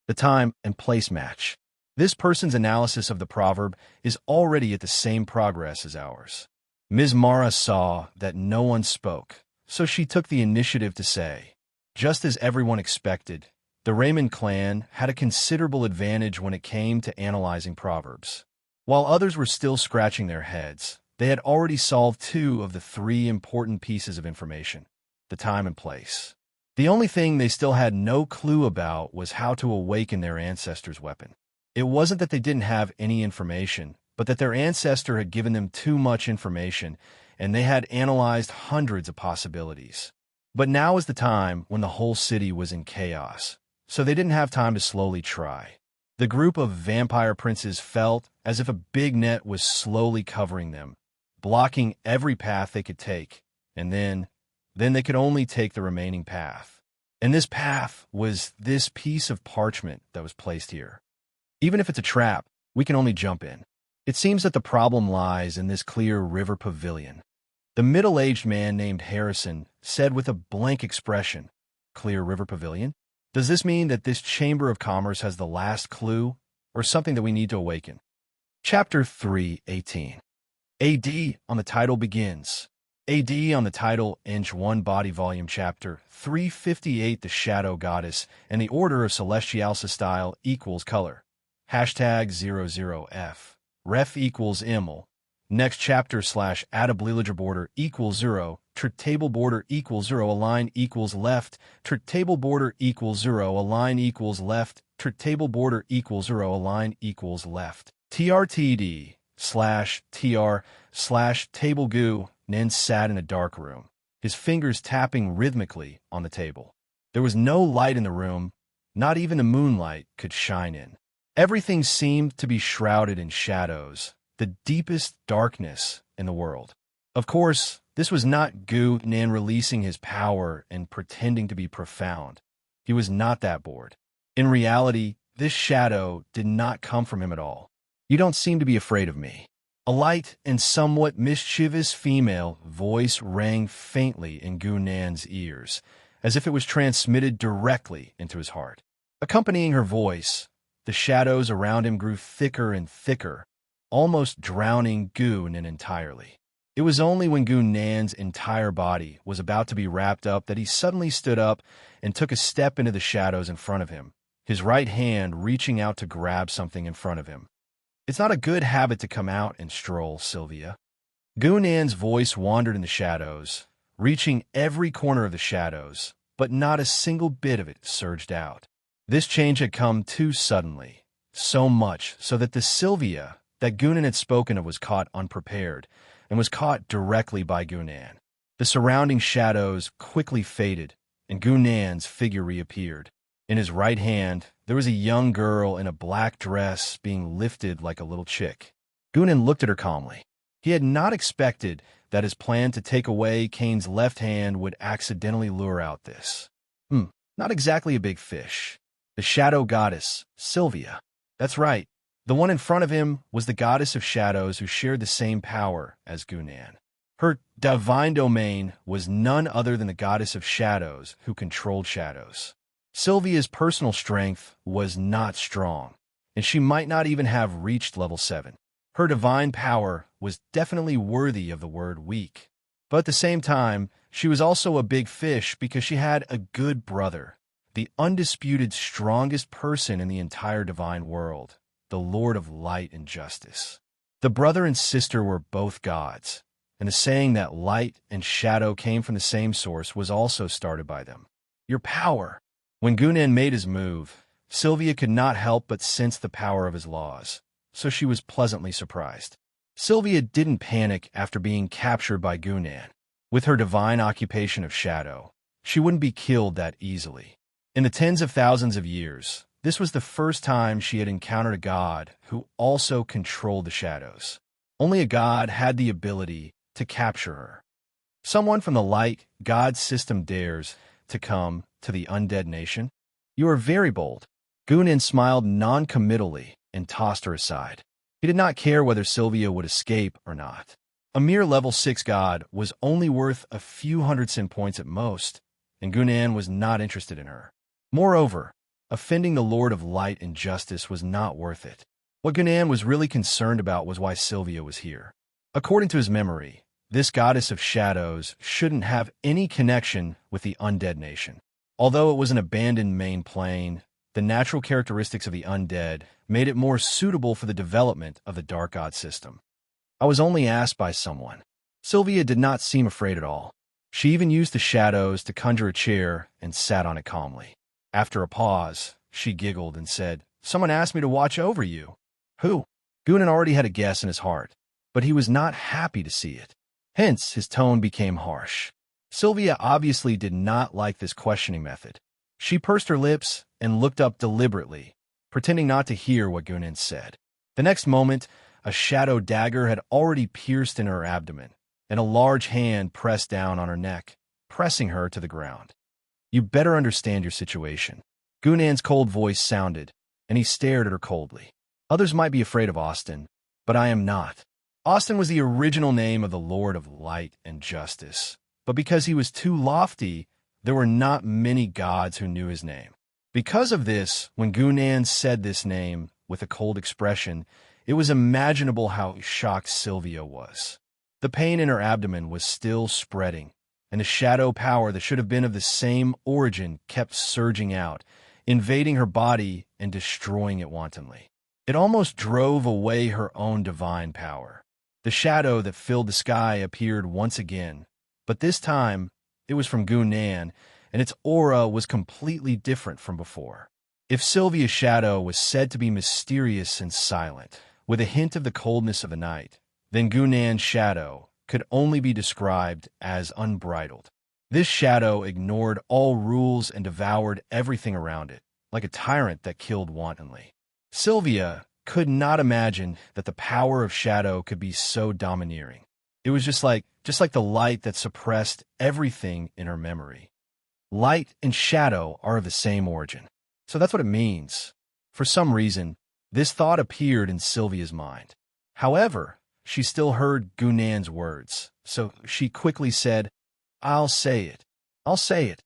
The time and place match. This person's analysis of the proverb is already at the same progress as ours. Ms. Mara saw that no one spoke, so she took the initiative to say, just as everyone expected, the Raymond clan had a considerable advantage when it came to analyzing proverbs. While others were still scratching their heads, they had already solved 2 of the 3 important pieces of information, the time and place. The only thing they still had no clue about was how to awaken their ancestor's weapon. It wasn't that they didn't have any information, but that their ancestor had given them too much information, and they had analyzed hundreds of possibilities. But now was the time when the whole city was in chaos, so they didn't have time to slowly try. The group of vampire princes felt as if a big net was slowly covering them, blocking every path they could take, and then they could only take the remaining path. And this path was this piece of parchment that was placed here. Even if it's a trap, we can only jump in. It seems that the problem lies in this Clear River Pavilion. The middle-aged man named Harrison said with a blank expression, Clear River Pavilion? Does this mean that this Chamber of Commerce has the last clue, or something that we need to awaken? Chapter 3:18. AD on the title begins. AD on the title, Inch 1 Body Volume Chapter 358, The Shadow Goddess, and the Order of Celestialsa Style equals color. Hashtag 00F. Ref equals Imel. Next chapter / add a Bleelager border equals 0. Trig table border equals 0. Align equals left. Trig table border equals 0. Align equals left. Trig table border equals 0. Align equals left. TRTD /TR /table goo. Nen sat in a dark room, his fingers tapping rhythmically on the table. There was no light in the room, not even the moonlight could shine in. Everything seemed to be shrouded in shadows, the deepest darkness in the world. Of course, this was not Gu Nan releasing his power and pretending to be profound. He was not that bored. In reality, this shadow did not come from him at all. You don't seem to be afraid of me. A light and somewhat mischievous female voice rang faintly in Gu Nan's ears, as if it was transmitted directly into his heart. Accompanying her voice, the shadows around him grew thicker and thicker, almost drowning Gu Nan entirely. It was only when Gunan's entire body was about to be wrapped up that he suddenly stood up and took a step into the shadows in front of him, his right hand reaching out to grab something in front of him. It's not a good habit to come out and stroll, Sylvia. Gunan's voice wandered in the shadows, reaching every corner of the shadows, but not a single bit of it surged out. This change had come too suddenly, so much so that the Sylvia that Gunan had spoken of was caught unprepared, and was caught directly by Gunan. The surrounding shadows quickly faded, and Gunan's figure reappeared. In his right hand, there was a young girl in a black dress being lifted like a little chick. Gunan looked at her calmly. He had not expected that his plan to take away Kane's left hand would accidentally lure out this. Not exactly a big fish. The shadow goddess, Sylvia. That's right. The one in front of him was the goddess of shadows who shared the same power as Gunan. Her divine domain was none other than the goddess of shadows who controlled shadows. Sylvia's personal strength was not strong, and she might not even have reached level 7. Her divine power was definitely worthy of the word weak. But at the same time, she was also a big fish because she had a good brother, the undisputed strongest person in the entire divine world, the Lord of Light and Justice. The brother and sister were both gods, and the saying that light and shadow came from the same source was also started by them. Your power. When Gunan made his move, Sylvia could not help but sense the power of his laws, so she was pleasantly surprised. Sylvia didn't panic after being captured by Gunan. With her divine occupation of shadow, she wouldn't be killed that easily. In the tens of thousands of years, this was the first time she had encountered a god who also controlled the shadows. Only a god had the ability to capture her. Someone from the light god system dares to come to the undead nation? You are very bold. Gunan smiled non-committally and tossed her aside. He did not care whether Sylvia would escape or not. A mere level 6 god was only worth a few hundred sin points at most, and Gunan was not interested in her. Moreover, offending the Lord of Light and Justice was not worth it. What Gunan was really concerned about was why Sylvia was here. According to his memory, this goddess of shadows shouldn't have any connection with the undead nation. Although it was an abandoned main plane, the natural characteristics of the undead made it more suitable for the development of the dark god system. I was only asked by someone. Sylvia did not seem afraid at all. She even used the shadows to conjure a chair and sat on it calmly. After a pause, she giggled and said, "Someone asked me to watch over you." Who? Gunan already had a guess in his heart, but he was not happy to see it. Hence, his tone became harsh. Sylvia obviously did not like this questioning method. She pursed her lips and looked up deliberately, pretending not to hear what Gunan said. The next moment, a shadow dagger had already pierced in her abdomen, and a large hand pressed down on her neck, pressing her to the ground. You better understand your situation. Gunan's cold voice sounded, and he stared at her coldly. Others might be afraid of Austin, but I am not. Austin was the original name of the Lord of Light and Justice, but because he was too lofty, there were not many gods who knew his name. Because of this, when Gunan said this name with a cold expression, it was imaginable how shocked Sylvia was. The pain in her abdomen was still spreading, and the shadow power that should have been of the same origin kept surging out, invading her body and destroying it wantonly. It almost drove away her own divine power. The shadow that filled the sky appeared once again, but this time it was from Gunan, and its aura was completely different from before. If Sylvia's shadow was said to be mysterious and silent, with a hint of the coldness of the night, then Gunan's shadow could only be described as unbridled. This shadow ignored all rules and devoured everything around it, like a tyrant that killed wantonly. Sylvia could not imagine that the power of shadow could be so domineering. It was just like the light that suppressed everything in her memory. Light and shadow are of the same origin. So that's what it means. For some reason, this thought appeared in Sylvia's mind. However, she still heard Gunan's words, so she quickly said, "I'll say it. I'll say it."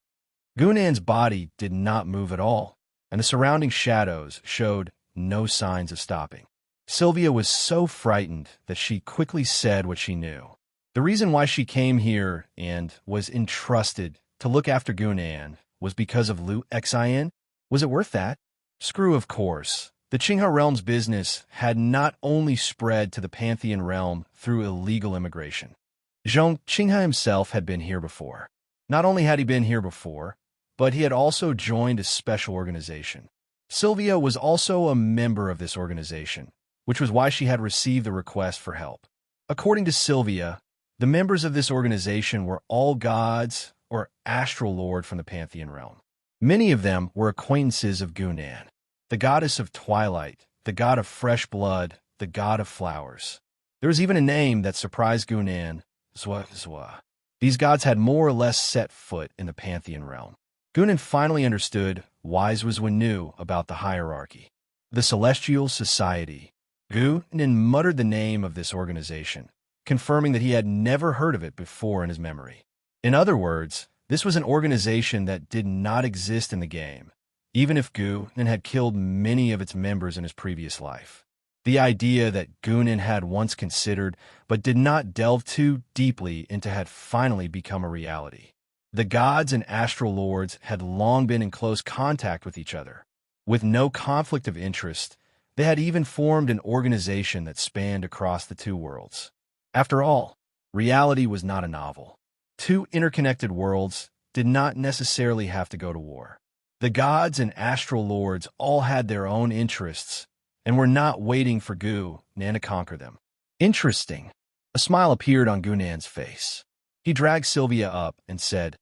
Gunan's body did not move at all, and the surrounding shadows showed no signs of stopping. Sylvia was so frightened that she quickly said what she knew. The reason why she came here and was entrusted to look after Gunan was because of Liu Xin. Was it worth that? Screw, of course. The Qinghe realm's business had not only spread to the Pantheon realm through illegal immigration. Zhong Qinghe himself had been here before. Not only had he been here before, but he had also joined a special organization. Sylvia was also a member of this organization, which was why she had received the request for help. According to Sylvia, the members of this organization were all gods or astral lord from the Pantheon realm. Many of them were acquaintances of Gunan, the goddess of twilight, the god of fresh blood, the god of flowers. There was even a name that surprised Gunan, Zwa. These gods had more or less set foot in the Pantheon realm. Gunan finally understood Wise was when knew about the hierarchy. The Celestial Society. Gunan muttered the name of this organization, confirming that he had never heard of it before in his memory. In other words, this was an organization that did not exist in the game, even if Gunan had killed many of its members in his previous life. The idea that Gunan had once considered but did not delve too deeply into had finally become a reality. The gods and astral lords had long been in close contact with each other. With no conflict of interest, they had even formed an organization that spanned across the two worlds. After all, reality was not a novel. Two interconnected worlds did not necessarily have to go to war. The gods and astral lords all had their own interests and were not waiting for Gunan to conquer them. Interesting. A smile appeared on Gunan's face. He dragged Sylvia up and said,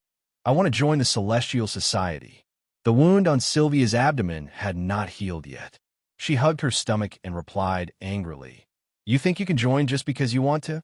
"I want to join the Celestial Society." The wound on Sylvia's abdomen had not healed yet. She hugged her stomach and replied angrily, "You think you can join just because you want to?